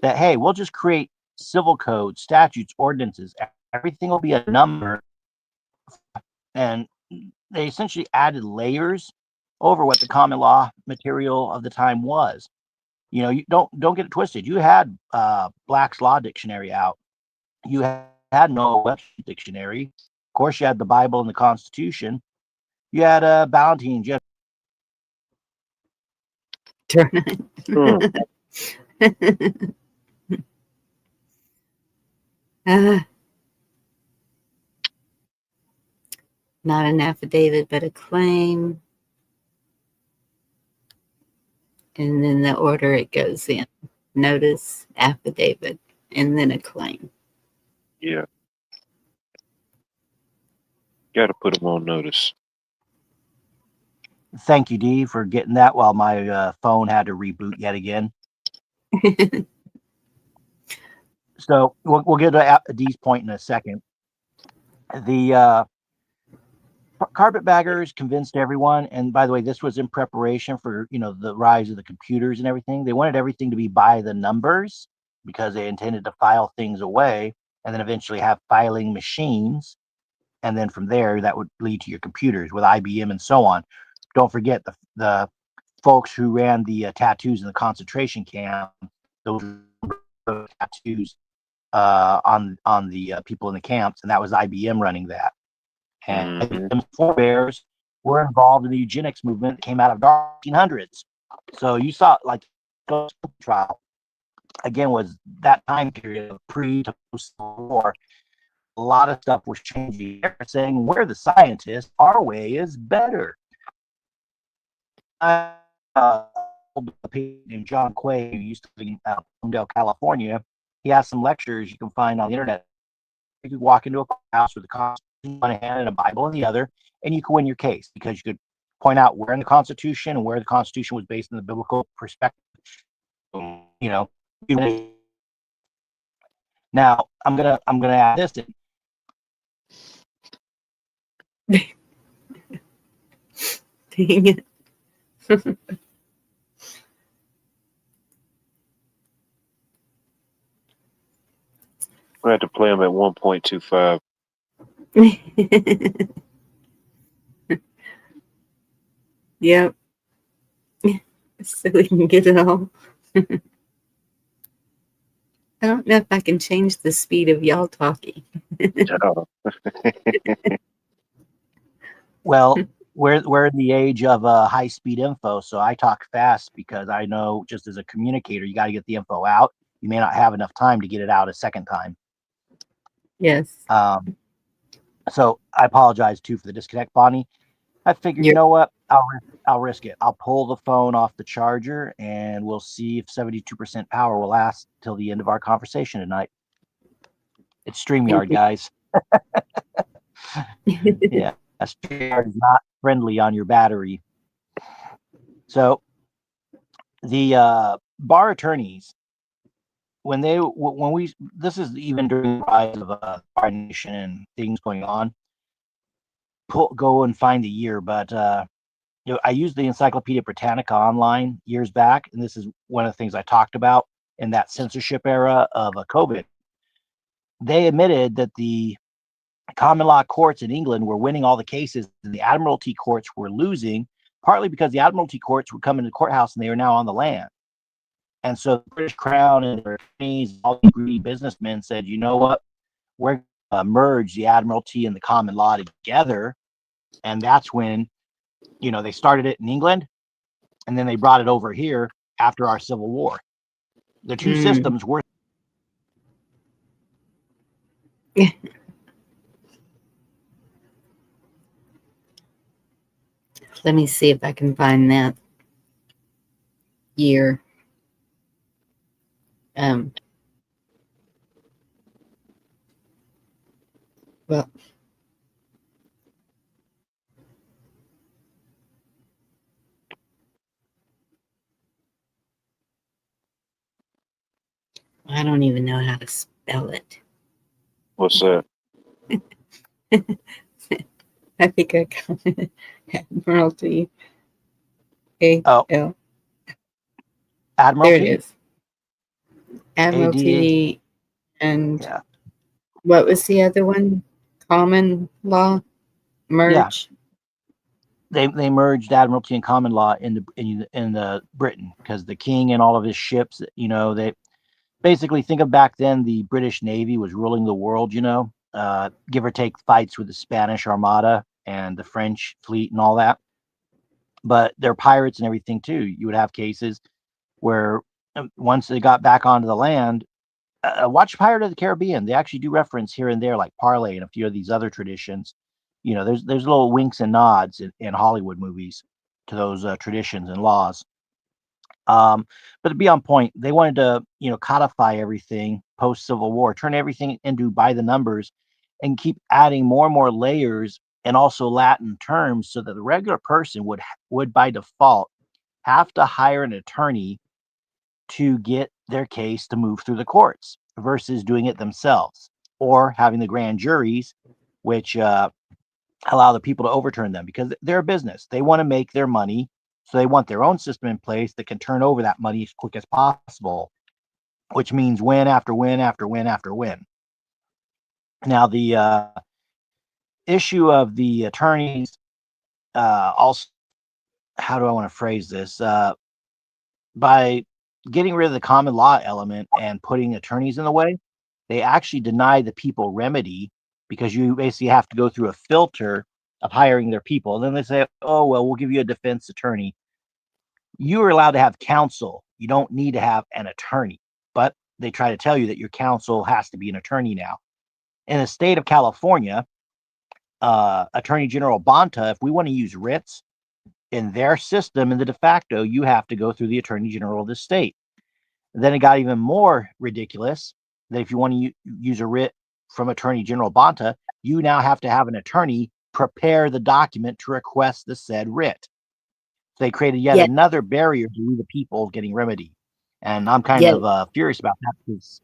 that, hey, we'll just create civil codes, statutes, ordinances. Everything will be a number. And they essentially added layers over what the common law material of the time was. You don't get it twisted. You had Black's Law Dictionary out. You had Noah Webster's dictionary. Of course, you had the Bible and the Constitution. You had Ballantine. You had not an affidavit, but a claim. And then the order it goes in: notice, affidavit, and then a claim. Yeah. Got to put them on notice. Thank you, Dee, for getting that while my phone had to reboot yet again. So we'll get to Dee's point in a second. The carpetbaggers convinced everyone, and by the way, this was in preparation for the rise of the computers and everything. They wanted everything to be by the numbers because they intended to file things away and then eventually have filing machines, and then from there that would lead to your computers with IBM and so on. Don't forget the folks who ran the tattoos in the concentration camp. Those tattoos on the people in the camps, and that was IBM running that. And forebears were involved in the eugenics movement that came out of the 1800s. So you saw like the trial again was that time period of pre to post war. A lot of stuff was changing. They're saying we're the scientists, our way is better. Named John Quay, who used to live in Palmdale, California, he has some lectures you can find on the internet. You could walk into a house with a Constitution in one hand and a Bible in the other, and you could win your case because you could point out where in the Constitution and where the Constitution was based in the biblical perspective. Now I'm gonna add this in. Dang it. I had to play them at 1.25. Yep. So we can get it all. I don't know if I can change the speed of y'all talking. Well, we're in the age of high speed info, so I talk fast because I know just as a communicator, you got to get the info out. You may not have enough time to get it out a second time. Yes. So I apologize too for the disconnect, Bonnie. I figured, you know what? I'll risk it. I'll pull the phone off the charger, and we'll see if 72% power will last till the end of our conversation tonight. It's StreamYard, guys. Yeah, StreamYard is not friendly on your battery. So the bar attorneys, this is even during the rise of Bar Nation and things going on. Go and find the year, but I used the Encyclopedia Britannica online years back, and this is one of the things I talked about in that censorship era of COVID. They admitted that the common law courts in England were winning all the cases, and the Admiralty courts were losing, partly because the Admiralty courts would come into the courthouse and they were now on the land. And so the British Crown and their attorneys, all the greedy businessmen said, you know what, we're going to merge the Admiralty and the common law together. And that's when, they started it in England, and then they brought it over here after our Civil War. The two systems were. Let me see if I can find that year. Well, I don't even know how to spell it. What's that? I think I got it. Admiralty. A-L. Admiralty? There it is. Admiralty and what was the other one? Common law merge. Yeah. They merged Admiralty and common law in the Britain because the king and all of his ships, they basically think of back then the British Navy was ruling the world, give or take fights with the Spanish Armada and the French fleet and all that. But they're pirates and everything too. You would have cases where once they got back onto the land, watch Pirate of the Caribbean. They actually do reference here and there, like parlay and a few of these other traditions. there's little winks and nods in Hollywood movies to those traditions and laws. But to be on point, they wanted to, codify everything post Civil War, turn everything into by the numbers, and keep adding more and more layers and also Latin terms, so that the regular person would by default have to hire an attorney to get their case to move through the courts versus doing it themselves, or having the grand juries, which allow the people to overturn them, because they're a business. They want to make their money. So they want their own system in place that can turn over that money as quick as possible, which means win after win after win after win. Now, the issue of the attorneys, also, how do I want to phrase this? By getting rid of the common law element and putting attorneys in the way, they actually deny the people remedy, because you basically have to go through a filter of hiring their people. And then they say, oh, well, we'll give you a defense attorney. You are allowed to have counsel. You don't need to have an attorney. But they try to tell you that your counsel has to be an attorney now. In the state of California, Attorney General Bonta, if we want to use writs in their system, in the de facto, you have to go through the Attorney General of the state. And then it got even more ridiculous that if you want to use a writ from Attorney General Bonta, you now have to have an attorney prepare the document to request the said writ. They created yet another barrier to the people getting remedy. And I'm kind of furious about that, because,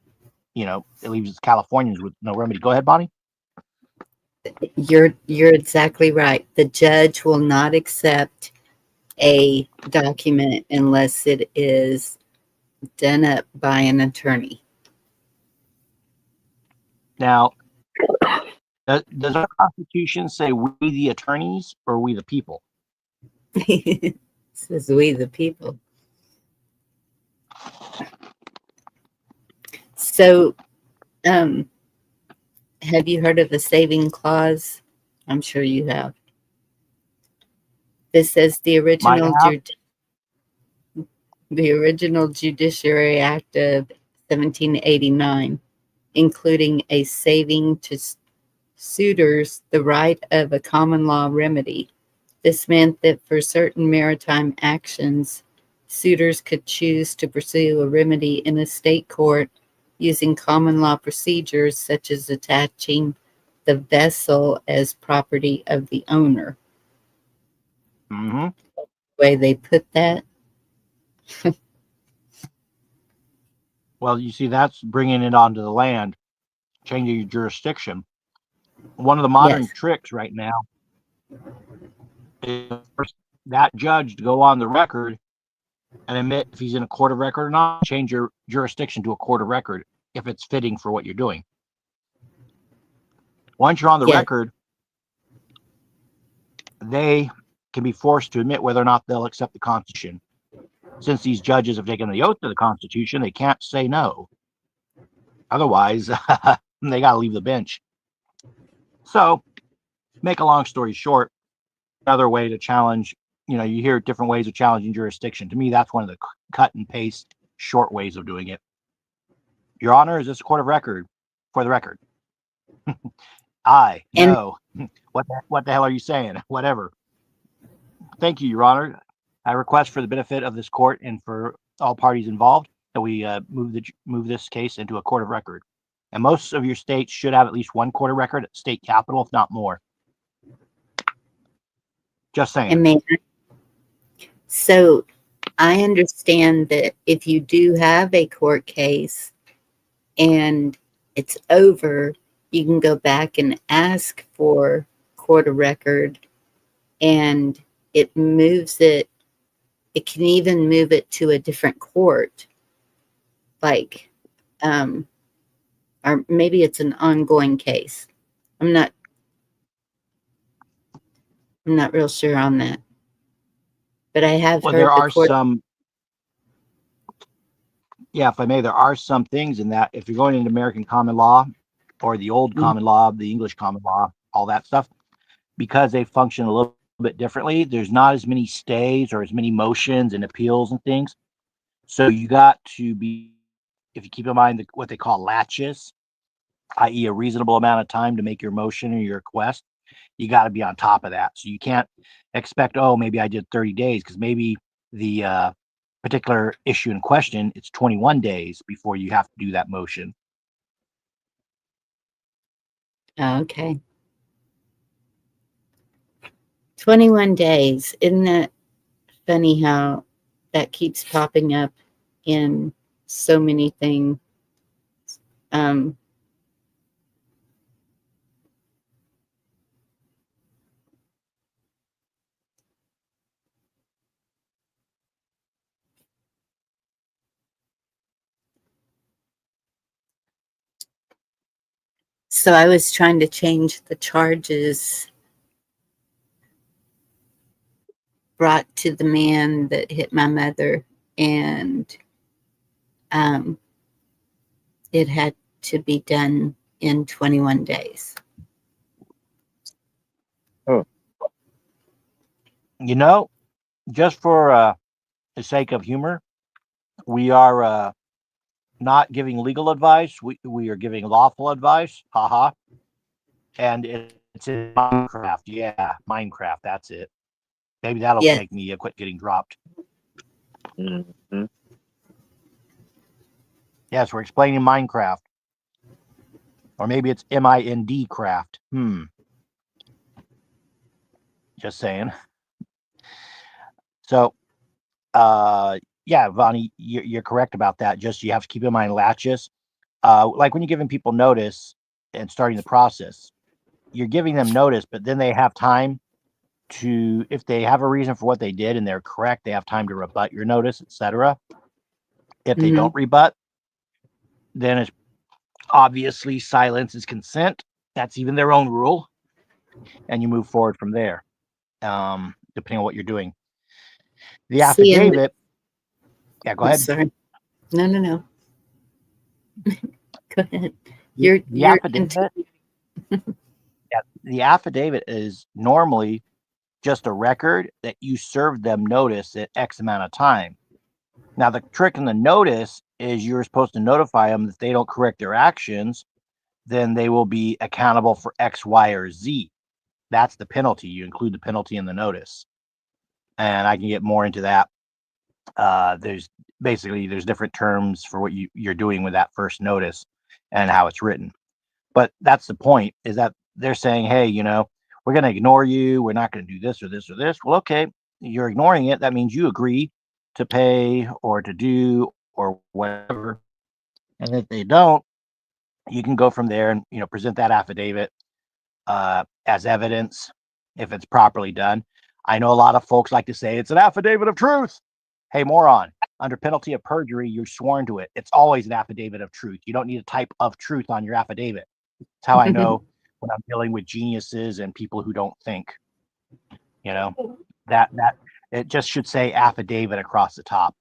it leaves Californians with no remedy. Go ahead, Bonnie. You're exactly right. The judge will not accept a document unless it is done up by an attorney. Now, does our Constitution say we the attorneys or we the people? It says we the people. So, have you heard of the saving clause? I'm sure you have. This says the original Judiciary Act of 1789, including a saving to suitors the right of a common law remedy. This meant that for certain maritime actions, suitors could choose to pursue a remedy in a state court using common law procedures, such as attaching the vessel as property of the owner. Mm-hmm. The way they put that. Well, you see, that's bringing it onto the land, changing your jurisdiction. One of the modern tricks right now is that judge to go on the record and admit if he's in a court of record or not, change your jurisdiction to a court of record if it's fitting for what you're doing. Once you're on the record, they can be forced to admit whether or not they'll accept the Constitution. Since these judges have taken the oath to the Constitution, they can't say no. Otherwise, they got to leave the bench. So, make a long story short, another way to challenge, you hear different ways of challenging jurisdiction. To me, that's one of the cut and paste short ways of doing it. Your Honor, is this a court of record? For the record. No. What the hell are you saying? Whatever. Thank you, Your Honor. I request for the benefit of this court and for all parties involved that we move this case into a court of record. And most of your states should have at least one court of record at state capital, if not more. Just saying. So I understand that if you do have a court case and it's over, you can go back and ask for court of record, and it moves it. It can even move it to a different court, like, or maybe it's an ongoing case. I'm not real sure on that, but I have heard there are court. some. Yeah, if I may, there are some things in that if you're going into American common law or the old common law, the English common law, all that stuff, because they function a little bit differently, there's not as many stays or as many motions and appeals and things. So you got to be, if you keep in mind what they call latches, i.e. a reasonable amount of time to make your motion or your request, You got to be on top of that. So you can't expect, oh, maybe I did 30 days, because maybe the particular issue in question, it's 21 days before you have to do that motion. Okay. 21 days. Isn't that funny how that keeps popping up in so many things? So I was trying to change the charges brought to the man that hit my mother, and it had to be done in 21 days. Oh. You know, just for the sake of humor, we are not giving legal advice. We are giving lawful advice. Haha. And it's in Minecraft. Yeah, Minecraft. That's it. Maybe that'll Yes. make me quit getting dropped. Mm-hmm. Yes, we're explaining Minecraft. Or maybe it's MIND craft. Just saying. So, yeah, Vonnie, you're correct about that. Just you have to keep in mind latches. Like when you're giving people notice and starting the process, you're giving them notice, but then they have time to, if they have a reason for what they did and they're correct, they have time to rebut your notice, etc. If they don't rebut, then it's obviously silence is consent. That's even their own rule. And you move forward from there, depending on what you're doing. The affidavit. Yeah, go ahead. Sorry. No. Go ahead. The affidavit. Yeah, the affidavit is normally just a record that you served them notice at X amount of time. Now, the trick in the notice is you're supposed to notify them that if they don't correct their actions, then they will be accountable for X, Y, or Z. That's the penalty. You include the penalty in the notice. And I can get more into that. There's different terms for what you're doing with that first notice and how it's written. But that's the point, is that they're saying, hey, we're going to ignore you. We're not going to do this or this or this. Well, okay, you're ignoring it. That means you agree to pay or to do or whatever. And if they don't, you can go from there and, present that affidavit as evidence if it's properly done. I know a lot of folks like to say it's an affidavit of truth. Hey, moron, under penalty of perjury, you're sworn to it. It's always an affidavit of truth. You don't need a type of truth on your affidavit. It's how I know when I'm dealing with geniuses and people who don't think, that it just should say affidavit across the top,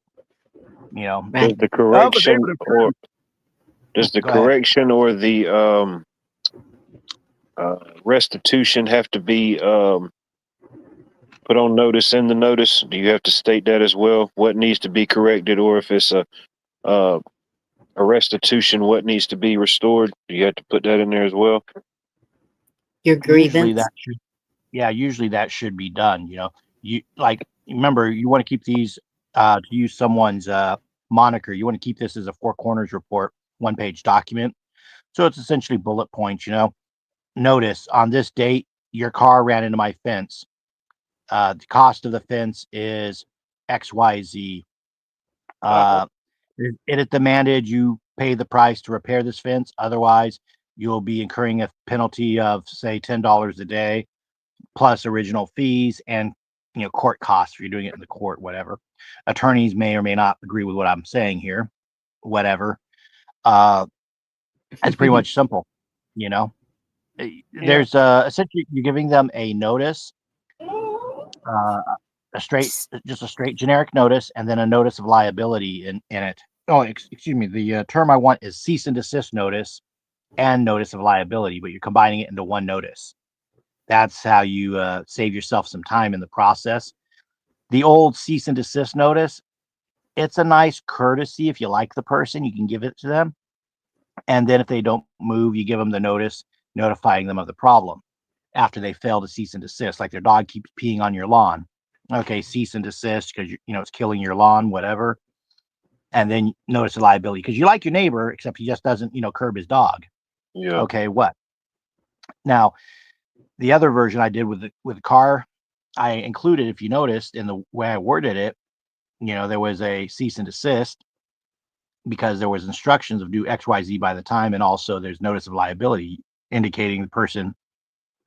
Does the correction or the restitution have to be put on notice in the notice? Do you have to state that as well? What needs to be corrected, or if it's a restitution, what needs to be restored? Do you have to put that in there as well? Your grievance. Usually that should be done. Remember, you want to keep these to use someone's moniker. You want to keep this as a Four Corners report, 1-page document. So it's essentially bullet points. Notice on this date, your car ran into my fence. The cost of the fence is XYZ. It is demanded you pay the price to repair this fence. Otherwise, you'll be incurring a penalty of, say, $10 a day, plus original fees and court costs if you're doing it in the court, whatever. Attorneys may or may not agree with what I'm saying here, whatever. It's pretty much simple, There's essentially you're giving them a notice, a straight generic notice, and then a notice of liability in it. Oh, excuse me. The term I want is cease and desist notice and notice of liability, but you're combining it into one notice. That's how you save yourself some time in the process. The old cease and desist notice, it's a nice courtesy. If you like the person, you can give it to them. And then if they don't move, you give them the notice notifying them of the problem. after they fail to cease and desist, like their dog keeps peeing on your lawn. Okay, cease and desist because it's killing your lawn, whatever. And then notice of liability because you like your neighbor, except he just doesn't, curb his dog. Yeah. Okay, what? Now, the other version I did with the car, I included, if you noticed, in the way I worded it, there was a cease and desist because there was instructions of do XYZ by the time, and also there's notice of liability indicating the person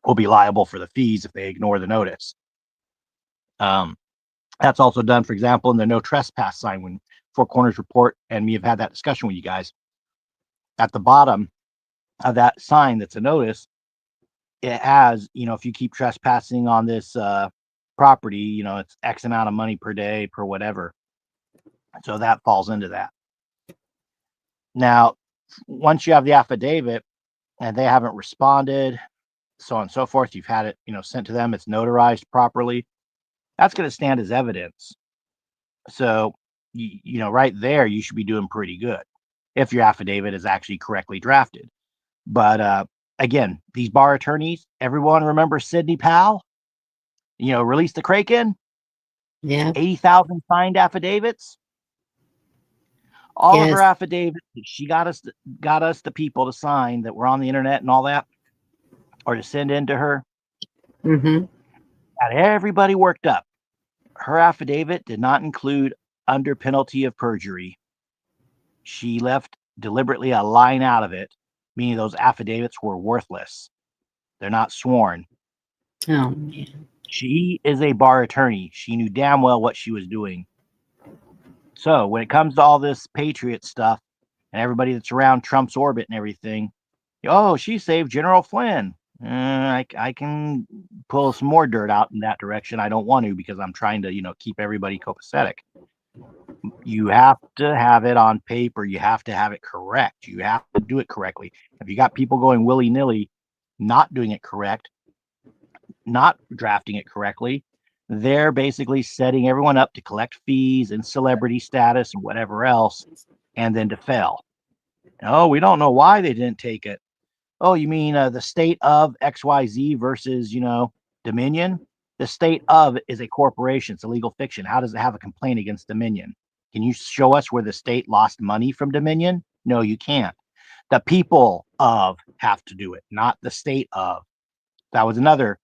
will be liable for the fees if they ignore the notice. That's also done, for example, in the no trespass sign when Four Corners Report and me have had that discussion with you guys. At the bottom of that sign that's a notice, it has, if you keep trespassing on this property, it's X amount of money per day per whatever. So that falls into that. Now, once you have the affidavit and they haven't responded, so on and so forth, you've had it, sent to them, it's notarized properly, that's going to stand as evidence. So, right there, you should be doing pretty good if your affidavit is actually correctly drafted. But again, these bar attorneys, everyone remember Sidney Powell? Release the Kraken? Yeah. 80,000 signed affidavits. All of her Yes. affidavits, she got us the people to sign that were on the internet and all that, or to send in to her. Mm-hmm. Got everybody worked up. Her affidavit did not include under penalty of perjury. She left deliberately a line out of it, meaning those affidavits were worthless. They're not sworn. Oh, man. She is a bar attorney. She knew damn well what she was doing. So when it comes to all this Patriot stuff and everybody that's around Trump's orbit and everything, oh, she saved General Flynn. I can pull some more dirt out in that direction. I don't want to because I'm trying to, keep everybody copacetic. You have to have it on paper. You have to have it correct. You have to do it correctly. If you got people going willy-nilly, not doing it correct, not drafting it correctly, they're basically setting everyone up to collect fees and celebrity status and whatever else, and then to fail. Oh, we don't know why they didn't take it. Oh, you mean the state of XYZ versus, Dominion? The state of is a corporation. It's a legal fiction. How does it have a complaint against Dominion? Can you show us where the state lost money from Dominion? No, you can't. The people of have to do it, not the state of. That was another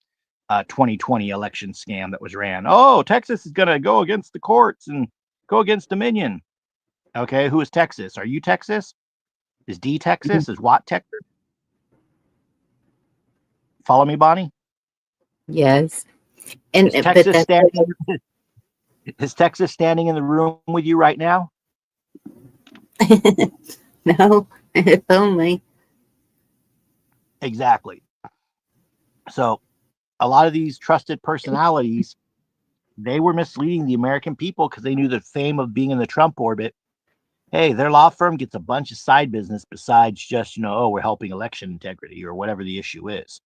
2020 election scam that was ran. Oh, Texas is going to go against the courts and go against Dominion. Okay, who is Texas? Are you Texas? Is D Texas? Is Watt Texas? Follow me, Bonnie? Yes. And is Texas standing in the room with you right now? No, if only. Exactly. So a lot of these trusted personalities, they were misleading the American people because they knew the fame of being in the Trump orbit. Hey, their law firm gets a bunch of side business besides just, we're helping election integrity or whatever the issue is.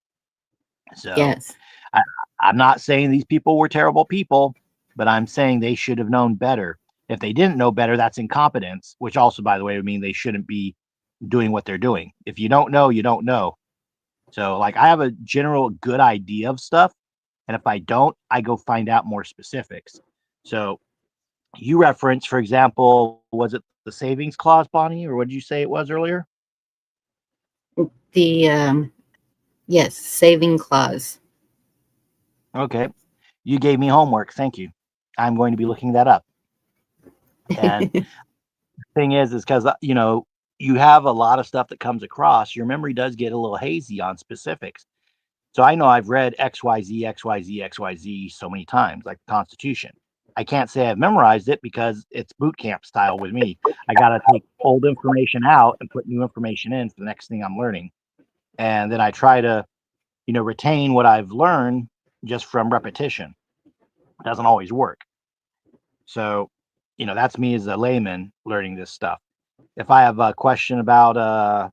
So yes. I'm not saying these people were terrible people, but I'm saying they should have known better. If they didn't know better, that's incompetence, which also, by the way, would mean they shouldn't be doing what they're doing. If you don't know, you don't know. So I have a general good idea of stuff. And if I don't, I go find out more specifics. So you reference, for example, was it the savings clause, Bonnie, or what did you say it was earlier? The, yes, saving clause. Okay. You gave me homework. Thank you. I'm going to be looking that up. And the thing is because, you have a lot of stuff that comes across. Your memory does get a little hazy on specifics. So I know I've read XYZ, XYZ, XYZ so many times, like the Constitution. I can't say I've memorized it because it's boot camp style with me. I got to take old information out and put new information in for the next thing I'm learning. And then I try to, retain what I've learned just from repetition. It doesn't always work. So, that's me as a layman learning this stuff. If I have a question about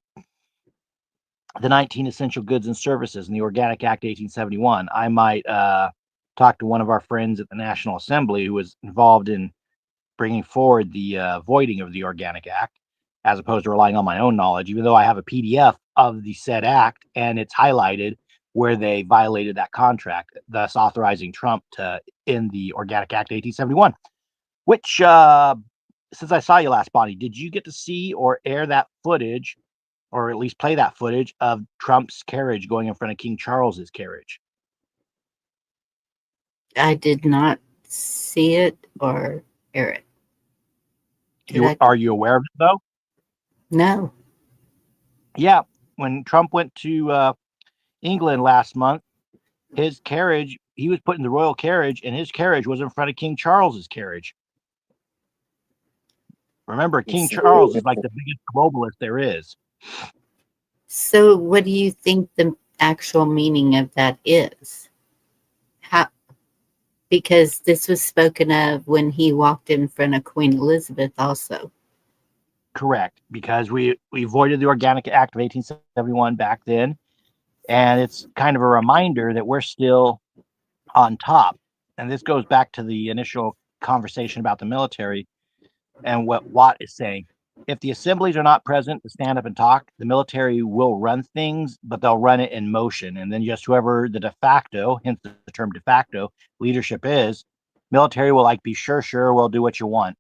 the 19 Essential Goods and Services and the Organic Act 1871, I might talk to one of our friends at the National Assembly who was involved in bringing forward the voiding of the Organic Act, as opposed to relying on my own knowledge, even though I have a PDF of the said act and it's highlighted where they violated that contract, thus authorizing Trump to end the Organic Act 1871. Which, since I saw you last, Bonnie, did you get to see or air that footage, or at least play that footage of Trump's carriage going in front of King Charles's carriage? I did not see it or hear it. Are you aware of it though? No. Yeah, when Trump went to England last month, his carriage, he was put in the royal carriage, and his carriage was in front of King Charles's carriage. Remember, King Charles is like the biggest globalist there is. So what do you think the actual meaning of that is? How? Because this was spoken of when he walked in front of Queen Elizabeth also. Correct, because we voided the Organic Act of 1871 back then, and it's kind of a reminder that we're still on top. And this goes back to the initial conversation about the military and what Watt is saying. If the assemblies are not present to stand up and talk, the military will run things, but they'll run it in motion. And then just whoever the de facto, hence the term de facto, leadership is, military will like be sure, we'll do what you want.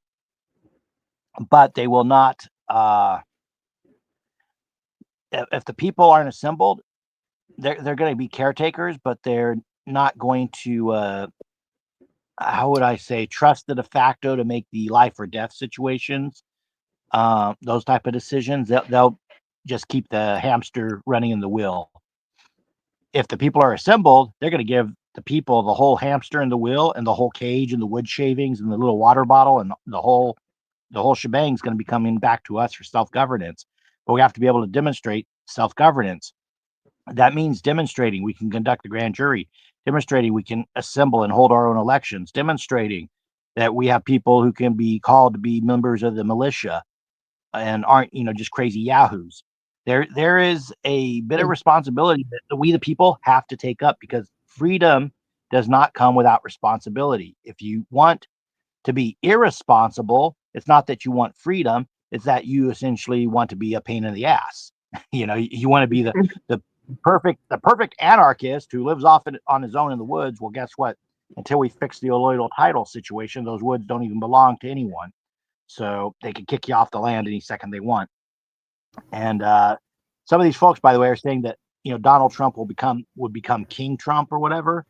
But they will not, if the people aren't assembled, they're going to be caretakers, but they're not going to, how would I say, trust the de facto to make the life or death situations. Those type of decisions, they'll just keep the hamster running in the wheel. If the people are assembled, they're going to give the people the whole hamster in the wheel and the whole cage and the wood shavings and the little water bottle, and the whole shebang is going to be coming back to us for self-governance. But we have to be able to demonstrate self-governance. That means demonstrating we can conduct a grand jury, demonstrating we can assemble and hold our own elections, demonstrating that we have people who can be called to be members of the militia and aren't, just crazy yahoos. There is a bit of responsibility that we, the people, have to take up, because freedom does not come without responsibility. If you want to be irresponsible, it's not that you want freedom, it's that you essentially want to be a pain in the ass. You want to be the perfect anarchist who lives off on his own in the woods. Well, guess what? Until we fix the alloidal title situation, those woods don't even belong to anyone. So they can kick you off the land any second they want. And some of these folks, by the way, are saying that Donald Trump would become King Trump or whatever.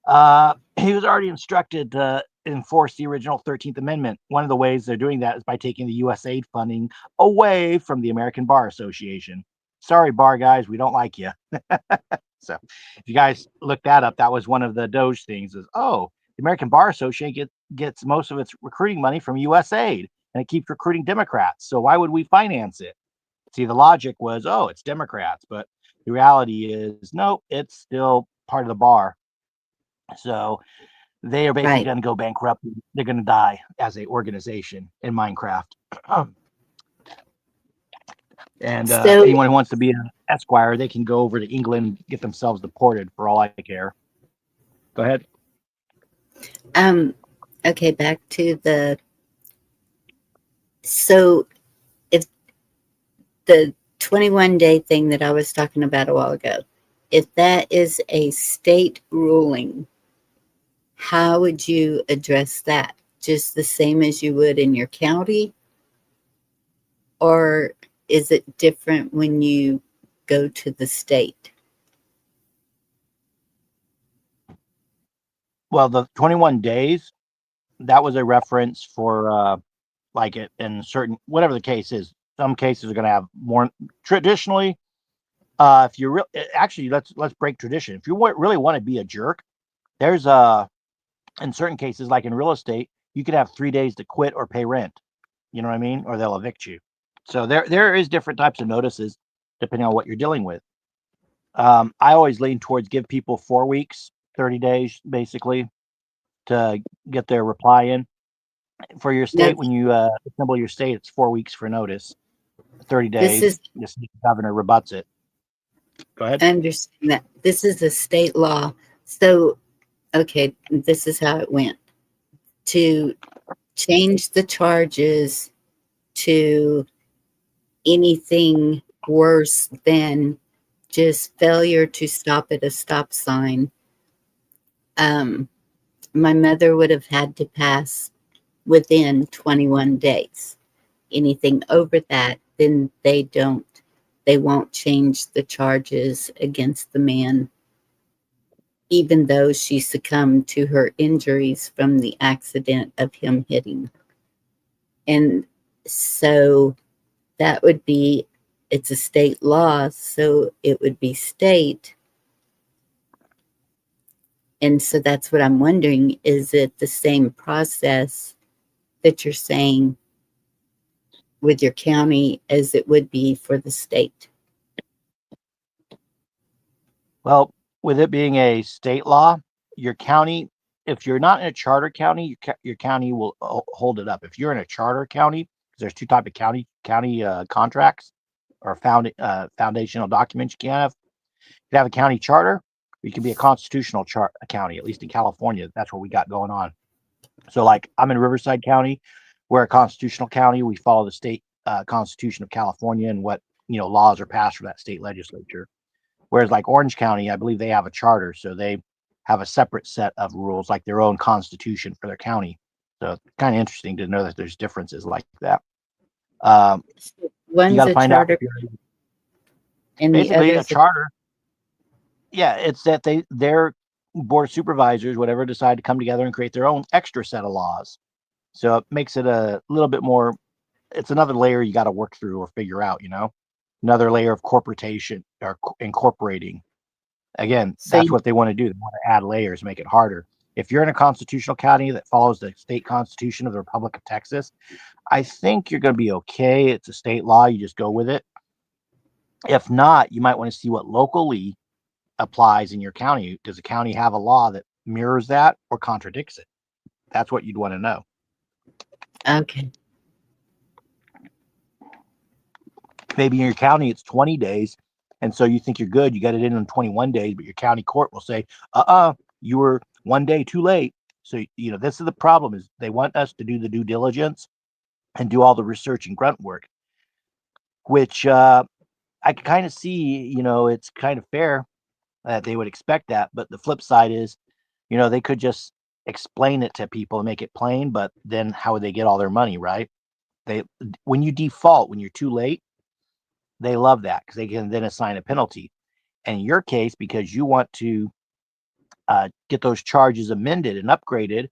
He was already instructed to enforce the original 13th Amendment. One of the ways they're doing that is by taking the USAID funding away from the American Bar Association. Sorry, bar guys, we don't like you. So if you guys look that up, that was one of the Doge things is, the American Bar Association gets most of its recruiting money from USAID, and it keeps recruiting Democrats. So why would we finance it? See, the logic was, it's Democrats, but the reality is, no, it's still part of the bar. So they are basically going to go bankrupt. They're going to die as an organization in Minecraft. And anyone who wants to be an Esquire, they can go over to England and get themselves deported, for all I care. Go ahead. Okay, back to so if the 21-day thing that I was talking about a while ago, if that is a state ruling, how would you address that? Just the same as you would in your county? Or is it different when you go to the state? Well, the 21 days, that was a reference for like it in certain, whatever the case is. Some cases are going to have more traditionally. If you actually, let's break tradition. If you really want to be a jerk, there's in certain cases, like in real estate, you could have 3 days to quit or pay rent. You know what I mean? Or they'll evict you. So there is different types of notices depending on what you're dealing with. I always lean towards give people 4 weeks, 30 days, basically, to get their reply in. For your state, when you assemble your state, it's 4 weeks for notice. 30 days, the governor rebuts it. Go ahead. I understand that. This is a state law. So, okay, this is how it went. To change the charges to anything worse than just failure to stop at a stop sign. My mother would have had to pass within 21 days. Anything over that, then they won't change the charges against the man, even though she succumbed to her injuries from the accident of him hitting. And so that would be, it's a state law, so it would be state. And so that's what I'm wondering, is it the same process that you're saying with your county as it would be for the state? Well, with it being a state law, your county, if you're not in a charter county, your county will hold it up. If you're in a charter county, because there's two types of county contracts or foundational documents you can have. You can have a county charter, or you can be a constitutional county, at least in California. That's what we got going on. So like I'm in Riverside County, we're a constitutional county. We follow the state Constitution of California and what, laws are passed for that state legislature. Whereas like Orange County, I believe they have a charter, so they have a separate set of rules, like their own constitution for their county. So it's kind of interesting to know that there's differences like that. One's you got to find charter, out. and Basically, the a charter. Yeah, it's that their board of supervisors, whatever, decide to come together and create their own extra set of laws. So it makes it a little bit more. It's another layer you got to work through or figure out. Another layer of corporation or incorporating. Again, that's what they want to do. They want to add layers, make it harder. If you're in a constitutional county that follows the state constitution of the Republic of Texas, I think you're going to be okay. It's a state law. You just go with it. If not, you might want to see what locally applies in your county. Does the county have a law that mirrors that or contradicts it? That's what you'd want to know. Okay. Maybe in your county it's 20 days, and so you think you're good. You got it in 21 days, but your county court will say, you were 1 day too late. So, this is the problem, is they want us to do the due diligence and do all the research and grunt work, which I can kind of see, it's kind of fair that they would expect that. But the flip side is, they could just explain it to people and make it plain, but then how would they get all their money, right? When you default, when you're too late, they love that because they can then assign a penalty. And in your case, because you want to get those charges amended and upgraded,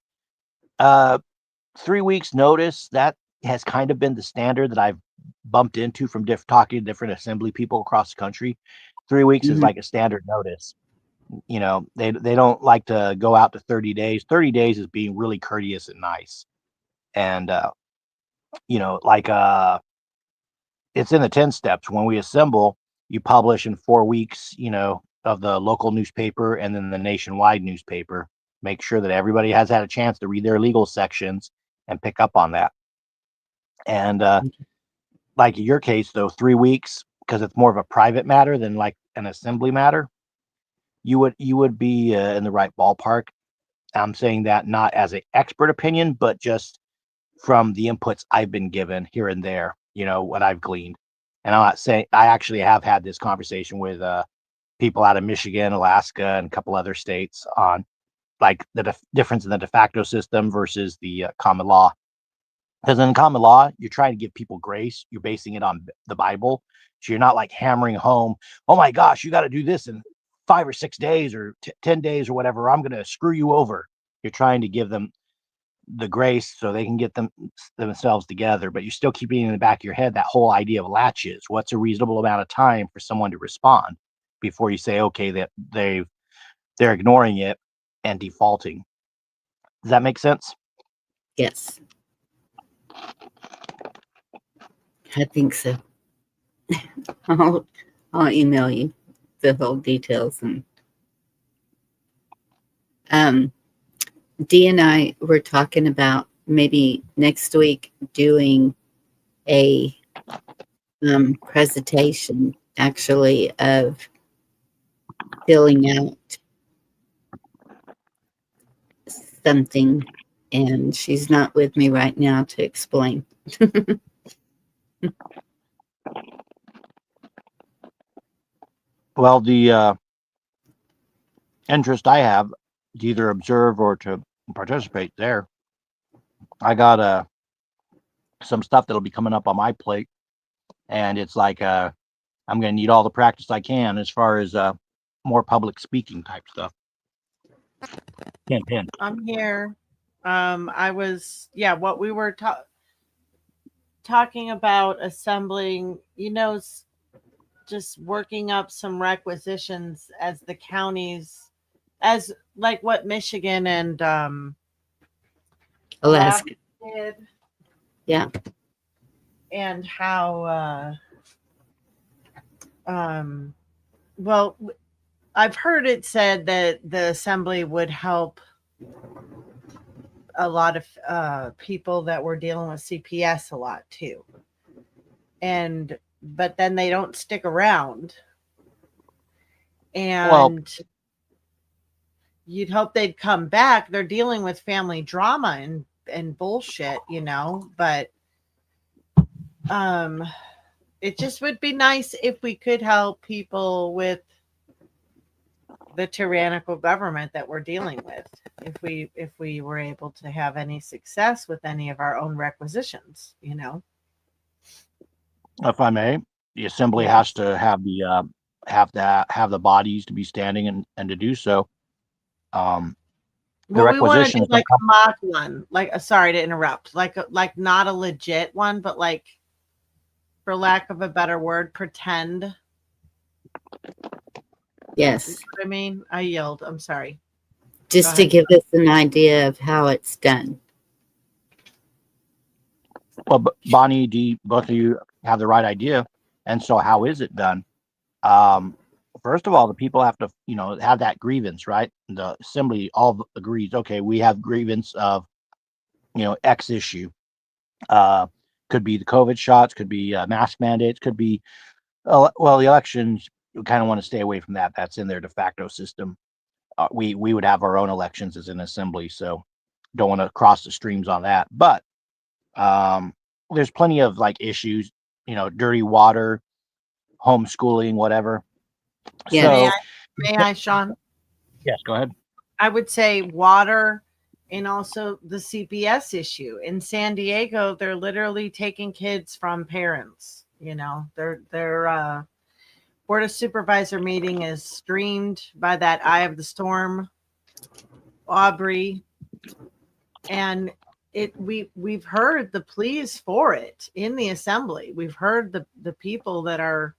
3 weeks notice, that has kind of been the standard that I've bumped into from talking to different assembly people across the country. 3 weeks is like a standard notice. They don't like to go out to 30 days. 30 days is being really courteous and nice. And, it's in the 10 steps. When we assemble, you publish in 4 weeks, of the local newspaper and then the nationwide newspaper. Make sure that everybody has had a chance to read their legal sections and pick up on that. And like in your case, though, 3 weeks, because it's more of a private matter than like an assembly matter, you would be in the right ballpark. I'm saying that not as an expert opinion, but just from the inputs I've been given here and there, what I've gleaned. And I'm not saying, I actually have had this conversation with people out of Michigan, Alaska, and a couple other states on like the difference in the de facto system versus the common law. Because in common law, you're trying to give people grace. You're basing it on the Bible. So you're not like hammering home, oh my gosh, you got to do this in 5 or 6 days or 10 days or whatever. I'm going to screw you over. You're trying to give them the grace so they can get themselves together, but you're still keeping in the back of your head that whole idea of latches. What's a reasonable amount of time for someone to respond before you say, okay, that they're ignoring it and defaulting? Does that make sense? Yes. I think so. I'll email you the whole details. And Dee and I were talking about maybe next week doing a presentation, actually, of filling out something, and she's not with me right now to explain. Well, the interest I have to either observe or to participate there, I got some stuff that'll be coming up on my plate, and it's like I'm going to need all the practice I can as far as more public speaking type stuff. Pin. I'm here. I was, what we were talking about assembling, just working up some requisitions as the counties, as like what Michigan and Alaska. did, Yeah. and how well, I've heard it said that the assembly would help a lot of people that were dealing with CPS a lot too, but then they don't stick around, and you'd hope they'd come back. They're dealing with family drama and bullshit, but it just would be nice if we could help people with the tyrannical government that we're dealing with, if we were able to have any success with any of our own requisitions. If I may, the assembly has to have the bodies to be standing and to do so. The Well, we want to do requisitions like a mock one, sorry to interrupt, like not a legit one, but like, for lack of a better word, pretend. Yes. You know what I mean? I yield. I'm sorry. Just to give us an idea of how it's done. Well, Bonnie, both of you have the right idea. And so how is it done? First of all, the people have to, have that grievance, right? The assembly all agrees, okay, we have grievance of, X issue. Could be the COVID shots, could be mask mandates, could be, the elections. We kind of want to stay away from that. That's in their de facto system. We would have our own elections as an assembly, so don't want to cross the streams on that. But there's plenty of like issues, dirty water, homeschooling, whatever. Yeah. So, may I, Sean? Yes, go ahead. I would say water, and also the CPS issue. In San Diego, they're literally taking kids from parents. Their Board of Supervisor meeting is streamed by that Eye of the Storm, Aubrey, and we've heard the pleas for it in the assembly. We've heard the people that are,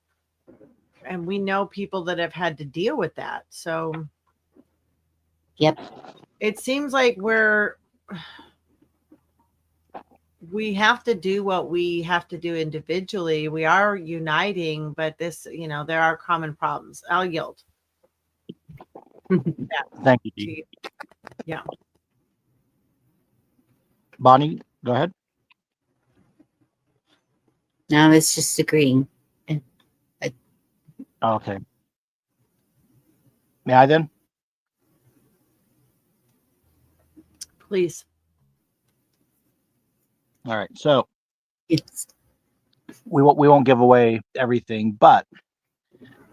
and we know people that have had to deal with that. So, yep, it seems like we have to do what we have to do individually. We are uniting, but this, there are common problems. I'll yield. Thank you, Dee. Yeah. Bonnie, go ahead. No, it's just agreeing. Okay. May I then? Please. All right. So we won't give away everything, but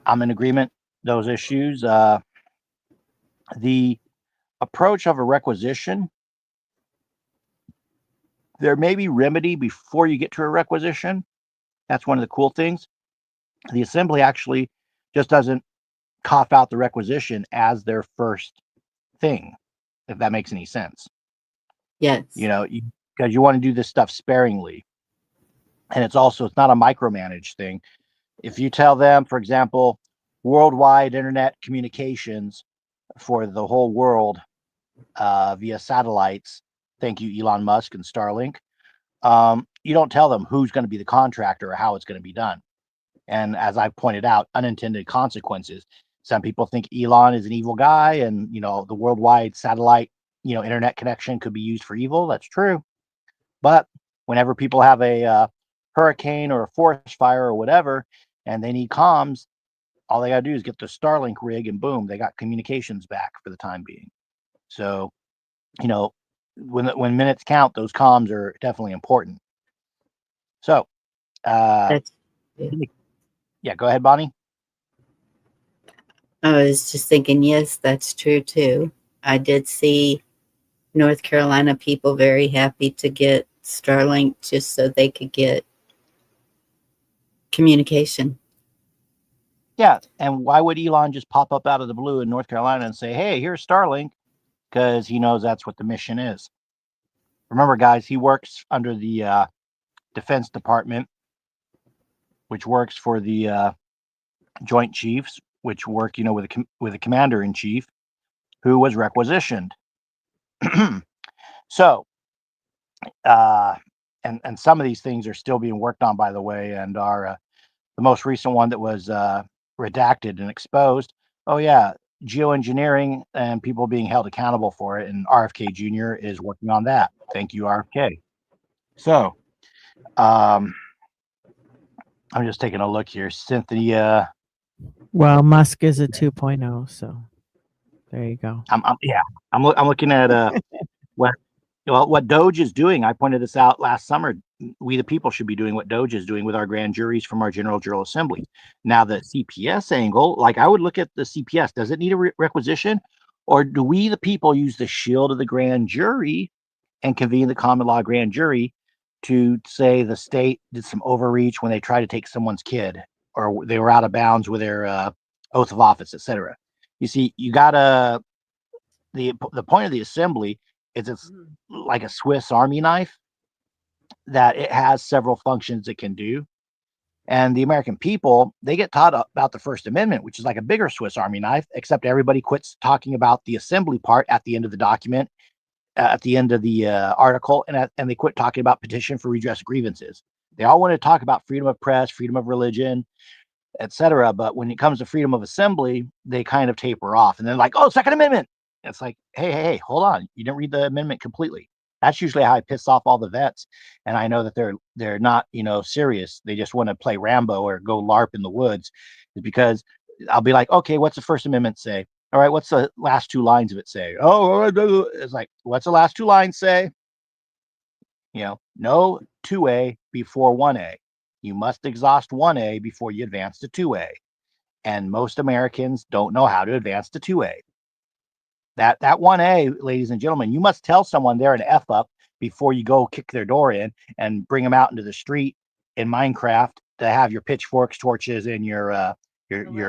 I'm in agreement. Those issues, the approach of a requisition, there may be remedy before you get to a requisition. That's one of the cool things. The assembly actually just doesn't cough out the requisition as their first thing, if that makes any sense. Yes. Because you want to do this stuff sparingly. And it's not a micromanaged thing. If you tell them, for example, worldwide internet communications for the whole world via satellites, thank you, Elon Musk and Starlink, you don't tell them who's going to be the contractor or how it's going to be done. And as I pointed out, unintended consequences. Some people think Elon is an evil guy, and the worldwide satellite, internet connection could be used for evil. That's true. But whenever people have a hurricane or a forest fire or whatever, and they need comms, all they got to do is get the Starlink rig, and boom, they got communications back for the time being. So, when minutes count, those comms are definitely important. So, yeah, go ahead, Bonnie. I was just thinking, yes, that's true too. I did see North Carolina people very happy to get Starlink just so they could get communication. Yeah, and why would Elon just pop up out of the blue in North Carolina and say, "Hey, here's Starlink," because he knows that's what the mission is. Remember, guys, he works under the Defense Department, which works for the Joint Chiefs, which work, with the Commander in Chief, who was requisitioned. So, and some of these things are still being worked on, by the way, and are the most recent one that was redacted and exposed. Oh yeah, geoengineering and people being held accountable for it, and RFK Jr. is working on that. Thank you, RFK. So, I'm just taking a look here. Cynthia. Well, Musk is a 2.0, so there you go. I'm looking at what Doge is doing. I pointed this out last summer. We the people should be doing what Doge is doing with our grand juries from our General Assembly. Now the CPS angle, like I would look at the CPS. Does it need a requisition, or do we the people use the shield of the grand jury and convene the common law grand jury to say the state did some overreach when they tried to take someone's kid, or they were out of bounds with their oath of office, etc. You see, you gotta the point of the assembly is it's like a Swiss Army knife, that it has several functions it can do. And the American people, they get taught about the First Amendment, which is like a bigger Swiss Army knife, except everybody quits talking about the assembly part at the end of the document, at the end of the article, and they quit talking about petition for redress of grievances. They all want to talk about freedom of press, freedom of religion, etc. But when it comes to freedom of assembly, they kind of taper off, and they're like, "Oh, Second Amendment." It's like, hey, hold on. You didn't read the amendment completely. That's usually how I piss off all the vets. And I know that they're not, serious. They just want to play Rambo or go LARP in the woods, is because I'll be like, okay, what's the First Amendment say? All right, what's the last two lines of it say? Oh, it's like, what's the last two lines say? No 2A before 1A. You must exhaust 1A before you advance to 2A. And most Americans don't know how to advance to 2A. That 1A, ladies and gentlemen, you must tell someone they're an F up before you go kick their door in and bring them out into the street in Minecraft to have your pitchforks, torches, and your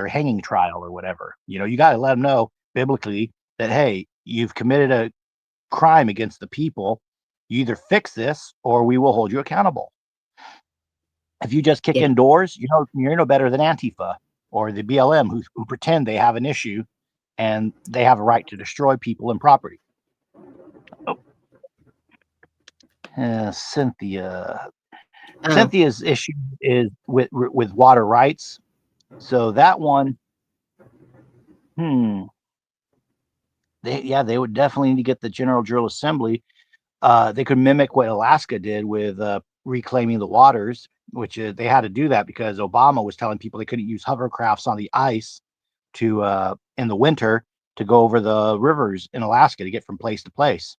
hanging trial or whatever. You got to let them know biblically that, hey, you've committed a crime against the people. You either fix this or we will hold you accountable. If you just kick in doors, you're no better than Antifa or the BLM who pretend they have an issue and they have a right to destroy people and property. Cynthia. Cynthia's issue is with water rights. So that one, they would definitely need to get the General Assembly. They could mimic what Alaska did with reclaiming the waters, which is they had to do that because Obama was telling people they couldn't use hovercrafts on the ice to in the winter to go over the rivers in Alaska to get from place to place.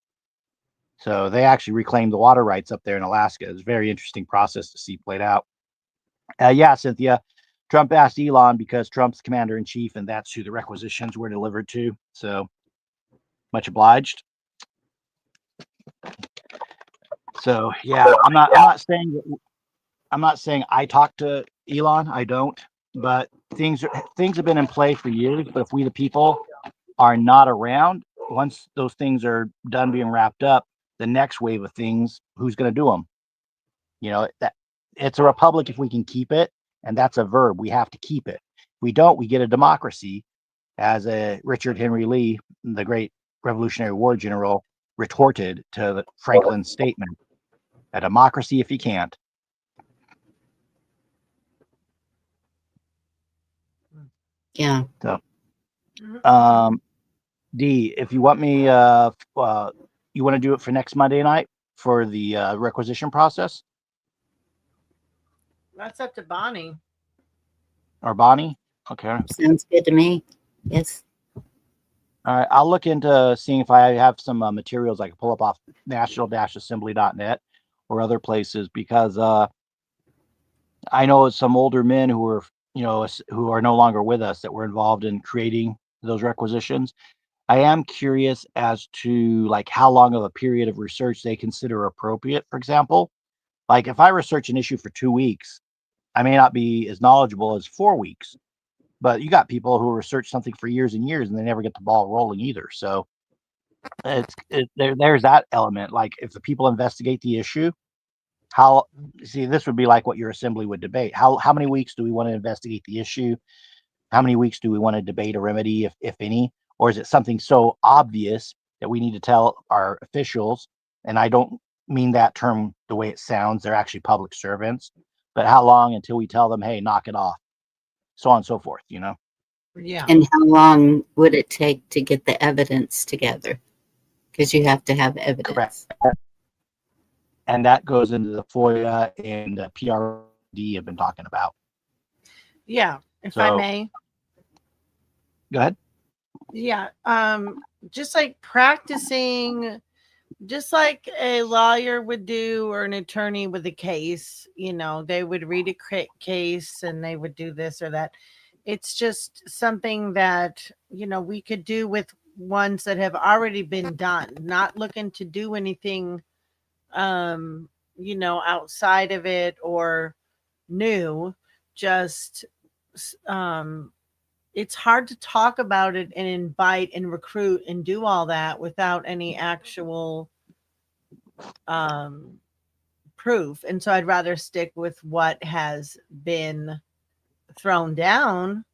So they actually reclaimed the water rights up there in Alaska. It's a very interesting process to see played out. Cynthia, Trump asked Elon because Trump's commander in chief, and that's who the requisitions were delivered to. So much obliged. So yeah, I'm not saying I talked to Elon. I don't. But things have been in play for years. But if we the people are not around, once those things are done being wrapped up, the next wave of things, who's going to do them? That it's a republic if we can keep it, and that's a verb. We have to keep it. If we don't, we get a democracy, as Richard Henry Lee, the great Revolutionary War general, retorted to Franklin's statement: "A democracy if you can't." Yeah. So, D, if you want me, you want to do it for next Monday night for the requisition process? That's up to Bonnie. Or Bonnie? Okay. Sounds good to me. Yes. All right. I'll look into seeing if I have some materials I can pull up off national-assembly.net or other places, because I know some older men who were who are no longer with us that were involved in creating those requisitions. I am curious as to like how long of a period of research they consider appropriate. For example, like if I research an issue for 2 weeks, I may not be as knowledgeable as 4 weeks, but you got people who research something for years and years and they never get the ball rolling either. So there's that element. Like if the people investigate the issue, this would be like what your assembly would debate. How many weeks do we want to investigate the issue? How many weeks do we want to debate a remedy, if any? Or is it something so obvious that we need to tell our officials? And I don't mean that term the way it sounds. They're actually public servants. But how long until we tell them, hey, knock it off? So on and so forth, Yeah. And how long would it take to get the evidence together? Because you have to have evidence. Correct. And that goes into the FOIA and the PRD have been talking about. Yeah. If I may. Go ahead. Yeah. Just like practicing, just like a lawyer would do or an attorney with a case, they would read a case and they would do this or that. It's just something that, we could do with ones that have already been done, not looking to do anything, outside of it or new, just, it's hard to talk about it and invite and recruit and do all that without any actual proof. And so I'd rather stick with what has been thrown down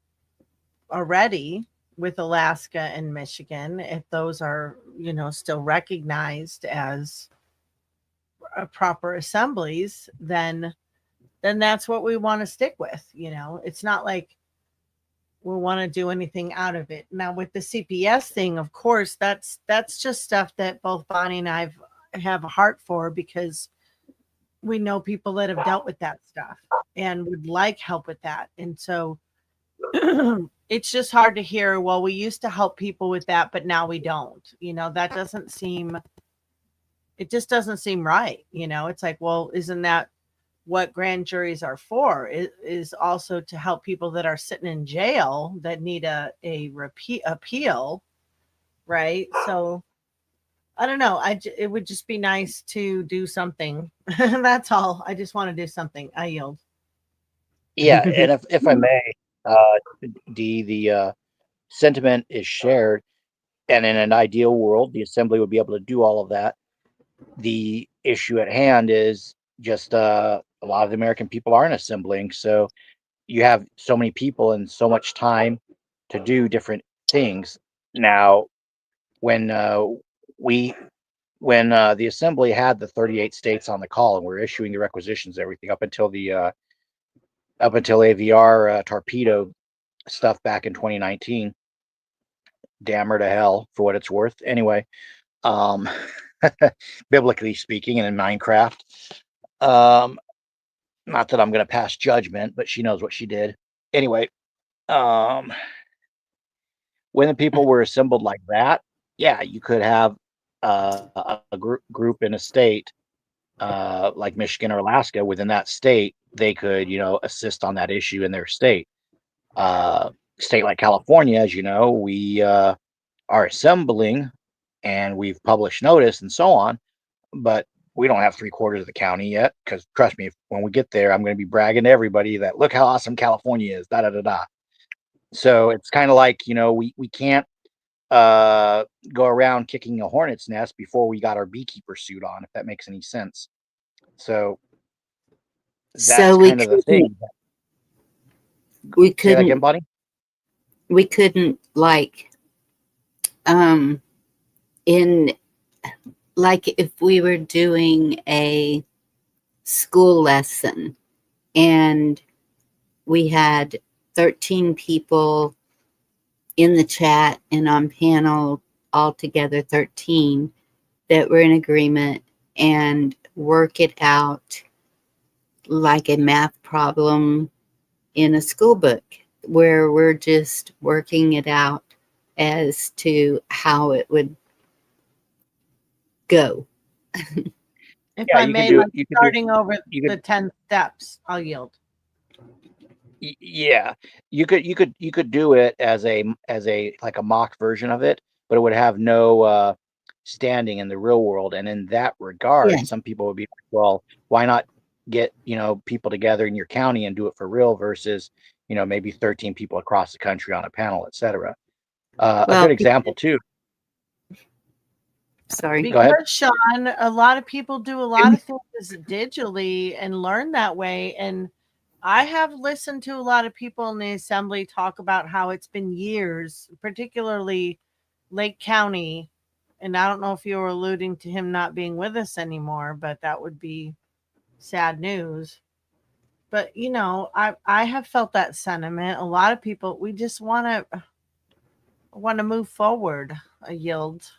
already with Alaska and Michigan. If those are, still recognized as proper assemblies, then that's what we want to stick with. It's not like we want to do anything out of it. Now with the CPS thing, of course, that's just stuff that both Bonnie and I have a heart for, because we know people that have dealt with that stuff and would like help with that. And so it's just hard to hear, well, we used to help people with that, but now we don't. That doesn't seem, it just doesn't seem right. It's like, well, isn't that what grand juries are for? It is also to help people that are sitting in jail that need a appeal, right? So I don't know. It would just be nice to do something. That's all. I just want to do something. I yield. Yeah, and if I may, the sentiment is shared, and in an ideal world, the assembly would be able to do all of that. The issue at hand is just a lot of the American people aren't assembling, so you have so many people and so much time to do different things. Now, when the assembly had the 38 states on the call and we're issuing the requisitions, everything up until AVR torpedo stuff back in 2019, damn her to hell for what it's worth. Anyway, biblically speaking, and in Minecraft, not that I'm going to pass judgment, but she knows what she did. Anyway, when the people were assembled like that, yeah, you could have a group in a state like Michigan or Alaska. Within that state, they could, assist on that issue in their state. State like California, as you know, we are assembling and we've published notice and so on, but we don't have 3/4 of the county yet, because trust me, when we get there, I'm going to be bragging to everybody that look how awesome California is, da da da da. So it's kind of like, we can't go around kicking a hornet's nest before we got our beekeeper suit on, if that makes any sense. So that's kind of the thing. We Say that couldn't, again, Bonnie? we couldn't if we were doing a school lesson and we had 13 people in the chat and on panel, altogether 13 that were in agreement, and work it out like a math problem in a school book, where we're just working it out as to how it would go. If I may, starting over the 10 steps, I'll yield. Yeah, you could do it as a like a mock version of it, but it would have no standing in the real world. And in that regard, Yes. some people would be like, well, why not get people together in your county and do it for real versus maybe 13 people across the country on a panel, etc. A Well, good example too. sorry. Go ahead. Because Sean, a lot of people do a lot of things digitally and learn that way. And I have listened to a lot of people in the assembly talk about how it's been years, particularly Lake County. And I don't know if you were alluding to him not being with us anymore, but that would be sad news. But I have felt that sentiment. A lot of people, we just want to move forward. A yield.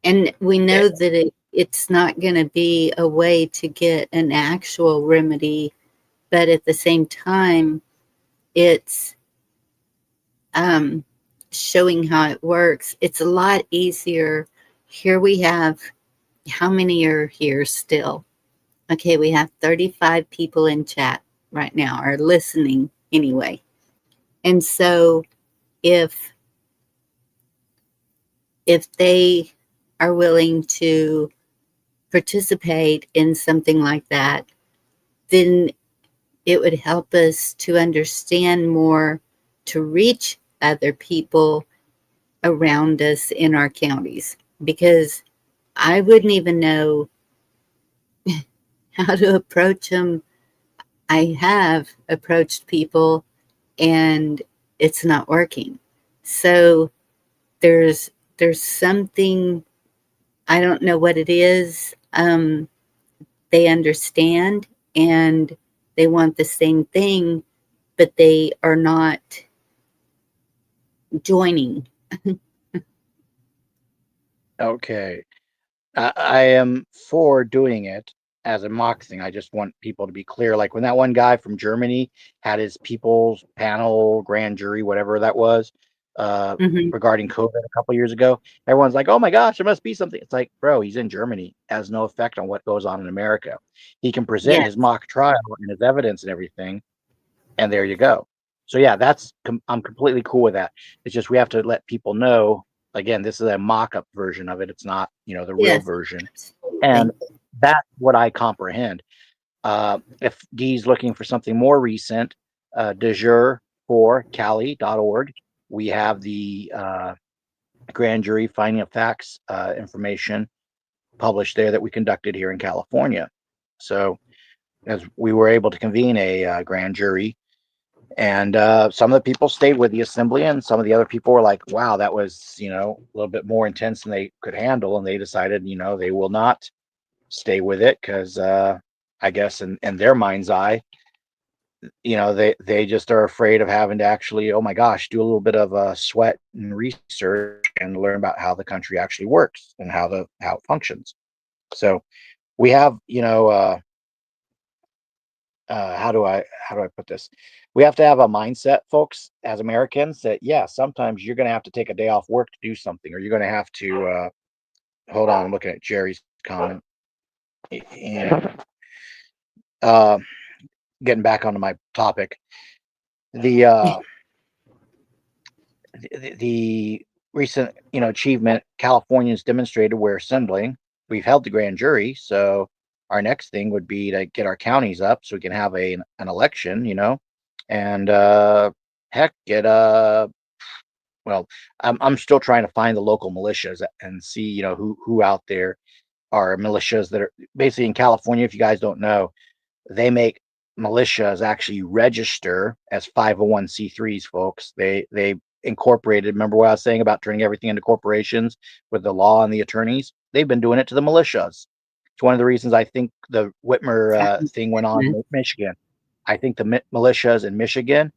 And we know that it's not going to be a way to get an actual remedy, but at the same time, it's showing how it works. It's a lot easier. Here we have, how many are here still? Okay, we have 35 people in chat right now, are listening anyway. And so if they are willing to participate in something like that, then it would help us to understand more, to reach other people around us in our counties, because I wouldn't even know how to approach them. I have approached people and it's not working. So there's something, I don't know what it is. They understand and they want the same thing, but they are not joining. Okay. I am for doing it as a mock thing. I just want people to be clear. Like when that one guy from Germany had his people's panel, grand jury, whatever that was, regarding COVID a couple years ago, everyone's like, oh my gosh, there must be something. It's like, bro, he's in Germany. It has no effect on what goes on in America. He can present his mock trial and his evidence and everything, and there you go. So yeah, I'm completely cool with that. It's just we have to let people know, again, this is a mock-up version of it. It's not, the real version. And that's what I comprehend. If Guy's looking for something more recent, de jure for Cali.org, we have the grand jury finding of facts information published there that we conducted here in California. So as we were able to convene a grand jury, and some of the people stayed with the assembly, and some of the other people were like, wow, that was, a little bit more intense than they could handle. And they decided, they will not stay with it because I guess in their mind's eye, they just are afraid of having to actually, oh my gosh, do a little bit of sweat and research and learn about how the country actually works and how it functions. So we have, how do I put this? We have to have a mindset, folks, as Americans, that sometimes you're going to have to take a day off work to do something, or you're going to have to hold on. I'm looking at Jerry's comment. And getting back onto my topic, the recent achievement Californians demonstrated where assembling. We've held the grand jury, so our next thing would be to get our counties up so we can have an election, and heck, get well, I'm still trying to find the local militias and see, who out there are militias that are basically in California. If you guys don't know, they make militias actually register as 501c3s, folks. They incorporated. Remember what I was saying about turning everything into corporations with the law and the attorneys? They've been doing it to the militias. It's one of the reasons I think the Whitmer thing went on in Michigan. I think the militias in Michigan,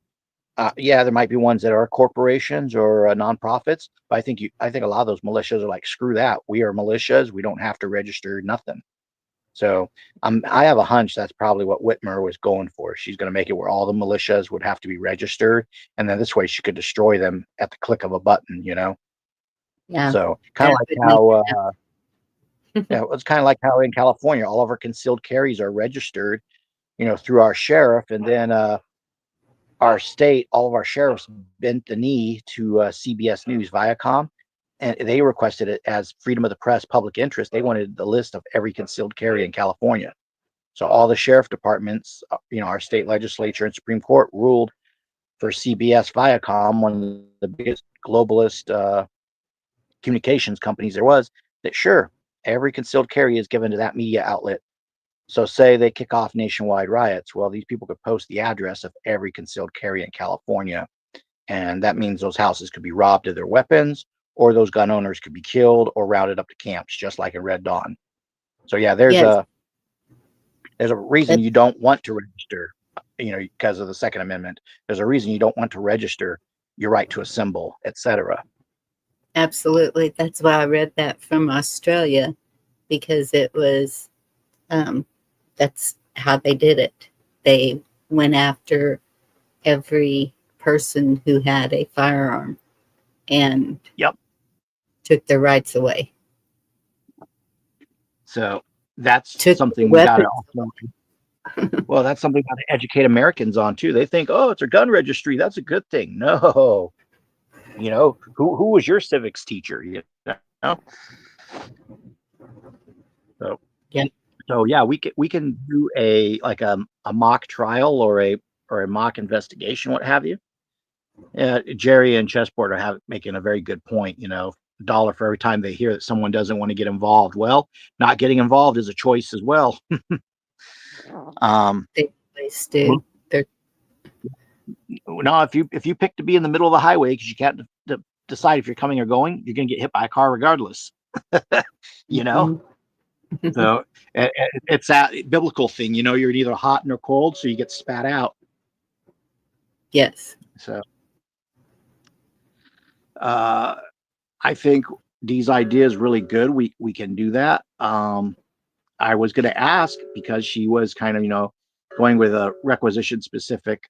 there might be ones that are corporations or nonprofits, but I think a lot of those militias are like, screw that. We are militias. We don't have to register nothing. So I have a hunch that's probably what Whitmer was going for. She's going to make it where all the militias would have to be registered, and then this way she could destroy them at the click of a button. Yeah. So kind of like how. It's kind of like how in California, all of our concealed carries are registered, through our sheriff. And then our state, all of our sheriffs bent the knee to CBS News, Viacom, and they requested it as freedom of the press, public interest. They wanted the list of every concealed carry in California. So all the sheriff departments, our state legislature and Supreme Court ruled for CBS Viacom, one of the biggest globalist communications companies there was, that sure, every concealed carry is given to that media outlet. So say they kick off nationwide riots. Well, these people could post the address of every concealed carry in California. And that means those houses could be robbed of their weapons, or those gun owners could be killed or routed up to camps, just like in Red Dawn. So yeah, there's a reason you don't want to register, because of the Second Amendment. There's a reason you don't want to register your right to assemble, etc. Absolutely. That's why I read that from Australia, because it was, that's how they did it. They went after every person who had a firearm and took their rights away. So that's something we got to also. Well, that's something we got to educate Americans on too. They think, oh, it's a gun registry. That's a good thing. No, who was your civics teacher? So yeah, we can do a mock trial or a mock investigation, what have you. Jerry and Chessboard are making a very good point. $1 for every time they hear that someone doesn't want to get involved. Well, not getting involved is a choice as well. They do. No, if you pick to be in the middle of the highway because you can't decide if you're coming or going, you're going to get hit by a car regardless. So it's that biblical thing. You're neither hot nor cold, so you get spat out. Yes. So I think Dee's idea is really good. We can do that. I was going to ask, because she was kind of, going with a requisition specific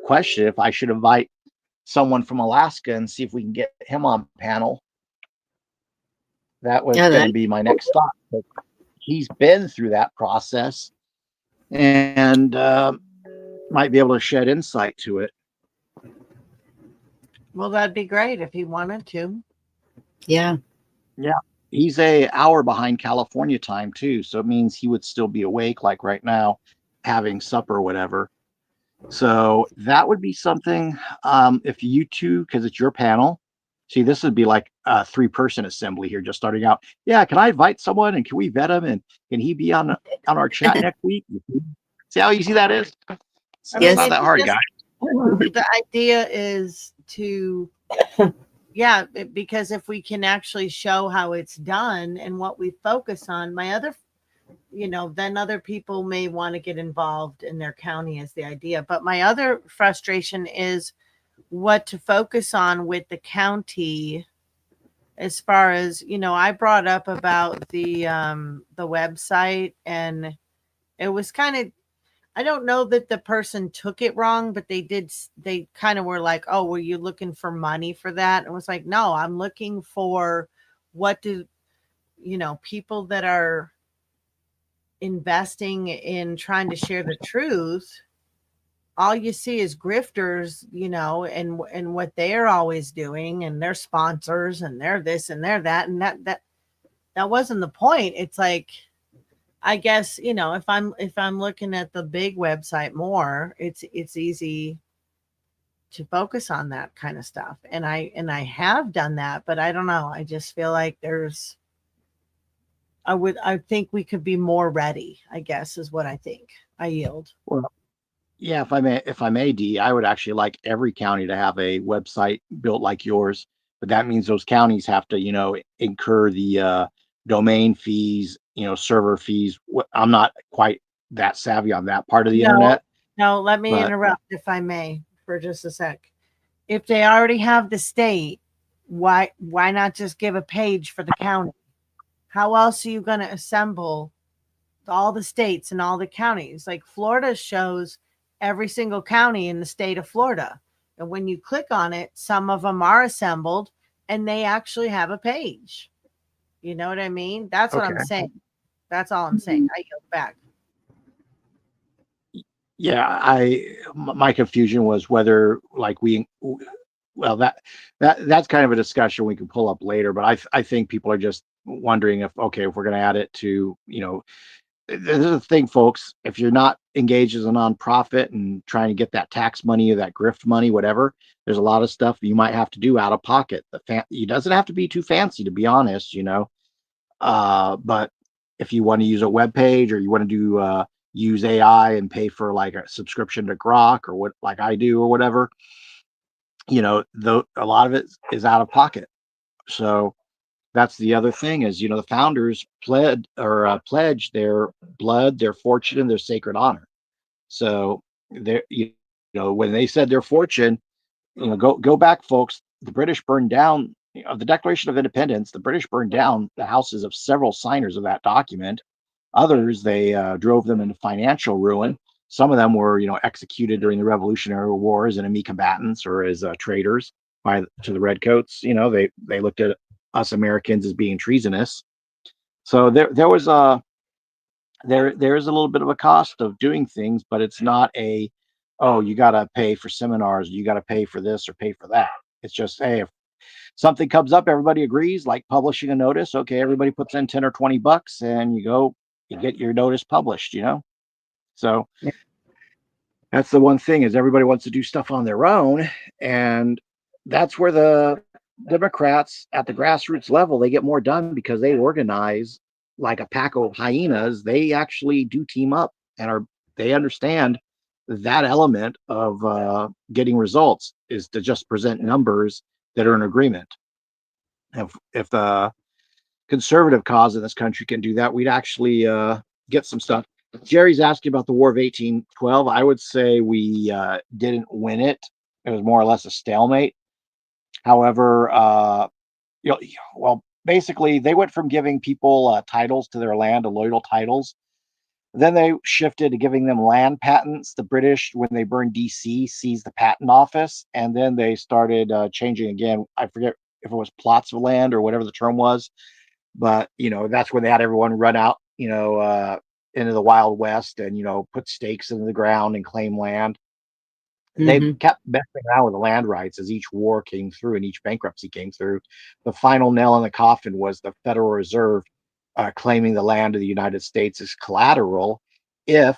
question, if I should invite someone from Alaska and see if we can get him on panel. That was going to be my next thought. But he's been through that process and might be able to shed insight to it. Well, that'd be great if he wanted to. Yeah. He's an hour behind California time too, so it means he would still be awake, like right now, having supper or whatever. So that would be something. If you two, because it's your panel, see, this would be like a 3-person assembly here, just starting out. Yeah, can I invite someone and can we vet him and can he be on our chat next week? See how easy that is? It's not that hard, guys. The idea is to, because if we can actually show how it's done and what we focus on, then other people may want to get involved in their county is the idea. But my other frustration is what to focus on with the county, as far as, I brought up about the website, and it was kind of, I don't know that the person took it wrong, but they kind of were like, oh, were you looking for money for that? And it was like, no, I'm looking for people that are investing in trying to share the truth. All you see is grifters, and what they're always doing, and their sponsors, and they're this and they're that, and that wasn't the point. It's like, I guess, if I'm looking at the big website more, it's easy to focus on that kind of stuff. And I have done that, but I don't know. I just feel like I think we could be more ready, I guess, is what I think. I yield. Well, yeah, if I may, Dee, I would actually like every county to have a website built like yours, but that means those counties have to, incur the domain fees, server fees. I'm not quite that savvy on that part of the internet. No, let me interrupt, if I may, for just a sec. If they already have the state, why not just give a page for the county? How else are you going to assemble all the states and all the counties? Like Florida shows every single county in the state of Florida. And when you click on it, some of them are assembled and they actually have a page. You know what I mean? That's what I'm saying. That's all I'm saying. I yield back. Yeah, my confusion was whether like well that's kind of a discussion we can pull up later, but I think people are just wondering if okay, if we're going to add it to, this is the thing, folks. If you're not engaged as a nonprofit and trying to get that tax money or that grift money, whatever, there's a lot of stuff you might have to do out of pocket. It doesn't have to be too fancy, to be honest, but if you want to use a web page or you want to do use AI and pay for like a subscription to Grok or what, like I do or whatever, a lot of it is out of pocket. So that's the other thing is, the founders pledged their blood, their fortune, and their sacred honor. So when they said their fortune, go back, folks. The British burned down the Declaration of Independence. The British burned down the houses of several signers of that document. Others, they drove them into financial ruin. Some of them were, executed during the Revolutionary Wars as enemy combatants or as traitors to the Redcoats. They looked at us Americans as being treasonous. So there was there is a little bit of a cost of doing things, but it's not you got to pay for seminars, you got to pay for this or pay for that. It's just, hey, if something comes up, everybody agrees, like publishing a notice. Okay, everybody puts in 10 or 20 bucks and you get your notice published, So that's the one thing is everybody wants to do stuff on their own. And that's where the Democrats at the grassroots level, they get more done because they organize like a pack of hyenas. They actually do team up and they understand that element of getting results is to just present numbers that are in agreement. If the conservative cause in this country can do that, we'd actually get some stuff. Jerry's asking about the War of 1812. I would say we didn't win it. It was more or less a stalemate. However, basically they went from giving people titles to their land, alloidal titles. Then they shifted to giving them land patents. The British, when they burned DC, seized the patent office, and then they started changing again. I forget if it was plots of land or whatever the term was, but that's when they had everyone run out, into the Wild West and put stakes into the ground and claim land. They kept messing around with the land rights as each war came through and each bankruptcy came through. The final nail in the coffin was the Federal Reserve claiming the land of the United States as collateral if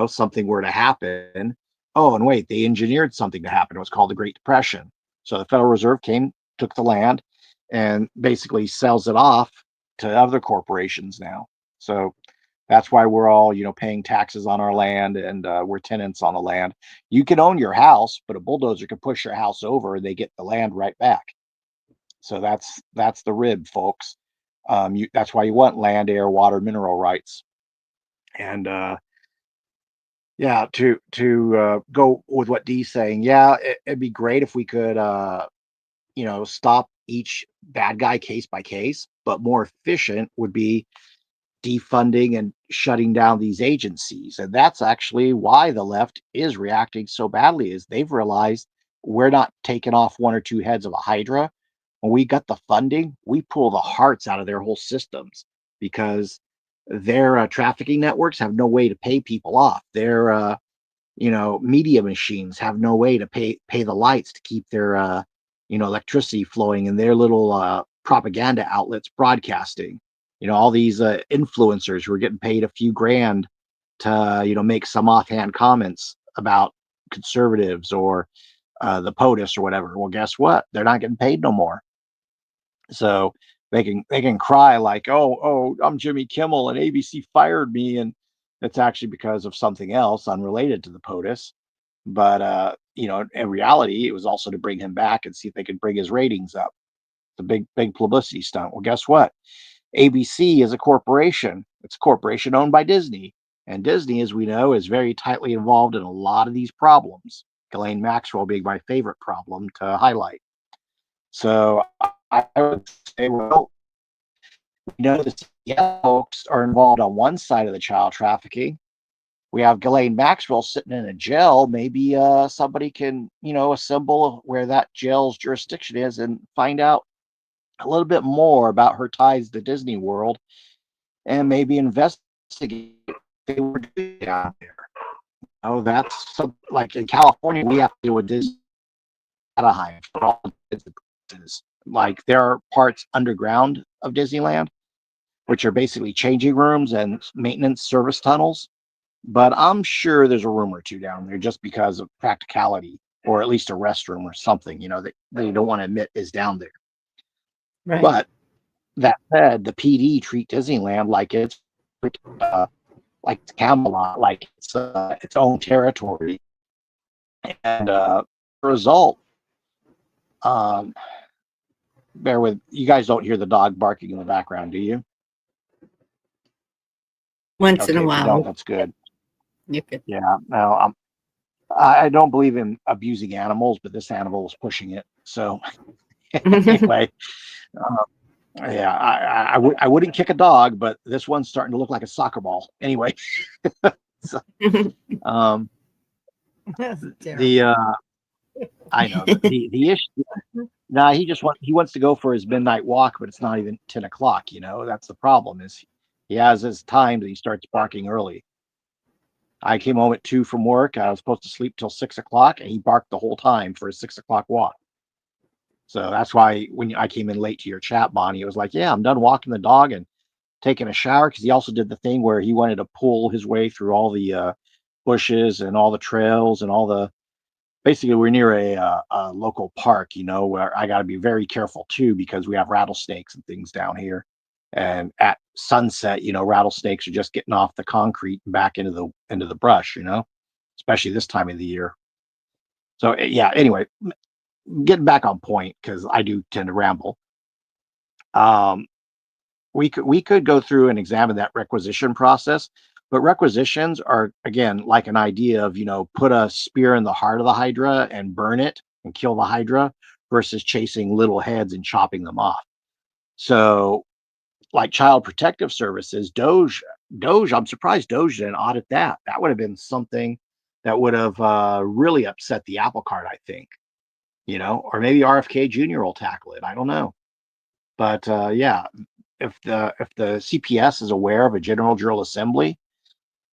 something were to happen. Oh, and wait, they engineered something to happen. It was called the Great Depression. So the Federal Reserve took the land and basically sells it off to other corporations now. So that's why we're all, paying taxes on our land and we're tenants on the land. You can own your house, but a bulldozer can push your house over and they get the land right back. So that's the rib, folks. That's why you want land, air, water, mineral rights. And to go with what Dee's saying, it'd be great if we could, stop each bad guy case by case, but more efficient would be defunding and shutting down these agencies. And that's actually why the left is reacting so badly is they've realized we're not taking off one or two heads of a hydra. When we got the funding, we pull the hearts out of their whole systems because their trafficking networks have no way to pay people off. Their media machines have no way to pay the lights to keep their electricity flowing and their little propaganda outlets broadcasting. All these influencers who are getting paid a few grand to make some offhand comments about conservatives or the POTUS or whatever. Well, guess what? They're not getting paid no more. So they can cry like, oh, I'm Jimmy Kimmel and ABC fired me, and it's actually because of something else unrelated to the POTUS. But in reality, it was also to bring him back and see if they could bring his ratings up. It's a big publicity stunt. Well, guess what? ABC is a corporation. It's a corporation owned by Disney. And Disney, as we know, is very tightly involved in a lot of these problems. Ghislaine Maxwell being my favorite problem to highlight. So I would say, well, we know the Seattle folks are involved on one side of the child trafficking. We have Ghislaine Maxwell sitting in a jail. Maybe somebody can, assemble where that jail's jurisdiction is and find out a little bit more about her ties to Disney World and maybe investigate they were doing down there. Oh, that's like in California, we have to deal with Disney Anaheim for all businesses. Like there are parts underground of Disneyland, which are basically changing rooms and maintenance service tunnels. But I'm sure there's a room or two down there just because of practicality, or at least a restroom or something, that they don't want to admit is down there. Right. But that said, the PD treat Disneyland like it's like Camelot, like it's its own territory. And the result, bear with, you guys don't hear the dog barking in the background, do you? Once Okay, in a if you while. don't, that's good. You could. Yeah, no, I don't believe in abusing animals, but this animal was pushing it. So anyway, yeah, I wouldn't kick a dog, but this one's starting to look like a soccer ball. Anyway, so, That's the I know the issue. Nah, he wants to go for his midnight walk, but it's not even 10 o'clock. That's the problem. Is he has his time that he starts barking early. I came home at 2 from work. I was supposed to sleep till 6 o'clock, and he barked the whole time for his 6 o'clock walk. So that's why when I came in late to your chat, Bonnie, it was like, yeah, I'm done walking the dog and taking a shower, because he also did the thing where he wanted to pull his way through all the bushes and all the trails and all the. Basically, we're near a local park, where I got to be very careful too, because we have rattlesnakes and things down here. And at sunset, rattlesnakes are just getting off the concrete and back into the brush, especially this time of the year. So yeah. Anyway, getting back on point, because I do tend to ramble. We could go through and examine that requisition process. But requisitions are, again, like an idea of, put a spear in the heart of the Hydra and burn it and kill the Hydra, versus chasing little heads and chopping them off. So like Child Protective Services, Doge, I'm surprised Doge didn't audit that. That would have been something that would have really upset the apple cart, I think, or maybe RFK Jr. will tackle it. I don't know. But yeah, if the CPS is aware of a General Drill Assembly,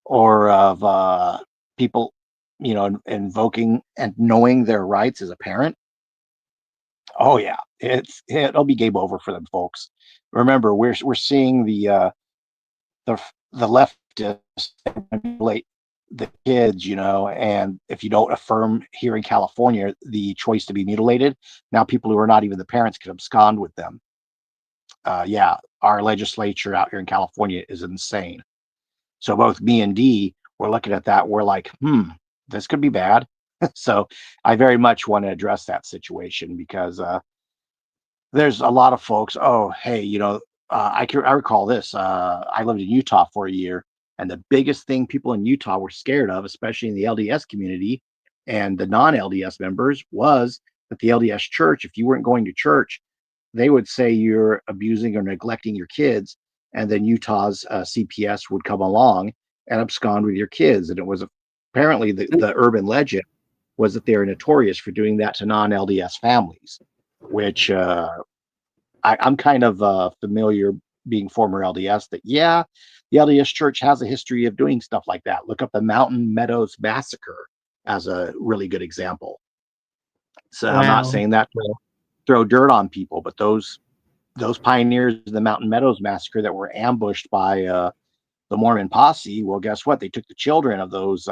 or of people, invoking and knowing their rights as a parent, oh yeah, it'll be game over for them folks. Remember, we're seeing the leftists manipulate the kids, and if you don't affirm here in California the choice to be mutilated, now people who are not even the parents can abscond with them. Yeah, our legislature out here in California is insane. So both me and Dee, we're looking at that. We're like, this could be bad. So I very much want to address that situation, because there's a lot of folks. Oh, hey, I recall this. I lived in Utah for a year, and the biggest thing people in Utah were scared of, especially in the LDS community and the non-LDS members, was that the LDS church, if you weren't going to church, they would say you're abusing or neglecting your kids. And then Utah's CPS would come along and abscond with your kids. And it was apparently the urban legend was that they are notorious for doing that to non-LDS families, which I'm kind of familiar, being former LDS, that, yeah, the LDS church has a history of doing stuff like that. Look up the Mountain Meadows Massacre as a really good example. So I'm not Wow. saying that to throw dirt on people, but those pioneers of the Mountain Meadows Massacre that were ambushed by the Mormon posse, well, guess what? They took the children of those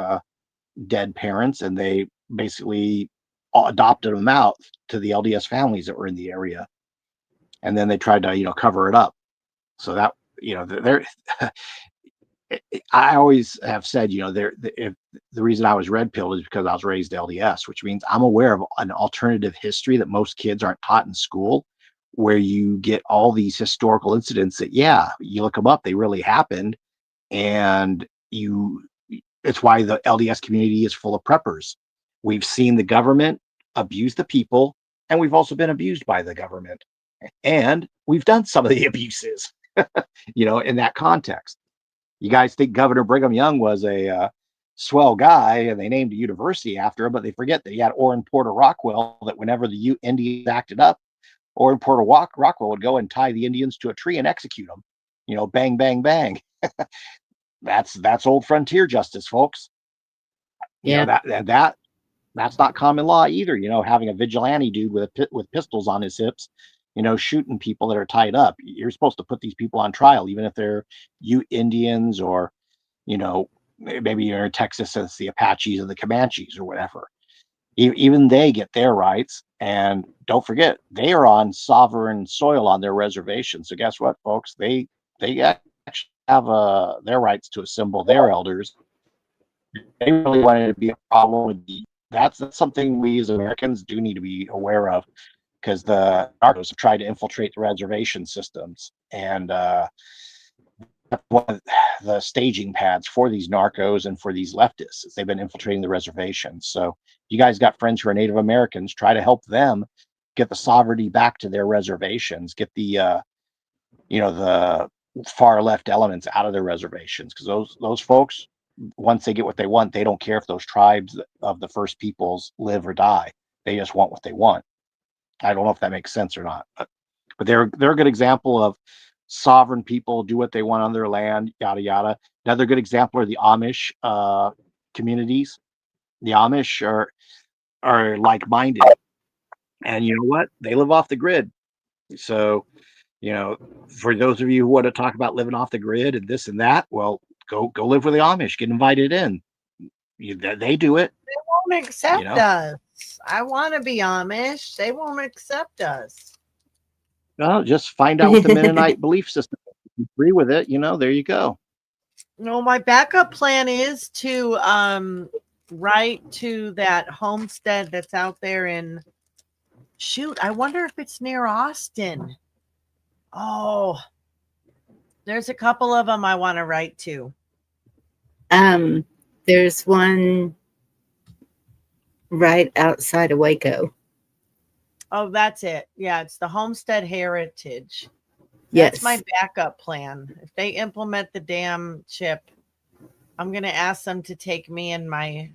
dead parents, and they basically adopted them out to the LDS families that were in the area. And then they tried to, cover it up. So that, they're, I always have said, if the reason I was red pilled is because I was raised LDS, which means I'm aware of an alternative history that most kids aren't taught in school, where you get all these historical incidents that, yeah, you look them up, they really happened. And it's why the LDS community is full of preppers. We've seen the government abuse the people, and we've also been abused by the government. And we've done some of the abuses, in that context. You guys think Governor Brigham Young was a swell guy, and they named a university after him, but they forget that he had Orrin Porter Rockwell, that whenever the Indians acted up, Orrin Porter Rockwell would go and tie the Indians to a tree and execute them. Bang, bang, bang. That's old frontier justice, folks. You know, that's not common law either. You know, having a vigilante dude with pistols on his hips, you know, shooting people that are tied up. You're supposed to put these people on trial, even if they're Indians, or, you know, maybe you're in Texas, it's the Apaches or the Comanches or whatever. Even they get their rights. And don't forget, they are on sovereign soil on their reservation. So guess what, folks? They actually have their rights to assemble their elders. They really wanted to be a problem with that's something we as Americans do need to be aware of, because the narcos have tried to infiltrate the reservation systems, and one of the staging pads for these narcos and for these leftists is they've been infiltrating the reservations. So you guys got friends who are Native Americans, try to help them get the sovereignty back to their reservations, get the you know, the far left elements out of their reservations, because those folks, once they get what they want, they don't care if those tribes of the first peoples live or die. They just want what they want. I don't know if that makes sense or not, but they're a good example of sovereign people do what they want on their land, yada yada. Another good example are the Amish communities. The Amish are like-minded, and you know what? They live off the grid. So, you know, for those of you who want to talk about living off the grid and this and that, well, go live with the Amish. Get invited in. They do it. They won't accept You know? us. I want to be Amish. They won't accept us. Well, just find out what the Mennonite belief system is. If you agree with it, you know, there you go. No, my backup plan is to write to that homestead that's out there in, shoot, I wonder if it's near Austin. Oh, there's a couple of them I want to write to. There's one right outside of Waco. Oh, that's it. Yeah, it's the Homestead Heritage. Yes. That's my backup plan. If they implement the damn chip, I'm going to ask them to take me and my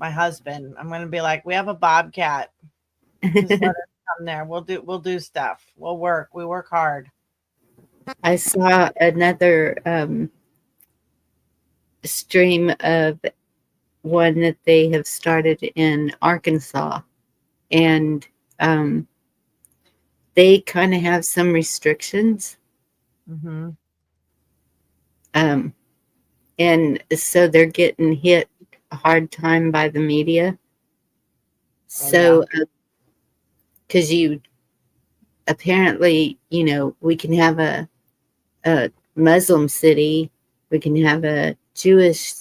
husband. I'm going to be like, we have a bobcat. Just let us come there. We'll do stuff. We'll work. We work hard. I saw another stream of one that they have started in Arkansas, and they kind of have some restrictions. Mm-hmm. And so they're getting hit a hard time by the media. So, because you apparently, you know, we can have a Muslim city, we can have a Jewish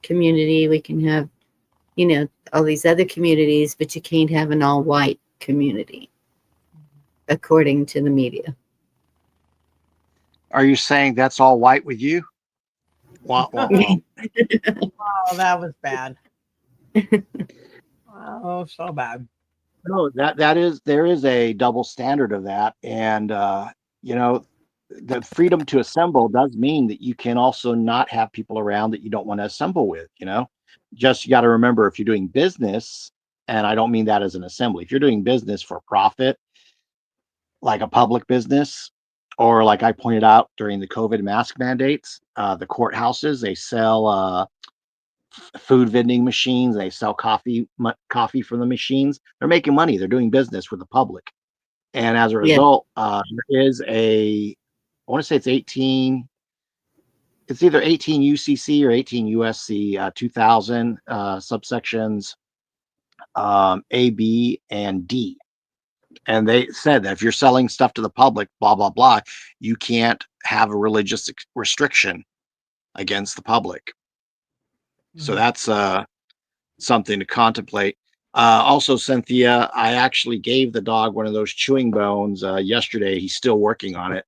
community, we can have, you know, all these other communities, but you can't have an all-white community, according to the media. Are you saying that's all white with you? Wah, wah, wah. Oh, that was bad. Oh, so bad. No, there is a double standard of that, and you know, the freedom to assemble does mean that you can also not have people around that you don't want to assemble with. You know, just you got to remember, if you're doing business, and I don't mean that as an assembly, if you're doing business for profit, like a public business, or like I pointed out during the COVID mask mandates, the courthouses, they sell food vending machines, they sell coffee from the machines. They're making money. They're doing business with the public. And as a result, there is I want to say it's 18, it's either 18 UCC or 18 USC 2000 subsections A, B, and D. And they said that if you're selling stuff to the public, blah, blah, blah, you can't have a religious restriction against the public. So that's something to contemplate. Also, Cynthia, I actually gave the dog one of those chewing bones yesterday. He's still working on it.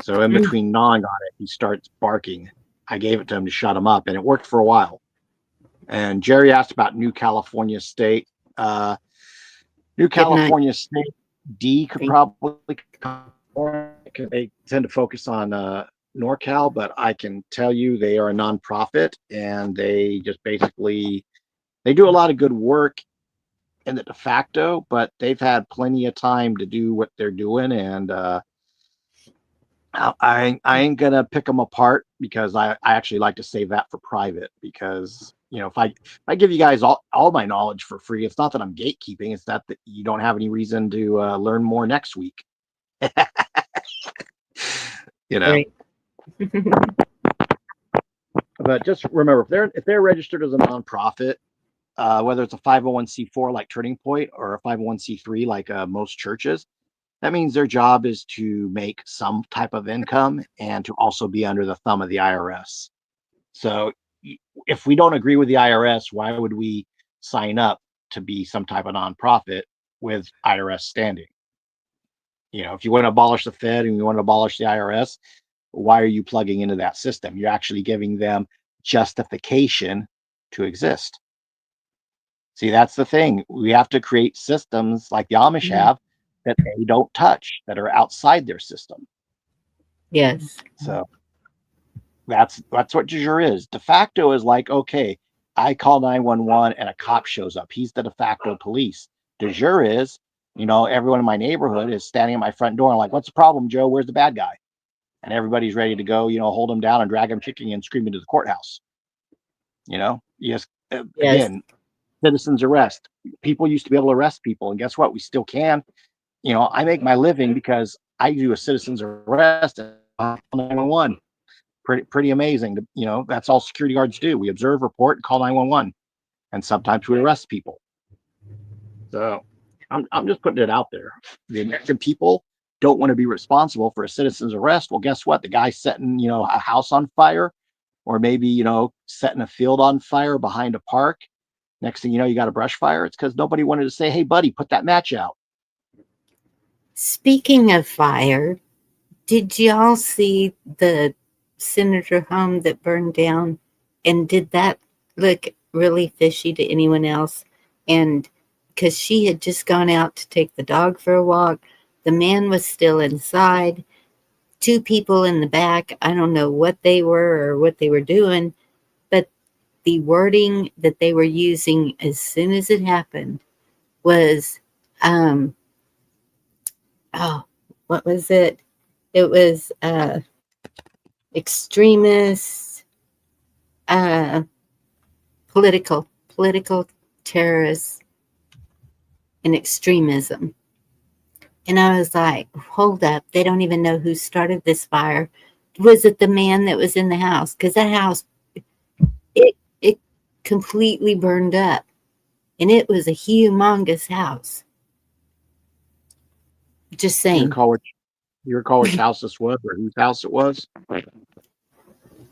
So in between gnawing on it, he starts barking. I gave it to him to shut him up, and it worked for a while. And Jerry asked about New California State. New California State D could probably come. They tend to focus on NorCal, but I can tell you they are a nonprofit, and they just basically they do a lot of good work in the de facto, but they've had plenty of time to do what they're doing, and I ain't gonna pick them apart because I actually like to save that for private, because if I give you guys all my knowledge for free, it's not that I'm gatekeeping, it's that you don't have any reason to learn more next week. Right. But just remember, if they're registered as a nonprofit, whether it's a 501c4 like Turning Point or a 501c3 like most churches, that means their job is to make some type of income and to also be under the thumb of the IRS. So if we don't agree with the IRS, why would we sign up to be some type of nonprofit with IRS standing? If you want to abolish the Fed and you want to abolish the IRS, why are you plugging into that system? You're actually giving them justification to exist. See, that's the thing. We have to create systems like the Amish have that they don't touch, that are outside their system. Yes. So that's what de jure is. De facto is like, okay, I call 911 and a cop shows up. He's the de facto police. De jure is, everyone in my neighborhood is standing at my front door and like, what's the problem, Joe? Where's the bad guy? And everybody's ready to go, hold him down and drag him kicking and screaming to the courthouse. Yes. Again, citizens arrest. People used to be able to arrest people, and guess what? We still can. I make my living because I do a citizen's arrest at 911. Pretty amazing. That's all security guards do. We observe, report, and call 911, and sometimes we arrest people. So I'm just putting it out there. The American people don't want to be responsible for a citizen's arrest. Well, guess what? The guy setting a house on fire, or maybe setting a field on fire behind a park. Next thing you know, you got a brush fire. It's because nobody wanted to say, hey, buddy, put that match out. Speaking of fire, did y'all see the senator home that burned down? And did that look really fishy to anyone else? And because she had just gone out to take the dog for a walk, the man was still inside, 2 people in the back. I don't know what they were or what they were doing, but the wording that they were using as soon as it happened was, what was it? It was extremist, political terrorists and extremism. And I was like, hold up, they don't even know who started this fire. Was it the man that was in the house? Because that house, it completely burned up. And it was a humongous house. Just saying. You recall which house this was or whose house it was?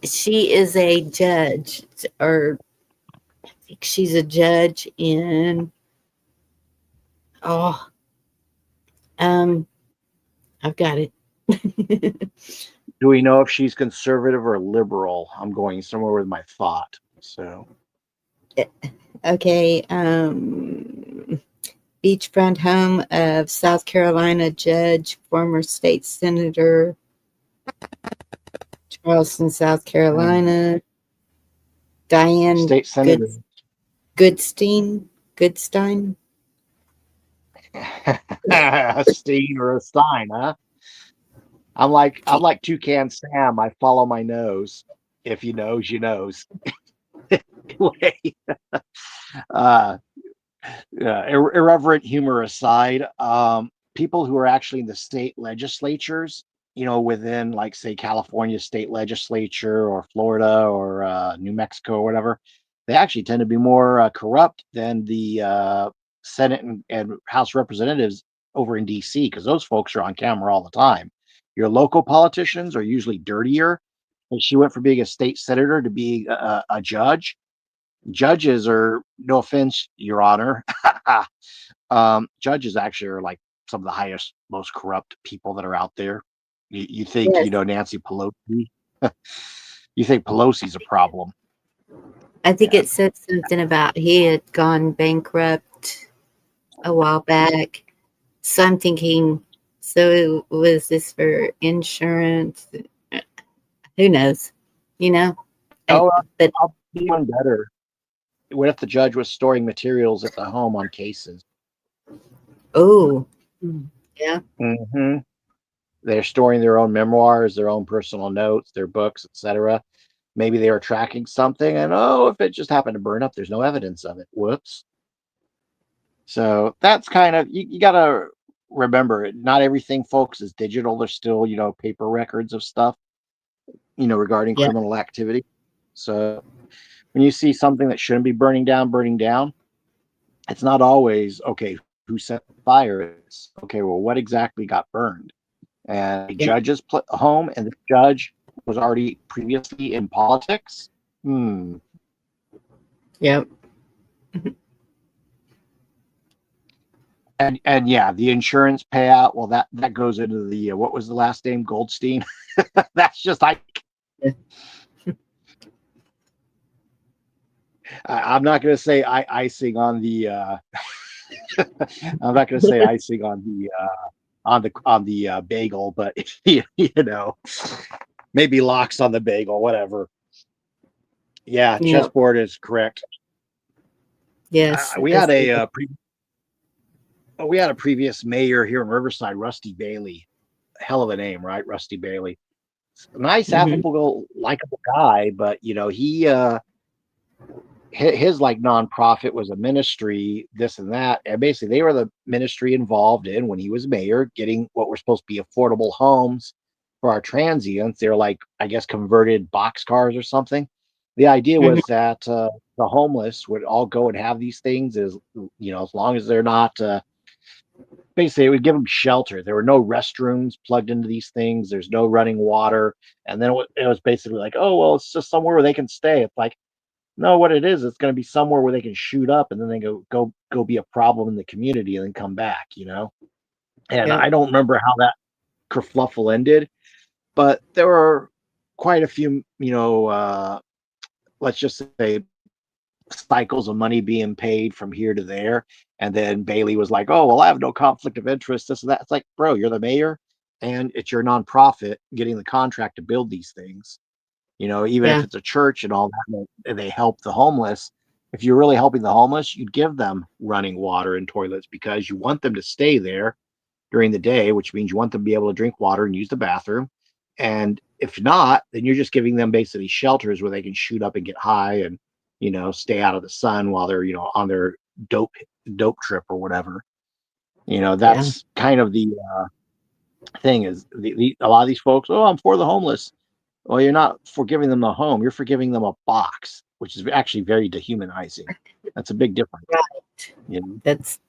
She is a judge, or I think she's a judge in, I've got it. Do we know if she's conservative or liberal? I'm going somewhere with my thought. So, okay. Beachfront home of South Carolina judge, former state senator, Charleston, South Carolina. Diane state senator Goodstein. A Steen or a Stein, huh? I'm like Toucan Sam. I follow my nose. If you knows, you knows. Anyway, irreverent humor aside, people who are actually in the state legislatures, within, like, say, California state legislature or Florida or New Mexico or whatever, they actually tend to be more corrupt than the Senate and House representatives over in DC, because those folks are on camera all the time. Your local politicians are usually dirtier. And she went from being a state senator to being a judge. Judges are, no offense, Your Honor, judges actually are like some of the highest, most corrupt people that are out there. You think, Yes. Nancy Pelosi? You think Pelosi's a problem? I think it said something about he had gone bankrupt a while back. So I'm thinking, so was this for insurance? Who knows? But I'll be one better. What if the judge was storing materials at the home on cases? Oh, yeah. Mm-hmm. They're storing their own memoirs, their own personal notes, their books, etc. Maybe they were tracking something, and oh, if it just happened to burn up, there's no evidence of it. Whoops. So that's kind of, you got to remember, not everything, folks, is digital. There's still, paper records of stuff, regarding Yeah. criminal activity. So when you see something that shouldn't be burning down, it's not always, okay, who set the fire? It's, okay, well, what exactly got burned? And the judge's home, and the judge was already previously in politics. Yep. And yeah, the insurance payout, well, that goes into the what was the last name? Goldstein. That's just I'm not going to say icing on the I'm not going to say icing on the bagel, but maybe locks on the bagel, whatever. Yeah, chessboard is correct. Yes. We had a previous mayor here in Riverside, Rusty Bailey. Hell of a name, right? Rusty Bailey. Nice, affable, likable guy, but he his like nonprofit was a ministry, this and that, and basically they were the ministry involved in, when he was mayor, getting what were supposed to be affordable homes for our transients. They're like, I guess, converted boxcars or something. The idea was that the homeless would all go and have these things, as long as they're not basically, it would give them shelter. There were no restrooms plugged into these things. There's no running water. And then it was basically like, oh, well, it's just somewhere where they can stay. It's like, no, what it is, it's going to be somewhere where they can shoot up, and then they go be a problem in the community and then come back, And I don't remember how that kerfluffle ended, but there were quite a few, let's just say, cycles of money being paid from here to there. And then Bailey was like, oh, well, I have no conflict of interest, this and that. It's like, bro, you're the mayor and it's your nonprofit getting the contract to build these things. Even if it's a church and all that, and they help the homeless. If you're really helping the homeless, you'd give them running water and toilets, because you want them to stay there during the day, which means you want them to be able to drink water and use the bathroom. And if not, then you're just giving them basically shelters where they can shoot up and get high and, stay out of the sun while they're, on their dope trip or whatever. That's kind of the thing is a lot of these folks, oh, I'm for the homeless. Well, you're not for giving them a home. You're for giving them a box, which is actually very dehumanizing. That's a big difference. Right. That's,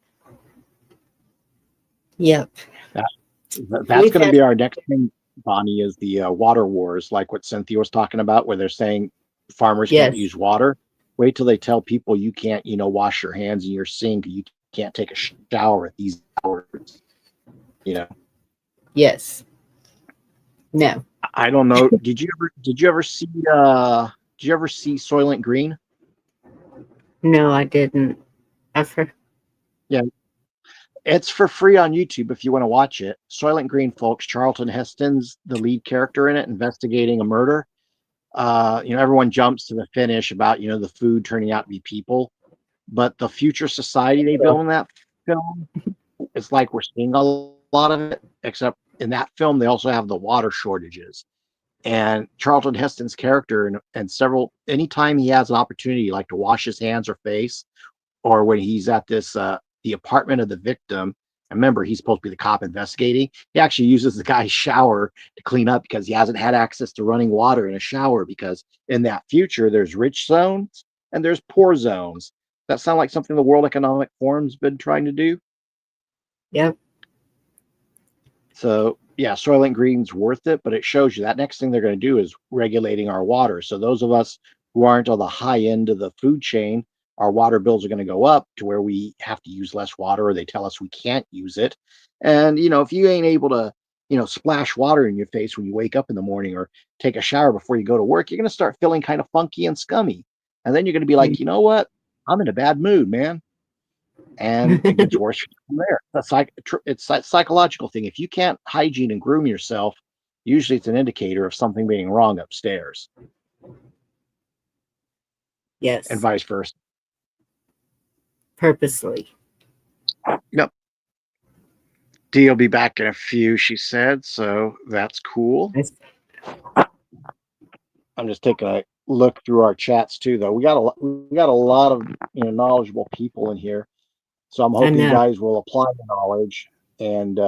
yep. That's going to be our next thing, Bonnie, is the water wars, like what Cynthia was talking about, where they're saying farmers can't use water. Wait till they tell people you can't, wash your hands in your sink. You can't take a shower at these hours. Yes. No. I don't know. Did you ever see Soylent Green? No, I didn't. I've heard. Yeah. It's for free on YouTube if you want to watch it. Soylent Green, folks. Charlton Heston's the lead character in it, investigating a murder. Everyone jumps to the finish about, the food turning out to be people, but the future society they build in that film, it's like we're seeing a lot of it, except in that film, they also have the water shortages. And Charlton Heston's character and anytime he has an opportunity, like to wash his hands or face, or when he's at this, the apartment of the victim, remember, he's supposed to be the cop investigating. He actually uses the guy's shower to clean up because he hasn't had access to running water in a shower, because in that future, there's rich zones and there's poor zones. That sound like something the World Economic Forum's been trying to do? Yep. So yeah, Soylent Green's worth it, but it shows you that next thing they're going to do is regulating our water. So those of us who aren't on the high end of the food chain, our water bills are going to go up to where we have to use less water, or they tell us we can't use it. And, if you ain't able to, splash water in your face when you wake up in the morning or take a shower before you go to work, you're going to start feeling kind of funky and scummy. And then you're going to be like, you know what? I'm in a bad mood, man. And it gets worse from there. It's a psychological thing. If you can't hygiene and groom yourself, usually it's an indicator of something being wrong upstairs. Yes. And vice versa. Purposely. Yep. Dee will be back in a few, she said, so that's cool. I'm just taking a look through our chats too, though. We got a lot of knowledgeable people in here, so I'm I hoping you know. guys will apply the knowledge. And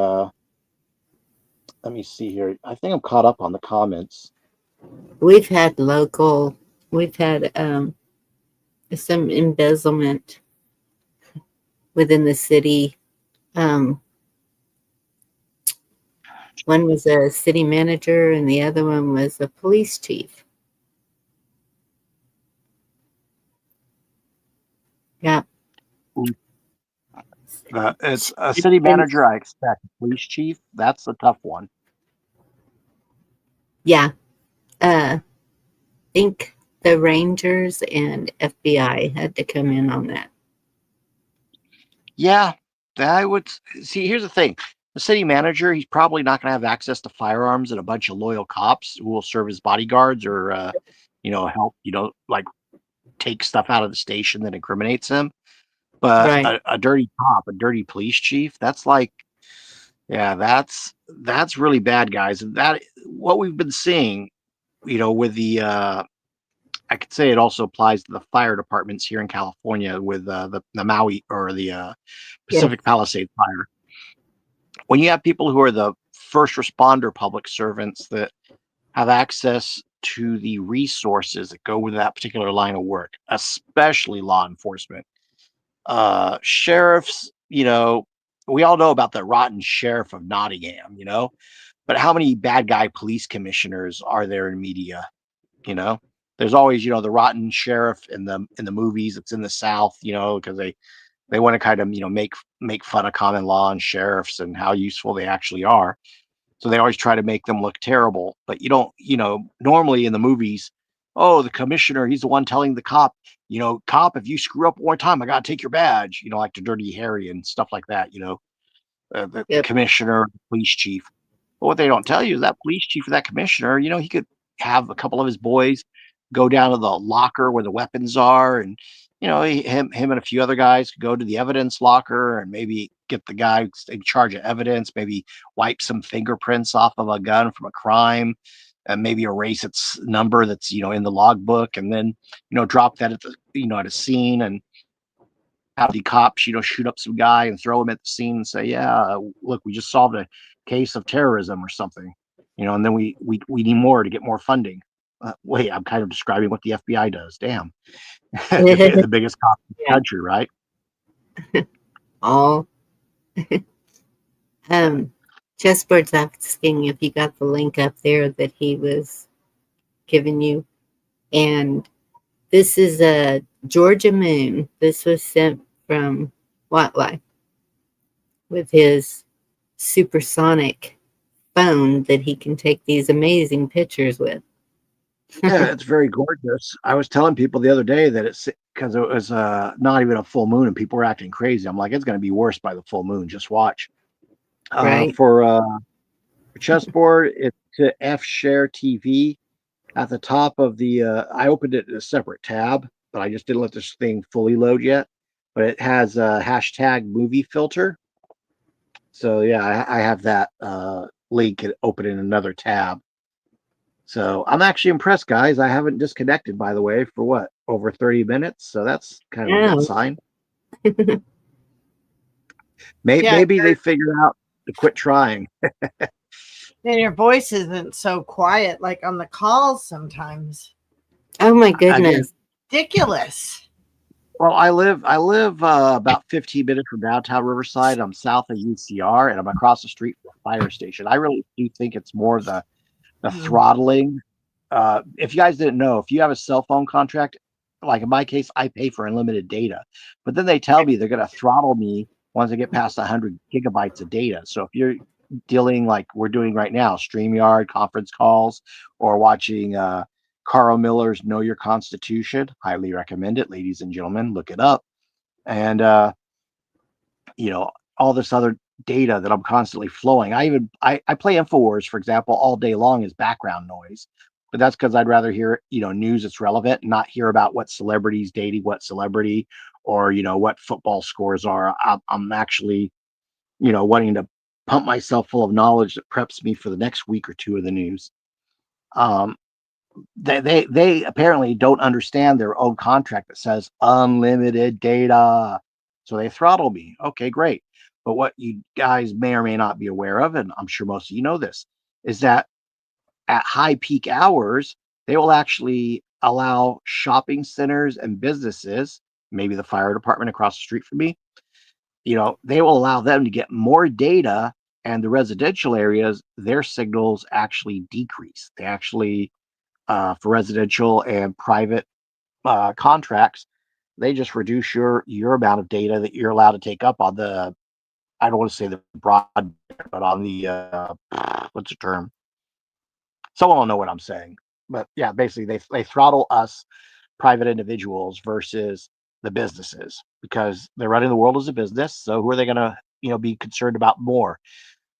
let me see here. I think I'm caught up on the comments. We've had some embezzlement within the city. One was a city manager and the other one was a police chief. Yeah. It's a city manager, I expect. Police chief, that's a tough one. Yeah. I think the Rangers and FBI had to come in on that. Yeah, I would see. Here's the thing: the city manager, he's probably not going to have access to firearms and a bunch of loyal cops who will serve as bodyguards or, help, like take stuff out of the station that incriminates him. But Right. a dirty cop, a dirty police chief, that's like, yeah, that's really bad, guys. And that what we've been seeing, with the I could say it also applies to the fire departments here in California with the Maui or the Pacific Palisades fire. When you have people who are the first responder public servants that have access to the resources that go with that particular line of work, especially law enforcement, sheriffs, we all know about the rotten sheriff of Nottingham, but how many bad guy police commissioners are there in media? There's always, the rotten sheriff in the movies. It's in the South, because they want to kind of, make fun of common law and sheriffs and how useful they actually are. So they always try to make them look terrible. But you don't, normally in the movies, oh, the commissioner, he's the one telling the cop, cop, if you screw up one more time, I got to take your badge, like the Dirty Harry and stuff like that, the commissioner, the police chief. But what they don't tell you is that police chief or that commissioner, he could have a couple of his boys go down to the locker where the weapons are, and him and a few other guys could go to the evidence locker and maybe get the guy in charge of evidence, maybe wipe some fingerprints off of a gun from a crime, and maybe erase its number that's in the logbook, and then drop that at the at a scene and have the cops shoot up some guy and throw him at the scene and say, yeah, look, we just solved a case of terrorism or something, and then we need more to get more funding. Wait, I'm kind of describing what the FBI does. Damn. the biggest cop in the country, right? All. Chessboard's asking if you got the link up there that he was giving you. And this is a Georgia Moon. This was sent from Wildlife with his supersonic phone that he can take these amazing pictures with. Yeah, it's very gorgeous. I was telling people the other day that it's because it was not even a full moon and people were acting crazy. I'm like, it's going to be worse by the full moon. Just watch. Right. For Chessboard, it's to F Share TV. At the top of the, I opened it in a separate tab, but I just didn't let this thing fully load yet. But it has a hashtag movie filter. So yeah, I have that link open in another tab. So I'm actually impressed, guys. I haven't disconnected, by the way, for over 30 minutes. So that's kind of a good sign. Maybe they figured out to quit trying. And your voice isn't so quiet like on the calls sometimes. Oh my goodness. Ridiculous. Well, I live about 15 minutes from downtown Riverside. I'm south of UCR and I'm across the street from a fire station. I really do think it's more the throttling. If you guys didn't know, if you have a cell phone contract, like in my case, I pay for unlimited data, but then they tell me they're going to throttle me once I get past 100 gigabytes of data. So if you're dealing like we're doing right now, StreamYard conference calls, or watching Carl Miller's Know Your Constitution, highly recommend it, ladies and gentlemen, look it up. And all this other data that I'm constantly flowing. I play InfoWars, for example, all day long as background noise, but that's because I'd rather hear news that's relevant, and not hear about what celebrities dating what celebrity, or what football scores are. I'm actually wanting to pump myself full of knowledge that preps me for the next week or two of the news. They apparently don't understand their own contract that says unlimited data. So they throttle me. Okay, great. But what you guys may or may not be aware of, and I'm sure most of you know this, is that at high peak hours, they will actually allow shopping centers and businesses, maybe the fire department across the street from me, they will allow them to get more data, and the residential areas, their signals actually decrease. They actually, for residential and private contracts, they just reduce your amount of data that you're allowed to take up on the, I don't want to say the broadband, but on the, what's the term? Someone will know what I'm saying. But yeah, basically they throttle us private individuals versus the businesses, because they're running the world as a business. So who are they going to, be concerned about more?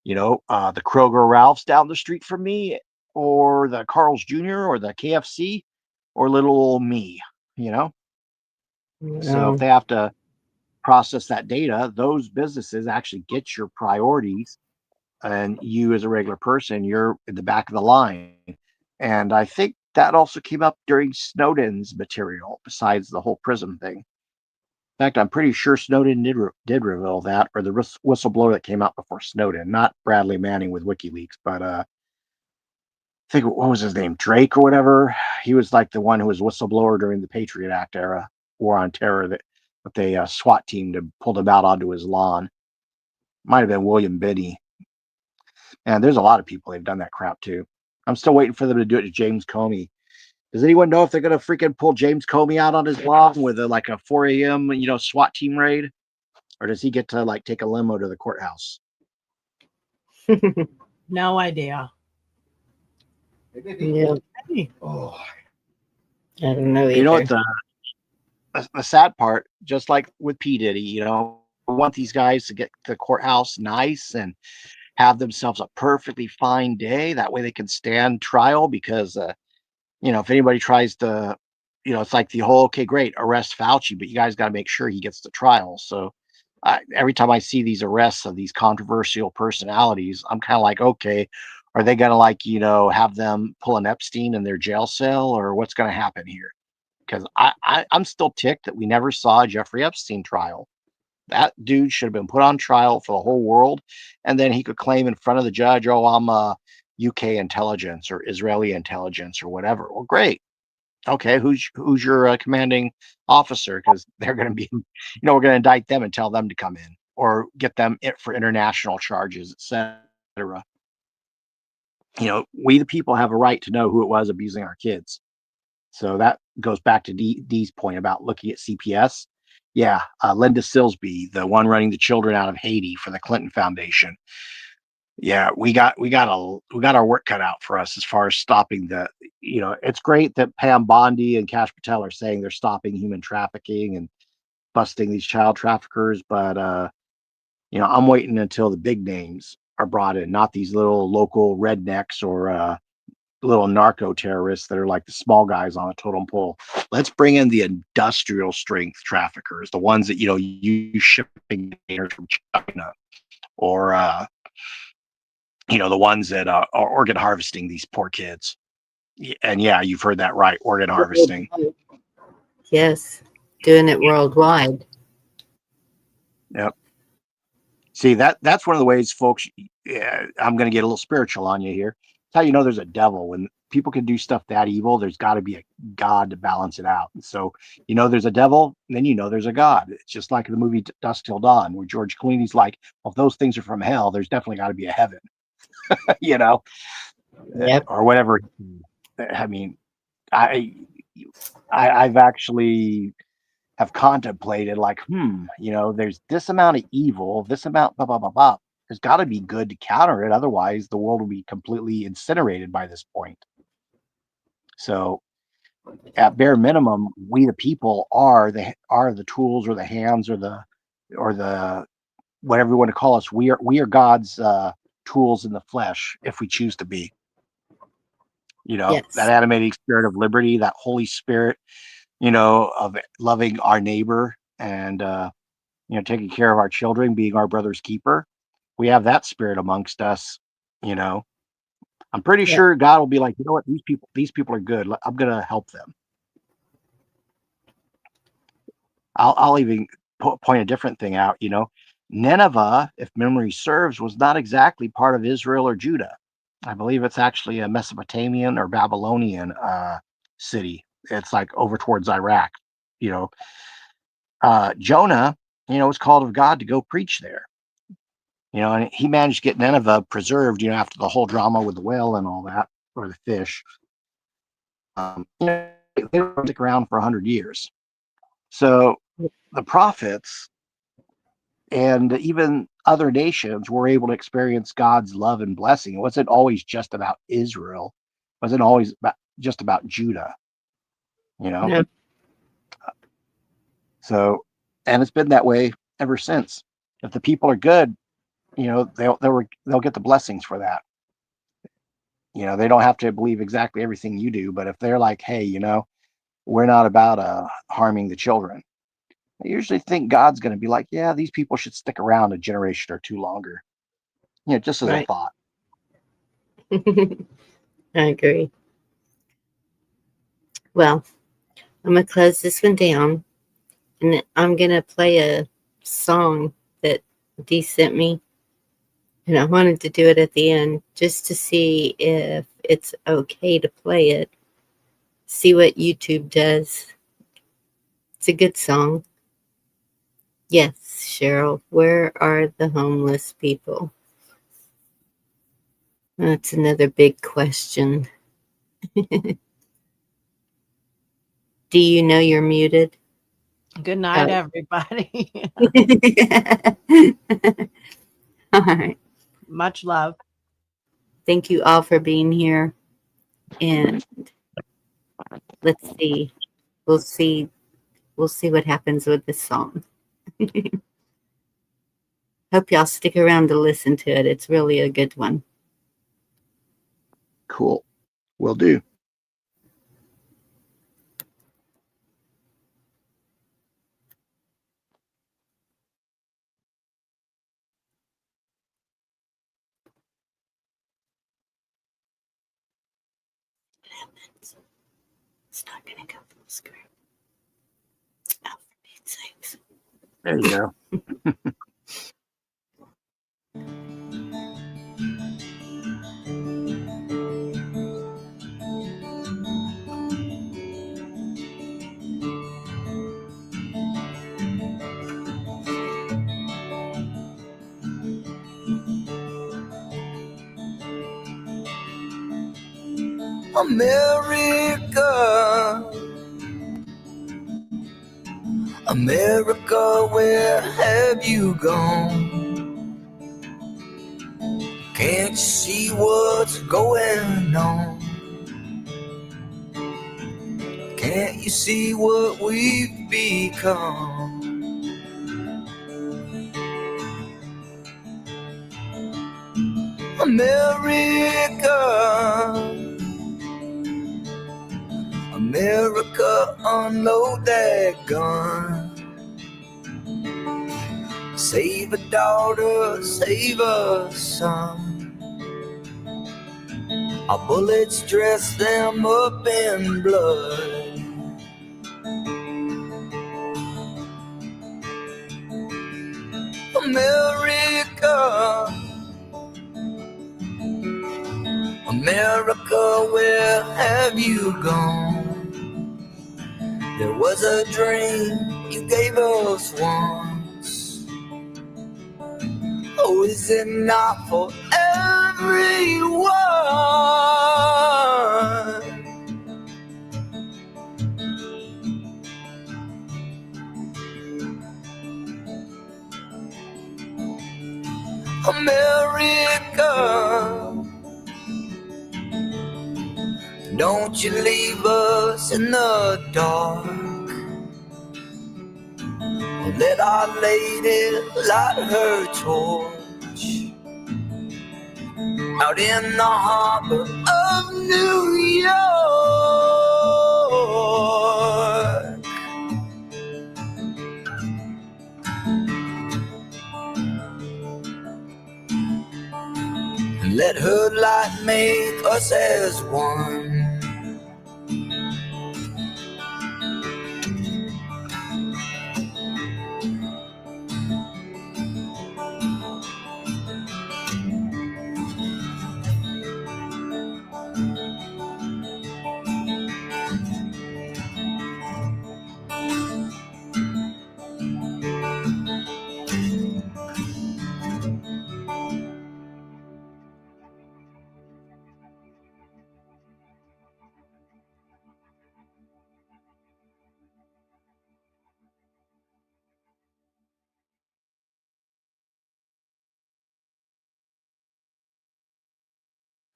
The Kroger Ralphs down the street from me, or the Carl's Jr. or the KFC, or little old me, So if they have to process that data, those businesses actually get your priorities, and you as a regular person, you're in the back of the line. And I think that also came up during Snowden's material, besides the whole PRISM thing. In fact, I'm pretty sure Snowden did reveal that, or the whistleblower that came out before Snowden, not Bradley Manning with WikiLeaks, but I think, what was his name, Drake or whatever. He was like the one who was whistleblower during the Patriot Act era, War on Terror, that they SWAT team to pull him out onto his lawn. Might have been William Binney. And there's a lot of people that've done that crap too. I'm still waiting for them to do it to James Comey. Does anyone know if they're going to freaking pull James Comey out on his lawn with like a 4 a.m. SWAT team raid, or does he get to take a limo to the courthouse? No idea. Yeah. Oh, I don't know either. You know what the sad part, just like with P. Diddy, we want these guys to get to the courthouse nice and have themselves a perfectly fine day. That way they can stand trial, because if anybody tries to, it's like the whole, okay, great, arrest Fauci, but you guys got to make sure he gets to trial. So every time I see these arrests of these controversial personalities, I'm kind of like, okay, are they going to have them pull an Epstein in their jail cell, or what's going to happen here? Because I'm still ticked that we never saw a Jeffrey Epstein trial. That dude should have been put on trial for the whole world, and then he could claim in front of the judge, oh, I'm UK intelligence or Israeli intelligence or whatever. Well, great. Okay, who's your commanding officer? Because they're going to be, we're going to indict them and tell them to come in, or get them for international charges, etc. We the people have a right to know who it was abusing our kids. So that goes back to Dee's point about looking at CPS. Yeah, Linda Silsby, the one running the children out of Haiti for the Clinton Foundation. Yeah, we got our work cut out for us as far as stopping the. It's great that Pam Bondi and Kash Patel are saying they're stopping human trafficking and busting these child traffickers, but I'm waiting until the big names are brought in, not these little local rednecks or little narco terrorists that are like the small guys on a totem pole. Let's bring in the industrial strength traffickers, the ones that use shipping containers from China, or the ones that are organ harvesting these poor kids. And yeah, you've heard that right, organ harvesting. Yes, doing it worldwide. Yep. See, that's one of the ways, folks. Yeah, I'm going to get a little spiritual on you here. That's how there's a devil. When people can do stuff that evil, there's got to be a God to balance it out. And so, there's a devil, then there's a God. It's just like in the movie Dusk Till Dawn, where George Clooney's like, well, if those things are from hell, there's definitely got to be a heaven. Yep. Or whatever. I mean, I've actually have contemplated like, there's this amount of evil, this amount, blah, blah, blah, blah. There's got to be good to counter it. Otherwise, the world will be completely incinerated by this point. So, at bare minimum, we the people are the tools, or the hands, or the whatever you want to call us. We are God's tools in the flesh, if we choose to be. Yes. That animating spirit of liberty, that Holy Spirit, of loving our neighbor and taking care of our children, being our brother's keeper. we have that spirit amongst us, you know, I'm pretty Yeah. sure God will be like, you know what, these people are good. I'm gonna help them. I'll even point a different thing out. You know, Nineveh, if memory serves, was not exactly part of Israel or Judah. I believe it's actually a Mesopotamian or Babylonian city. It's like over towards Iraq. You know, Jonah, you know, was called of God to go preach there. You know, and he managed to get Nineveh preserved. You know, after the whole drama with the whale and all that, or the fish. You know, they didn't stick around for 100 years. So the prophets and even other nations were able to experience God's love and blessing. It wasn't always just about Israel. It wasn't always just about Judah, you know? No. So, and it's been that way ever since. If the people are good, you know, they'll get the blessings for that. You know, they don't have to believe exactly everything you do, but if they're like, hey, you know, we're not about harming the children, I usually think God's going to be like, yeah, these people should stick around a generation or two longer. You know, just as a Right. thought. I agree. Well, I'm going to close this one down, and I'm going to play a song that Dee sent me, and I wanted to do it at the end just to see if it's okay to play it, see what YouTube does. It's a good song. Yes, Cheryl, where are the homeless people? That's another big question. Do you know you're muted? Good night, Oh. everybody. All right. Much love. Thank you all for being here. And let's see. We'll see what happens with this song. Hope y'all stick around to listen to it. It's really a good one. Cool. Will do. It's not going to go full screen. Oh, for Pete's sakes. There you go. America, America, where have you gone? Can't you see what's going on? Can't you see what we've become? America, America, unload that gun. Save a daughter, save a son. Our bullets dress them up in blood. America, America, where have you gone? There was a dream, you gave us once. Oh, is it not for everyone? America, don't you leave us in the dark. Let Our Lady light her torch out in the harbor of New York. Let her light make us as one.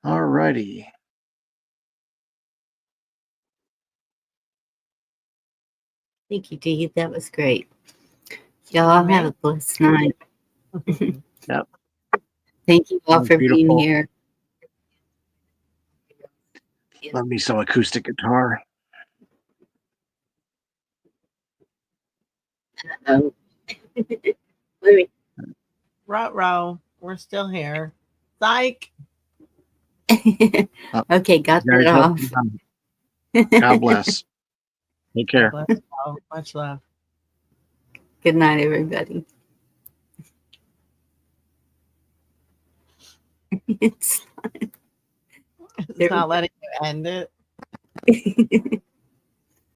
All righty. Thank you, Dee. That was great. Y'all have a blessed night. Yep. Thank you all That was for being beautiful. here. Love me some acoustic guitar. Um, let me- Ruh-roh. We're still here. Psych. Okay, got Guys, that off. God bless. Take care. God bless you all. Much love. Good night, everybody. It's not letting you end it.